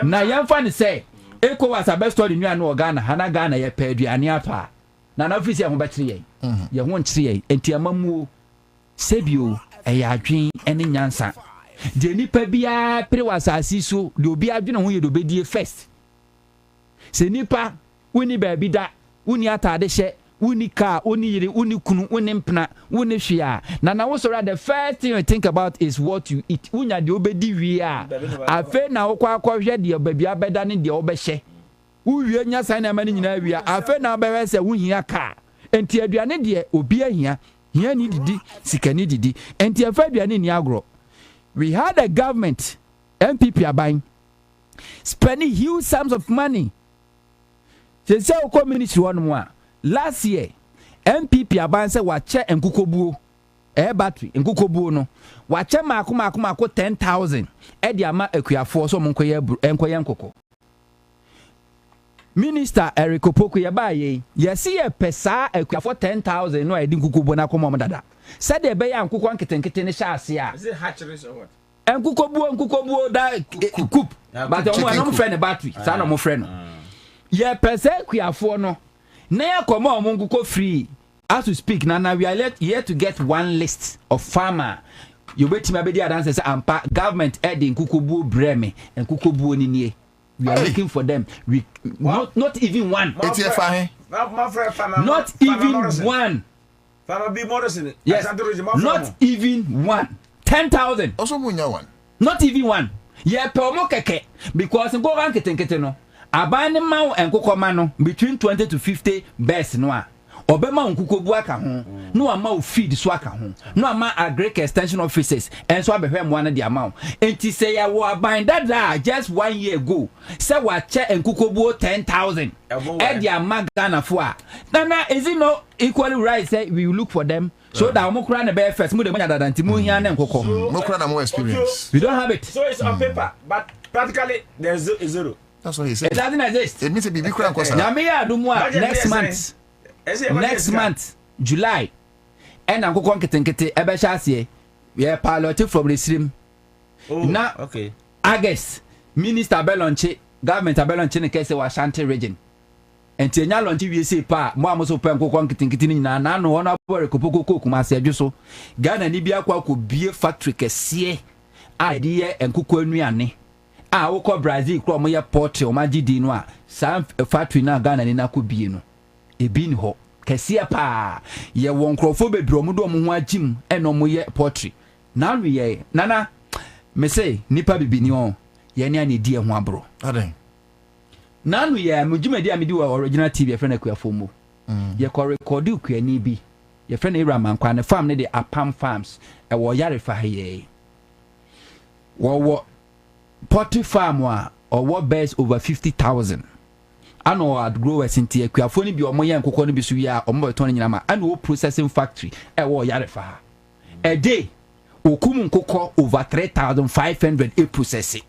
Na yamfa ne say ECOWAS abesto de nua no Ghana hana Ghana ye pa aduane apa na na ofisi ho betre ye ye ho nkyere ye enti amamuo sebio eya adwen ene nyansa de nipa bia pre wasasi so de obi adwene ho ye do bedie first se nipa woni ba bi da woni atade hye woni ka woni yire woni kunu woni mpna woni hwea na wo so the first thing you think about is what you eat wunya de obedi wi a afe na wo kwa hwe de babia beda ne de obehye wuwie nya san na mani nyina wi a afe na bewe se wuhia ka enti aduane de obi ahia hia ni didi sika ni didi enti afa aduane ni agro. We had a government MPP aban spending huge sums of money se se o ministry one more. Last year, MPP aban say wache enkukobuo battery nkuko buo no wache mako 10,000 di ama akuafo so monkoye nkoko Minister Eric Opoku ya baye yesi ye pesa akuafo 10,000 no edi nkuko buo na komo dada said e be ya nkuko nketenkete ne sha ase a is it hatcheries or what nkuko buo da coop but no friend battery sa no mo friend ye pesa akuafo no na ya komo nkuko free. As we speak now we are yet to get one list of farmer. You wait me abedi adanse say ampa government heading kukubu breme and kukubu ni. We are looking for them. We not even one. Not even one. Farmer be Morrison. Yes. Not even one. 10,000. Also munya one. Not even one. Yeah, promo keke because go rank it no. Abane ma and kokoma no between 20 to 50 best no. Obema nkukobu aka ho no ama feed so aka ho no ama agric extension officers and so abehwem one the amount enti say ya wo aban that just 1 year ago say wa che nkukobu 10,000 e dia magana fo a na is it no equally right say we look for them so that mo kura na be first mo de mo nyada danti mo hia na nkoko mo kura na mo experience we don't have it so it's on paper but practically there's zero. That's what he said. It doesn't exist. It means it be kura nkosa na me ya do mo next month July and nkoko nketenkete ebe sha ase we pilot from the stream na okay August minister belonche government belonche ne kese wa Ashanti region enti enya lonche wie se pa mo amoso pa nkoko nketenkete ni na no ona bore kopoko kuma se adwo Ghana ni bia kwa bie factory kese a de ye nkoko anuane a wo Brazil kro mo ye port o magidi no a sam factory na Ghana ni na ko bie no ebi ni ho kese pa ye won krofo bedro mu do mo ho agim eno mo ye poetry na wi ye nana me say nipa bibini on ye ne ani die ho abro aden na no ye mujuma dia me di wa original TV e friend akuafo mo ye ko record ukuani bi ye friend Iraman kwa ne farm ne de Apam Farms e wo yare fa ye wo poultry farm wa or bears over 50,000 ano ad growers inti akuafo ni bi omo ye nkokọ ni bi so ya omo beton nyina ma ano processing factory e wo yare fa a day okum nkokọ over 3,500 a processing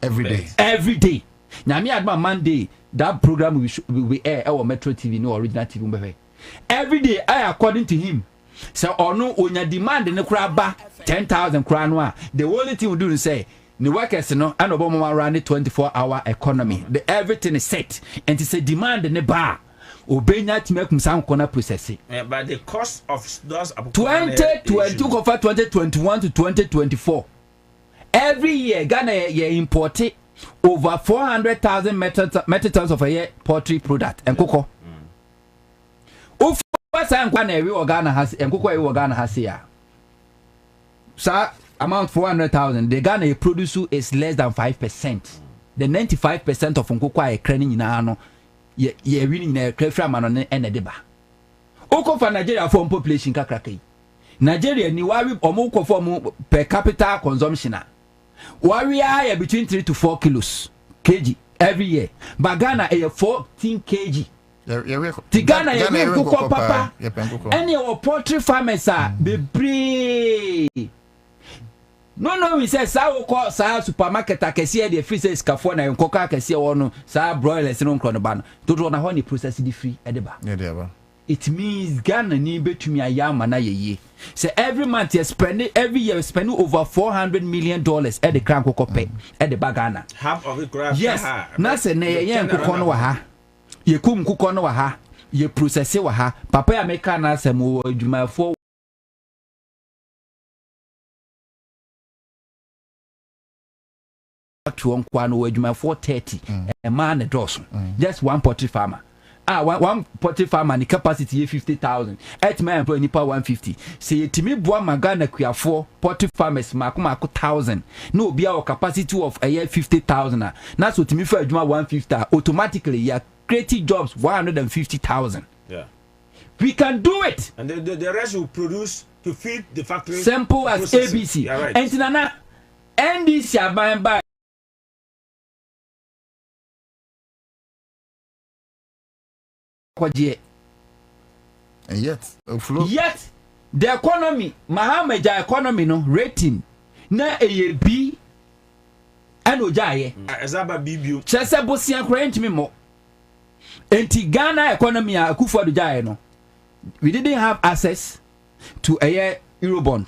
every day na me adma Monday that program we air our Metro TV no original TV mbebe every day according to him so ono onya demand ne kura ba 10,000 kura no a the only thing we do is say the workers no and obama run the 24-hour economy the everything is set and it's a demand in the bar obenya to make some corner processing but the cost of those 2021 to 2024 every year Ghana import over 400,000 metric tons of a year poultry product and cocoa Ghana has and cocoa Ghana has here sir amount 400,000 the Ghana produce is less than 5%. The 95% of nkoko a ekrani nyina no ye winning na krafra ma no ne deba oko for Nigeria for population kakraka Nigeria ni wari omoko for per capita consumption a wari are between 3 to 4 kg every year but Ghana 14 kg the Ghana nkoko papa any our poultry farmers are bebre no we say sa wo ko sa supermarket akese de free says kafo na nkoko akese wo no sa broilers no nkro no ba no to na ho ni process di free e de ba it means Ghana ni betumi ayama na yeye say every month you spend every year spend over $400 million at the crank nkoko pe e de ba Ghana half of it grab yes na say na ye nkoko no wa ha ye kum nkoko no wa ha ye process wa ha papa ya meka na asem wo adwumafo to one kwano wejuma 430 a man a dozen just one poultry farmer one poultry farmer the capacity 50,000 8 man employ nipa 150 say timi boa magana kuafo poultry farmers makuma 1,000 no be our capacity of a year 50,000 na so timi for adwuma 150 automatically you are creating jobs 150,000 yeah we can do it and the rest will produce to feed the factory simple as ABC yeah, right. and nana NDC aban by and yet the economy Mahamaja economy no rating na eye B and ojaye ezaba bibio chese bosia kora me mo enti Ghana economy a Akufo-Addo jaye no we didn't have access to a Eurobond.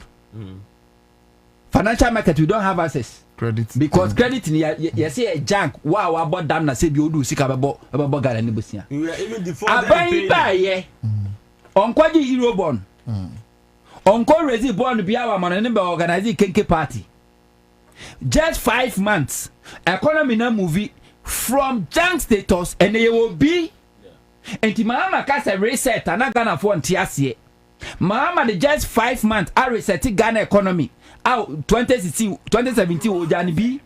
Financial market we don't have access. Credit. Because credit ni you say a junk wow about damn na say bi odu sika bebo Ghana ni bosia. You are even default. Aban ba ye. Onkwaji Eurobond. Onko raise bond bi awa man ne be organize kenke party. Just 5 months economy na movie from junk status and they will be enti Mahama ka say reset na Ghana for ntiase. Mahama the just 5 months I reset Ghana economy out 2017 ojani bi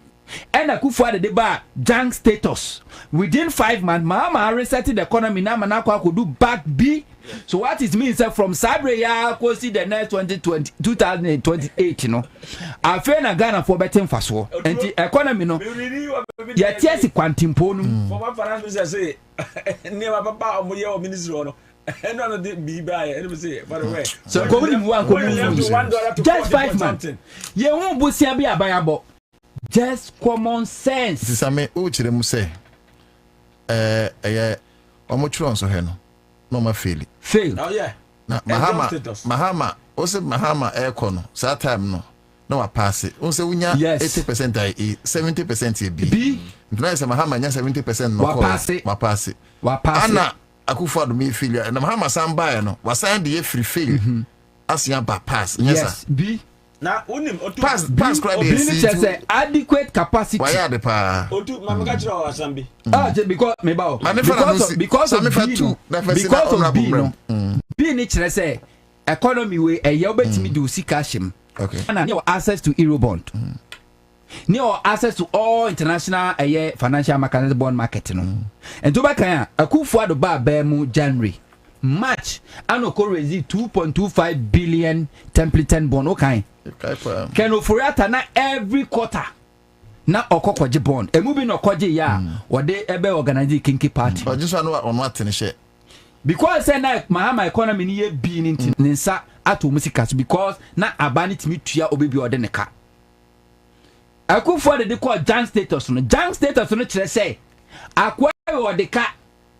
and Akufo-Addo de ba junk status within 5 months Mahama reset the economy na manako could do back B. So what it means from Sabre ya go see the next 2028 you know afa na Ghana for betting faso enti economy no ya tiesi kwantimpo no for finance minister say never papa omoye o ministry no no no be buy and say by the way so just 5 months ye won bosia bi abayabo just common sense sisame o chire mu say omo chron so he no no ma fail oh yeah na Mahama o say Mahama no that time no no wa pass o say unya 80% I 70% B no say Mahama nya 70% no wa pass ana Akufo-Addo me failure na Mahama samba no wa sign the free fail asia ba pass yes B na unim pass credit say adequate capacity why are the pa otu mama ka kira wasambi because me ba because of B no B ni kire say economy we e obetimi do sika him okay and you access to Eurobond you access to all international financial market bond market no and to back kan Akufo-Addo ba mu January March anoko raise 2.25 billion template bond okay can oforiata na every quarter na okokwaje bond emu bi na okwaje ya wode ebe organize kinki party but just one on what share because say na Mahama economy ni ye bi ni nsa ato musika because na abani timi tua obebi ode ne ka Akufo-Addo de call junk status no kire say akwa ode ka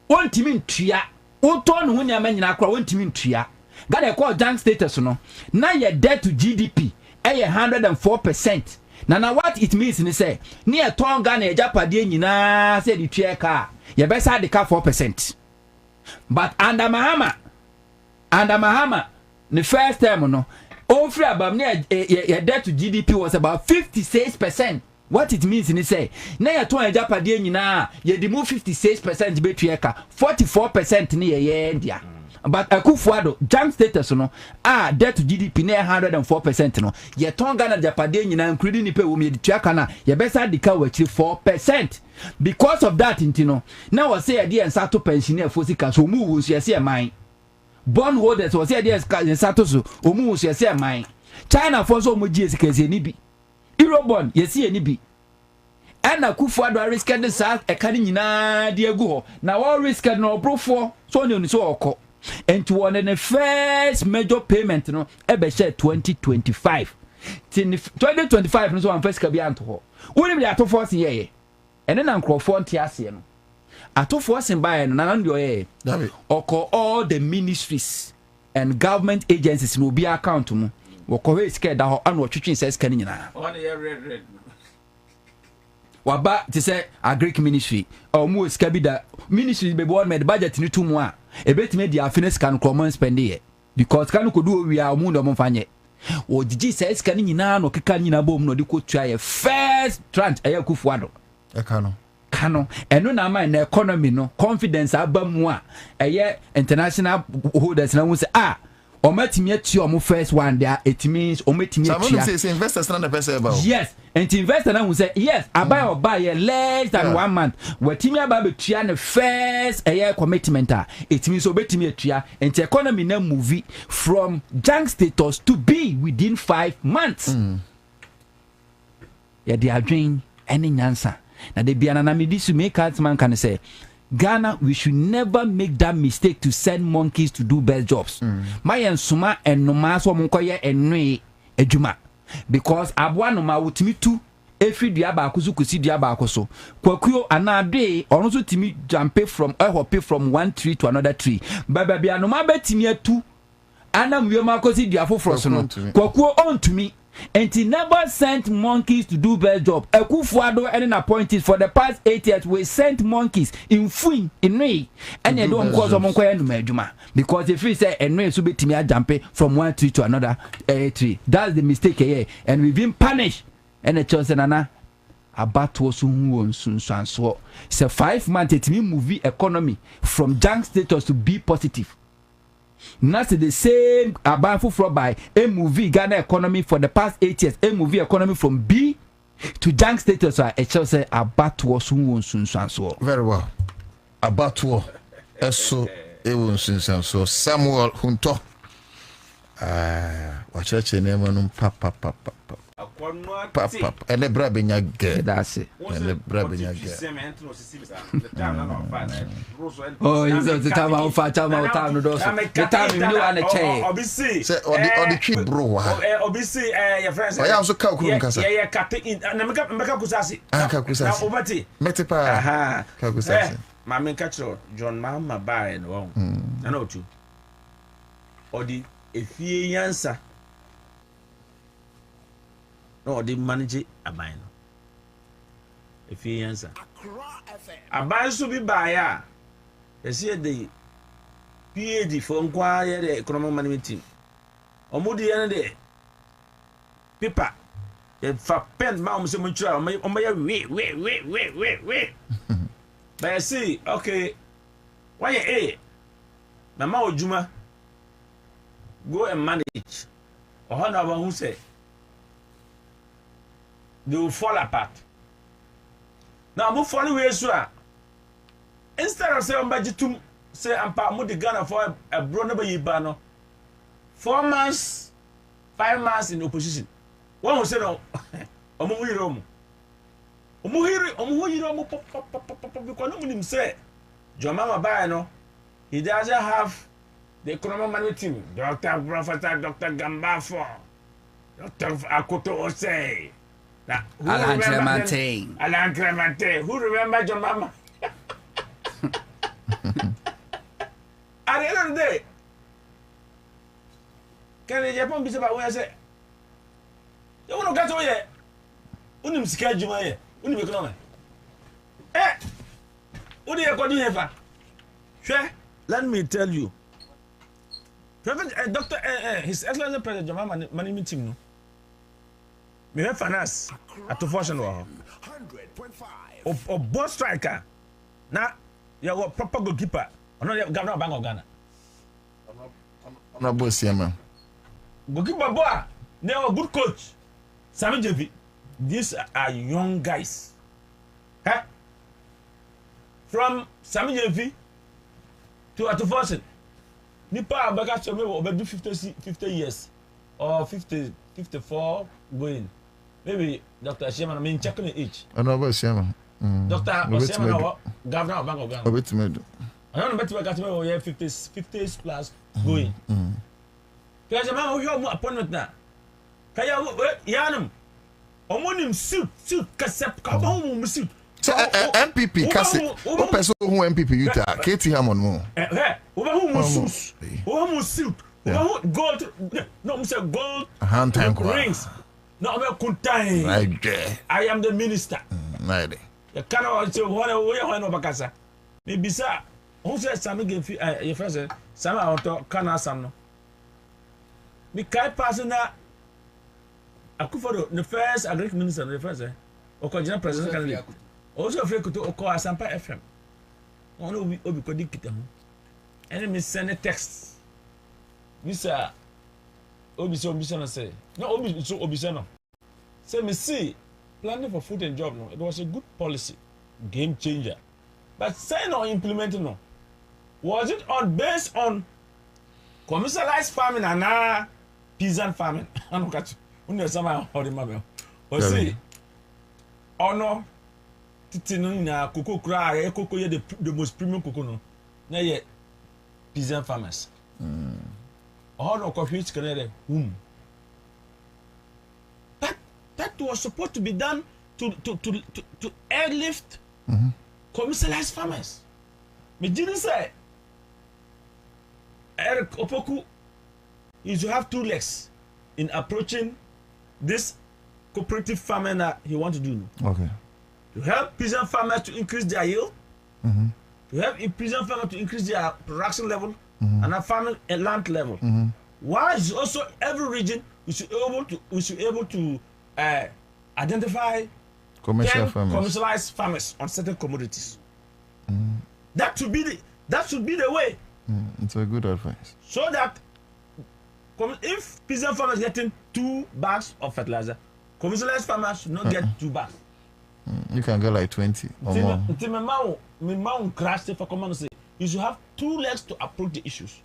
ontimi ntua oton ho nya manyina akwa ontimi ntua Ghana call junk status no na your debt to GDP 104%. Na what it means ni say near ton Ghana ejapade nyina say the tua ka ye be say the ka 4%. But under Mahama the first time no free about your debt to GDP was about 56%. What it means ni say na your ton ejapade nyina ye remove 56% be tua ka 44% ni ye India. But Akufo-Addo junk status no debt to GDP na 104% no ye ton Ghana Japade nyina including nipa wo me tua kana ye besa dika wachiri 4%. Because of that intino na we say dey ensato pensioner fosika so mu wo so ye man bond holders we say dey ensato so omu wo so ye man China for so mo gie sika se ni bi Eurobond ye se ni bi ana Akufo-Addo risk the sa e kan nyina de agu ho na wo risk no obrofo so ni so okọ and to one in the first major payment no ebe share 2025 till 2025 no so am first ka bi anto ho woni bi ato force ye ene na nkrofo ntiase no ato force buy no na ndo ye oko all the ministries and government agencies no bi account mu wo ko we sika da ho anu twetwen se sika ni nyina one year red waba ti say agric ministry o mu sika bi da ministry be board med budget ni tumu a ebetime dia finish kan common spend here because kan ko do wi a mu ndo mo fanye o digi say sika ni nyina no keka nyina bom no de ko tua ye first tranche Akufo-Addo kano eno na ma na economy no confidence abamu a international holders na wu say omatimi ati omo first one there it means omatimi ati say investors na person about yes and investor na wu say yes abai or buy less than 1 month watimi aba betua ne first commitment it means obetimi atua and economy na move from junk status to be within 5 months ya dey adwen any nyansa na de bia na me disu make out man can say Ghana, we should never make that mistake to send monkeys to do best jobs. My and Suma and Noma so Munkoye and Nui Ejuma. Because Abwa Noma would me too. Every diabakusu kusi diabakoso. Kwakuyo anade or also timi jump from from one tree to another tree. Baby anoma betimia too. Anam Yomakosi diafo frosono. Kwakuyo on to me. And he never sent monkeys to do best job. Ekufuado and appointed for the past 8 years. We sent monkeys in Fuin, in Ray, and they don't cause a because if we say and Ray should be timia jump from one tree to another tree. That's the mistake here, and we've been punished. And the chosen Nana about to soon so it's a 5 month it mean movie economy from junk status to be positive. Not the same about for by a movie Ghana economy for the past 8 years. A movie economy from B to junk status. I shall say about to soon so very well. About to so so Samuel Hunto. Watch your name papa. And the Brabina girl. That's it. And the Brabina oh, it's the time I'll fight out the time you want to change. Obviously, or the tree bro. Obviously, your friends. I also call Kunkasa. Yeah, cutting in and Mekakusasi. Kakusasi. Metepa. Kakusasi. Mamma Catcher, John Mamma by and wrong. I know too. Or the if ye answer. No, the manager abine. If he answer, abine should be by you see the PAD for inquiry the economic management team. Or moody end day. Paper. If a pen mount so much on my wait. But I see, okay, why a Mama Juma go and manage. Or honor who say. They will fall apart. Now, I'm following ways. Instead of saying, budget say, I'm part the Ghana for a brother Yibano. 4 months, 5 months in opposition. One will say, no, Omuhiromu. Because nobody say, Jomama Bayano, he doesn't have the economic management team. Dr. Professor Dr. Gambafo, Dr. Akoto Osei. Alan Clemente. Who remembers your mama? At the end of the day, can the Japan be about where I say? You want to get away? Unim scared you, my unim economic. Eh? What do you call you ever? Let me tell you. Doctor, His Excellency President Jomama management team, no? Me have finance at the fortune or both striker. Now you have a proper goalkeeper. I'm not governor Bank of Ghana. I'm not boss here, man. Goalkeeper boy, they are a good coach. Sammy JV. These are young guys. Huh? From Sammy JV to at the fortune. Nipa Abaka will do 50 years or 54 going. Maybe Dr. Sheman, I mean, checking the age. I know about Sheman. Dr. Sheman, Governor of Bank of Ghana. I don't know about we have 50s plus going. Because a man who have more appointment now. Kaya Yanum. Omonim suit, Kasep, Kabon suit. MPP, Kasep, who person who MPP Utah, Katie Hammond more. Who suit, gold, no, Mr. Gold, hand time rings. No, I'm a good time. I am the minister. Right. You cannot say what I know Bakasa. Maybe, sir, who says something your friend? Some I want to can ask some. The kind person that I could follow the first agriculture minister, the first, or general president candidate. Also, if you could call Accra100.5FM. One will be obicodicted. And me send a text. Mr. Obisana say, no, Obisana. Say, me see, planning for food and job, no, it was a good policy, game changer. But say no implementing, no. Was it based on commercialized farming and peasant farming? I don't catch you. When there's someone holding my bell. Or see, or no, titi no na cocoa cry e cocoa ye the most premium cocoa no na ye peasant farmers all the coffee can that was supposed to be done to airlift commercialized farmers. Me didn't say Eric Opoku is to have two legs in approaching this cooperative farming that he wants to do. Okay. To help peasant farmers to increase their yield, to help peasant farmers to increase their production level and a farming and land level. While it's also every region we should able to identify commercialized farmers on certain commodities. That should be the way. It's a good advice. So that if peasant farmers getting 2 bags of fertilizer, commercialized farmers should not get 2 bags. You can get like 20 or more. You should have 2 legs to approach the issues.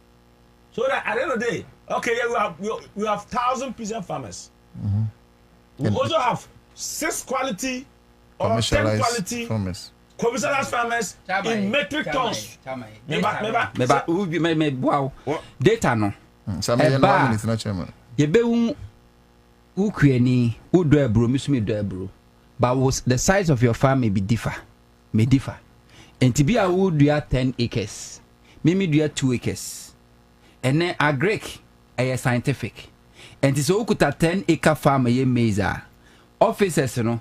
So that at the end of the day, okay, yeah, we have 1,000 peasant farmers. We also have 6 quality or 10 quality farmers. Commercialized farmers in metric tons. Wow. Data no. Yebe ukweni udo ebro misumi do ebro. But the size of your farm may differ. And to be a wood you 10 acres. Mimi do 2 acres. And then agric a scientific. And it's okuta 10-acre farm ye meza. Officers no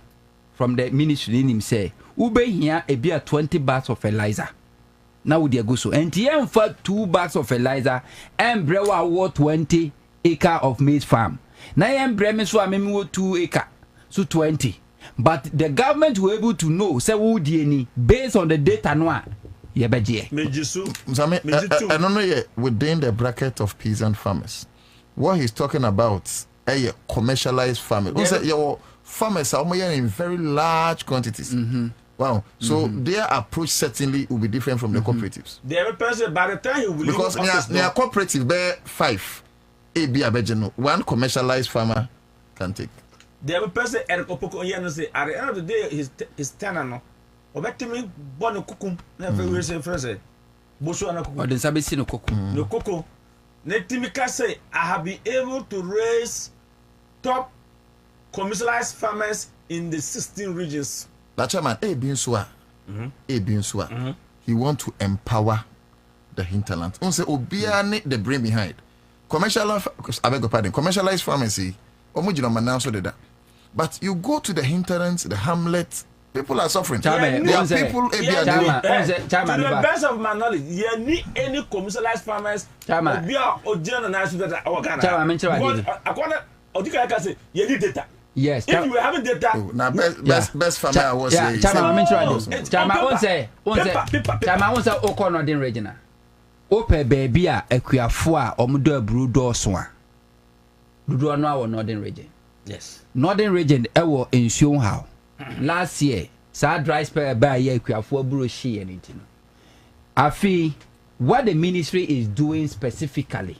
from the ministry in him say ube here a be 20 bags of fertilizer. Now would go so. And here for 2 bags of fertilizer and brewa what 20 acre of maize farm. Now I'm bremen so I 2 acre. So 20. But the government were able to know say who any based on the data no yebeje. I don't know yet within the bracket of peasant farmers. What he's talking about a commercialized farming. Yeah. Also, your farmers are in very large quantities. Wow. So their approach certainly will be different from the cooperatives. The person by the time he will because near cooperative bear 5 one commercialized farmer can take. The other person Eric Opoko say at the end of the day his tenor no obetimi bono kukum na very say friend boso na kukum. O den sabe si no kukum. No kukum. Netimika say I have been able to raise top commercialized farmers in the 16 regions. That chairman he want to empower the hinterland. On say obia the brain behind. Commercialized pharmacy but you go to the hinterlands, the hamlets, people are suffering. To the best of my knowledge, you need any commercialized farmers. You need data. Yes. If you having data, now best farmer I was saying. Regional. Ope baby a ekuafo a omudo abru do so a. Dodo no our northern region. Yes. Northern region ewo ensuo how. Last year, sa dry spell by ye ekuafo abru shi anything. Afi what the ministry is doing specifically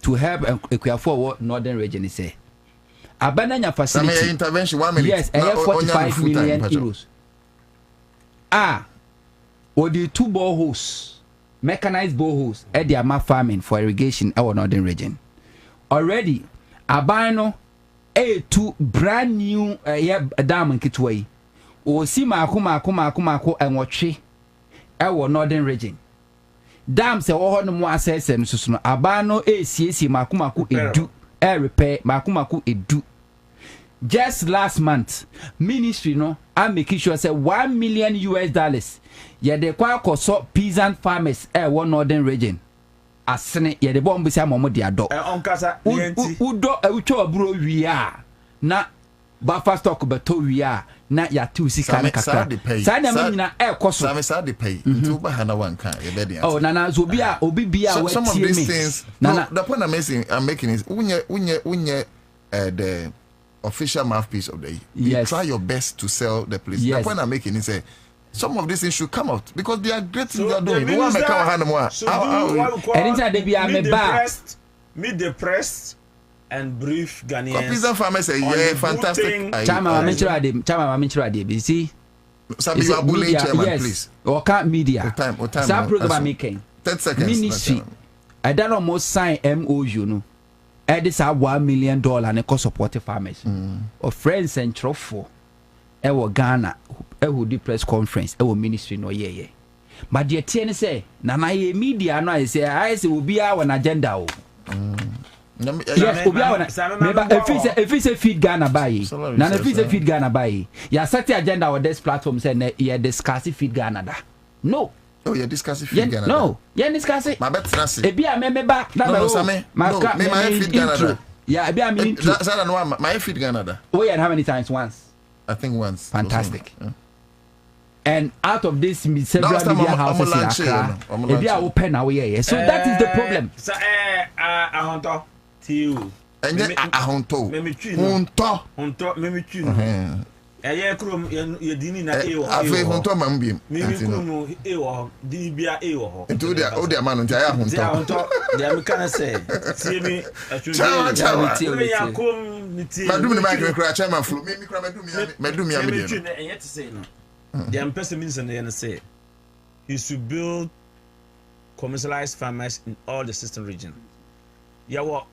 to help ekuafo northern region is say Abananya facility. Some intervention 1 minute. Yes, 45 million euros. Odi 2 boreholes. Mechanized boreholes at the Ama farming for irrigation our northern region. Already, Abano A2 brand new dam in Kitway. O si mako and watchy our northern region. Dam se oh no more access and susuno Abano ACC mako edu air repair mako edu. Just last month, ministry no I'm making sure say $1 million yeah they kwa koso peasant farmers one northern region asene yeah the bomb be say momo dia do onkasa udo ucho aburo wia na buffer stock beto wia na ya tu sika na kakra sa na nyina koso some say dey pay ntu ba hana wanka ye be dia oh nana zo bia obi bia we some of these things nana the point I'm making is unye the official mouthpiece of the year. You try your best to sell the place. The point I'm making is some of these things should come out because they are great things they are doing. Meet depressed and brief Ghanaians. Peasant farmers say, yeah, fantastic. Chama, you see, Sabi, you are bullying chairman, yes. please. Or can't media. What time? Some program making. 10 seconds. Ministry. I don't almost sign MOU, no. This are $1 million and cost support farmers. Or friends and trophy. Ewo Ghana, ewo di press conference, ewo ministry no ye. But the TN say, Nana ye media no I say will be our agenda. Yes, if it's a feed Ghana buy, now if it's a feed Ghana buy, ya set the agenda on this platform say you discuss feed Ghana da. No. Oh, you're discussing feed Ghana. No, you're discussing. My bet trust. E be a member. No, my feed Ghana. Yeah, be a minute. My feed Ghana. Oh, yeah, how many times? Once. I think once. Fantastic. And out of this several media houses in Accra, if they are open away, so that is the problem. So, I want to you. And then I want to. Dini na afi honto mambiem kunu dibia nti o de man nti aya honto dia me kana say tie me atwende ya kom ni tie madum ni mic kra chairman flow me kra madum ya me dey no enye to say no dia person means and say he should build commercialized farmers in all the system region ya wo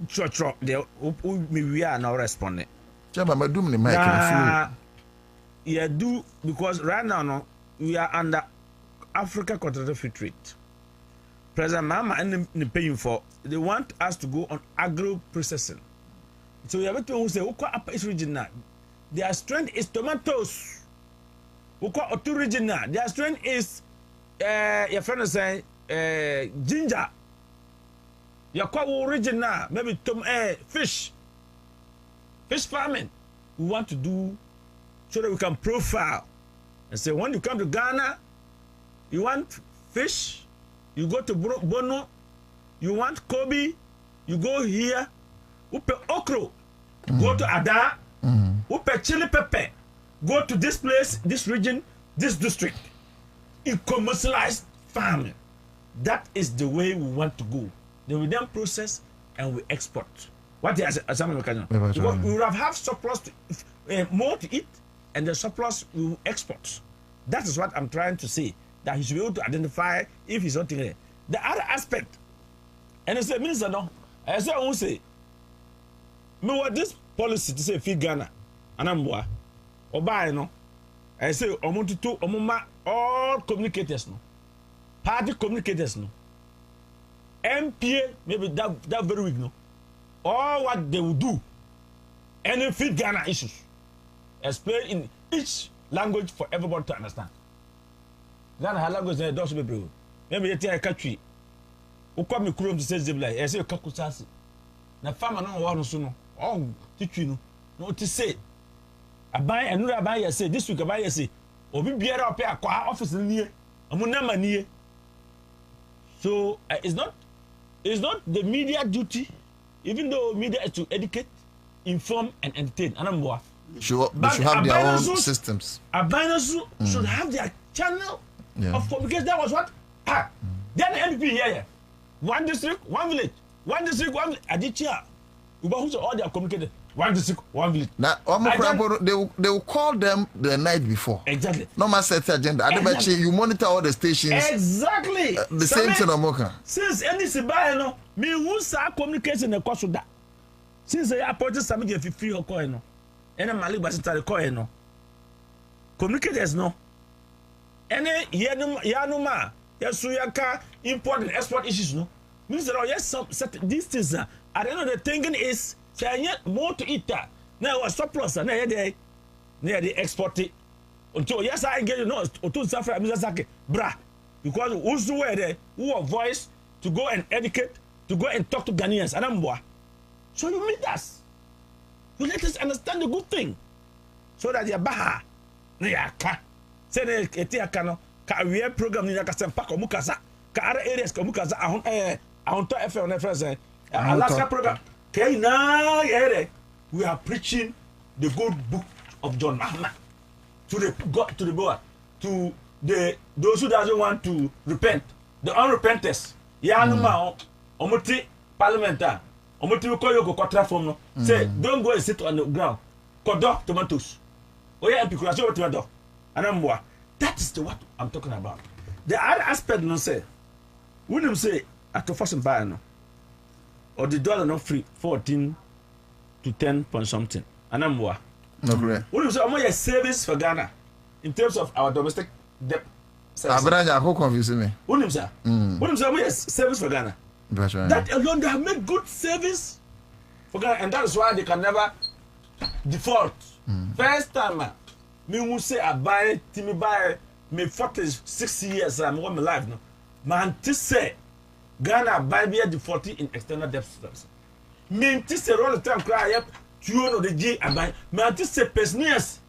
chotro they we are now responding. Chairman, madum ni mic flow. Yeah, do because right now no, we are under Africa Continental Free Trade. President Mama and the paying for they want us to go on agro processing. So we have to say Uko Upper East region now. Their strength is tomatoes. Uko Otu region now. Their strength is your friend say ginger. Your Kwa region now, maybe fish farming. We want to do so that we can profile and say when you come to Ghana, you want fish, you go to Bono, you want Kobe, you go here, upe okro, go to Ada, upe chili pepper, go to this place, this region, this district. In commercialized farming. That is the way we want to go. Then we then process and we export. What is some mechanism? We will have surplus more to eat, and the surplus we will export. That is what I'm trying to say. That he should be able to identify if he's something there. The other aspect, and I say, Minister, no, I say, I won't say, me what this policy to say feed Ghana, and I'm what, or buy no. I say, I want to all communicators no, party communicators no, MPA maybe that very weak no. All what they will do, any feed Ghana issues, explain in each language for everybody to understand. Ghana has language that does be brave. Maybe you tell a country, who come to Chrome to say Zibla, I say a kakusasi. Na farmer no one soon, oh, teach you no to say. I buy another buyer say this week, I buy say, or be beer up here, office near, a munama near. So it's not the media duty. Even though media is to educate, inform, and entertain, they should have their own systems. Abanos should have their channel of communication. That was what? Then the MP here. One district, one village. One district, one village. Adichia. All they are communicated. One district, one village. Now, they will call them the night before. Exactly. No man set the agenda. Exactly. You monitor all the stations. Exactly. The same thing Omoka. Since any Sibano, me who saw communication in the course of that. Since I appointed somebody if you free or coin, and a Mali Basita coin, no. Communicators, no. Any Yanuma, Yasuyaka, import and export issues, no. Minister, yes, some these things are. I don't know, the thinking is. Say more to eat that. Now was surplus and they export it. Until yes, I get you know to suffer Mr. Bra. Because who's the way there who have voice to go and educate, to go and talk to Ghanaians and Amboa. So you meet us. You let us understand the good thing. So that your baha Niaka. Say the Etiakano, career program in Yakasan Paco Mukasa, Kara areas Komukasa, on to FM Alaska program. Okay, now we are preaching the good book of John Muhammad to the board, to those who doesn't want to repent, the unrepenters. Yanuma omuti parliamentar, omuti ko yoko kontra form no. Say don't go and sit on the ground. Kodo tomatoes. Oya MP kurasi o tomato. Anamwa. That is what I'm talking about. The other aspect, no say, when you say at the first buy no, or the dollar not free 14 to 10 point something. Anamwa. No correct. When you say more savings for Ghana in terms of our domestic debt. Abraja, how confusing me? When you say more savings for Ghana. That's right. That alone they have made good savings for Ghana, and that is why they can never default. First time, me who say I buy, me buy me 46 years I'm on my life no. Man, to say Ghana buy me defaulting in external debt service. Me to say all the time cry up to you know the G I buy. Man to say pensioners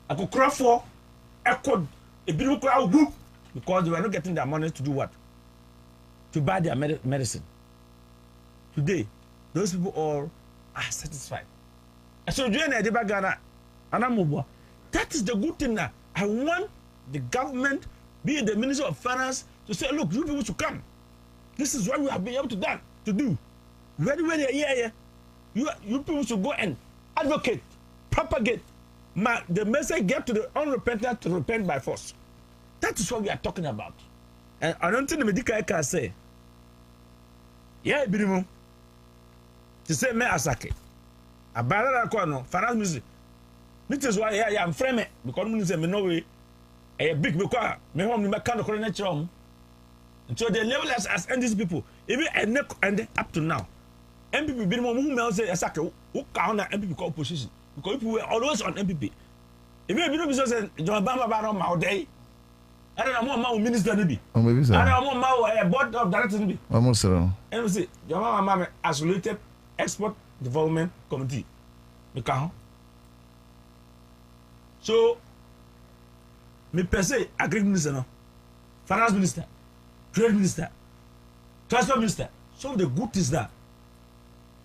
I could cry for I could a bit cry book because they were not getting their money to do what? To buy their medicine. Today, those people all are satisfied. So during the debate Ghana, and that is the good thing now. I want the government, be it the Minister of Finance, to say, look, you people should come. This is what we have been able to do. Very, you people should go and advocate, propagate. The message get to the unrepentant to repent by force. That is what we are talking about. And I don't think the medical can say, yeah, Birimu, to say me asake. A banana corner, finance ministry. This is why I am frame because me say me no way a big because me home me kind of coordinate so the level as NDC people even and up to now MPP Birimu who say asake who count MPP opposition because people were always on MPP. If you Birimu say John Bamba ba no ma day I don't know more minister ni bi. Oh maybe so. I don't know more board of directors ni bi. Almost so. And we say John Bamba isolated export development committee. So, me per se, agriculture minister, no, finance minister, trade minister, transport minister. So the good is that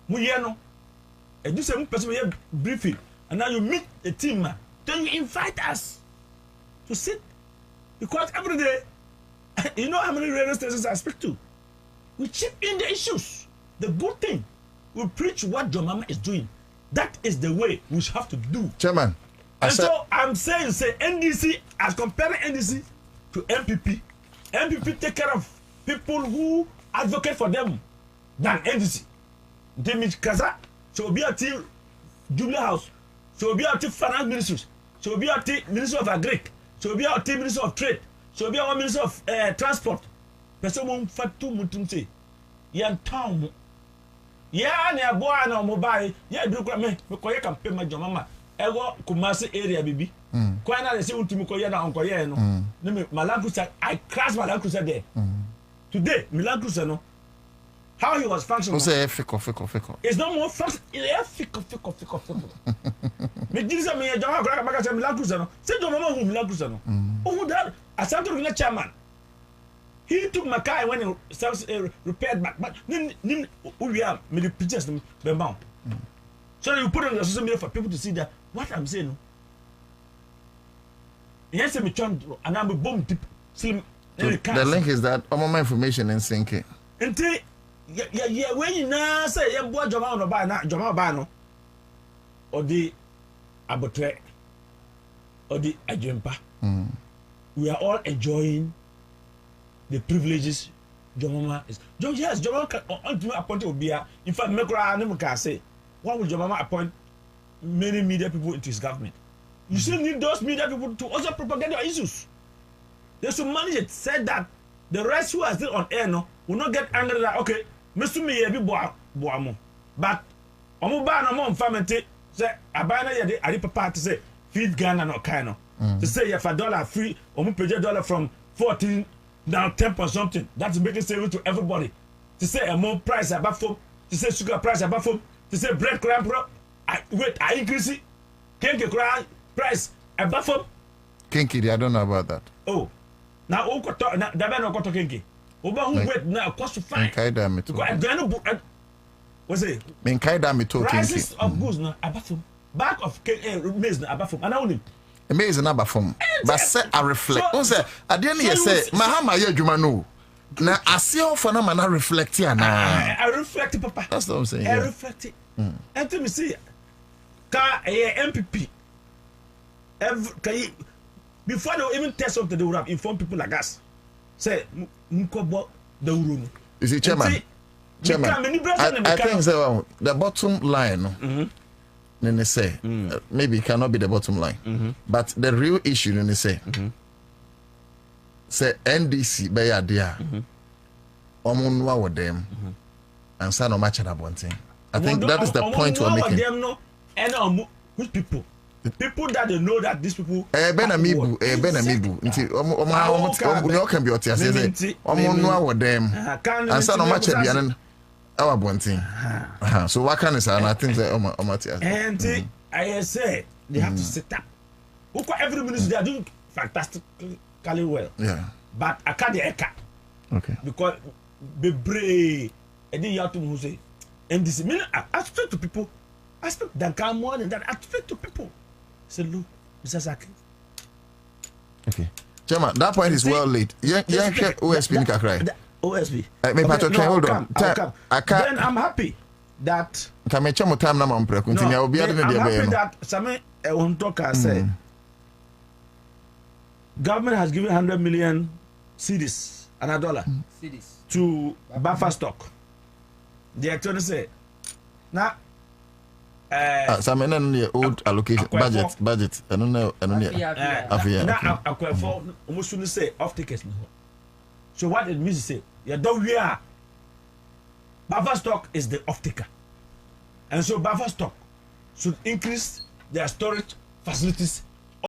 we no, and you say one person we briefing, and now you meet a team, then you invite us to sit because every day, you know how many radio stations I speak to. We chip in the issues. The good thing, we preach what John Mama is doing. That is the way we have to do. Chairman. And so I'm saying, say NDC, as comparing NDC to MPP, MPP take care of people who advocate for them than NDC. They mean Kaza, so be a team Jubilee House, so be a team Finance Ministries, so be a team Minister of Agric, so be a team Minister of Trade, so be a Minister of Transport. Person won't fat two mutumse. Yan town. Yeah, near boy no mobile. Yeah, do me because can pay my Mama. Ego Kumasi area, baby. Quite not the same to Mukoya and Koya. No, Malankusa, I crashed Malankusa there. Today, Milankusa, no. How he was functioning. Fickle. It's not more fast. It's fickle. Me Jesus, me, John Graka, Milankusa, no. Say, John Mama, who Milankusa, no. Oh, that, as I'm talking to chairman. He took my car when he service repaired back, but we are made the pictures to be bound. So you put on the social media for people to see that what I'm saying. Yes, I'm trying to, and I'm a bomb tip. The link is that all my information in sinking. Until when you now say, yeah, boy, Jama no buy na Jama Bano or the Abotre or the Ajumpa. We are all enjoying the privileges Jomama is. Yes, Jomama can ultimately appoint Obia. In fact, Mekura never can say, why would Jomama appoint many media people into his government? You still need those media people to also propagate your issues. They should manage it. Said that the rest who are still on air no will not get angry that okay, Mr. Me be boamo. But Omuba no more family say abana ya de papa to say feed Ghana no kind no. To say if $1 free, Omu pay $1 from 14 now 10 point something. That's making savings to everybody. To say a more price above foam, to say sugar price above foam, to say bread crab I increase it. Kenke price above foam. Kinky, I don't know about that. Oh, now Dabe no koto kenke. Oba who wait now cost to find. Kaida me to. What's it? Kaida me to. Prices of goods now above foam. Back of maize now above foam. And only. Amazing number from, but say I reflect. Oh, say at the end you say, Mahama ye jumano. Now I see how for na reflect here now. I reflect, Papa. That's what I'm saying. I reflect it. And to me see, ka MPP. before they even test something, they would have informed people like us. Say, Mkobo, the room. You see, Chairman, I think so, the bottom line, then they say, maybe it cannot be the bottom line, but the real issue, then they say, say NDC, by idea, Omunwa with them, and son of match at one thing. I think that is the point we're making. And which people? People that they know that these people. Benamibu. No can be otia say. Omunwa with them, and son of match at the end. Our one thing. So what can I say? And I think that Omatia. And I say they have to sit up. Every minister they are doing fantastically well. Yeah. But I can't eka. Okay. Because the brave, and then you have to say, and this mean I speak to people. I speak that come more than that. I speak to people. Say, look, Mr. Saki. Okay. Chairman, that point is well laid. Yeah, OSP in Kakrai. OSP. Hold on. Then I'm happy that. I'm happy that Same Ontoka said government has given 100 million cedis and $1 to buffer stock. The attorney said, now. Some old allocation budget. I don't know. Now, I almost shouldn't say off tickets. So what it means is say, yeah, don't we are. Buffer stock is the off ticker, and so buffer stock should increase their storage facilities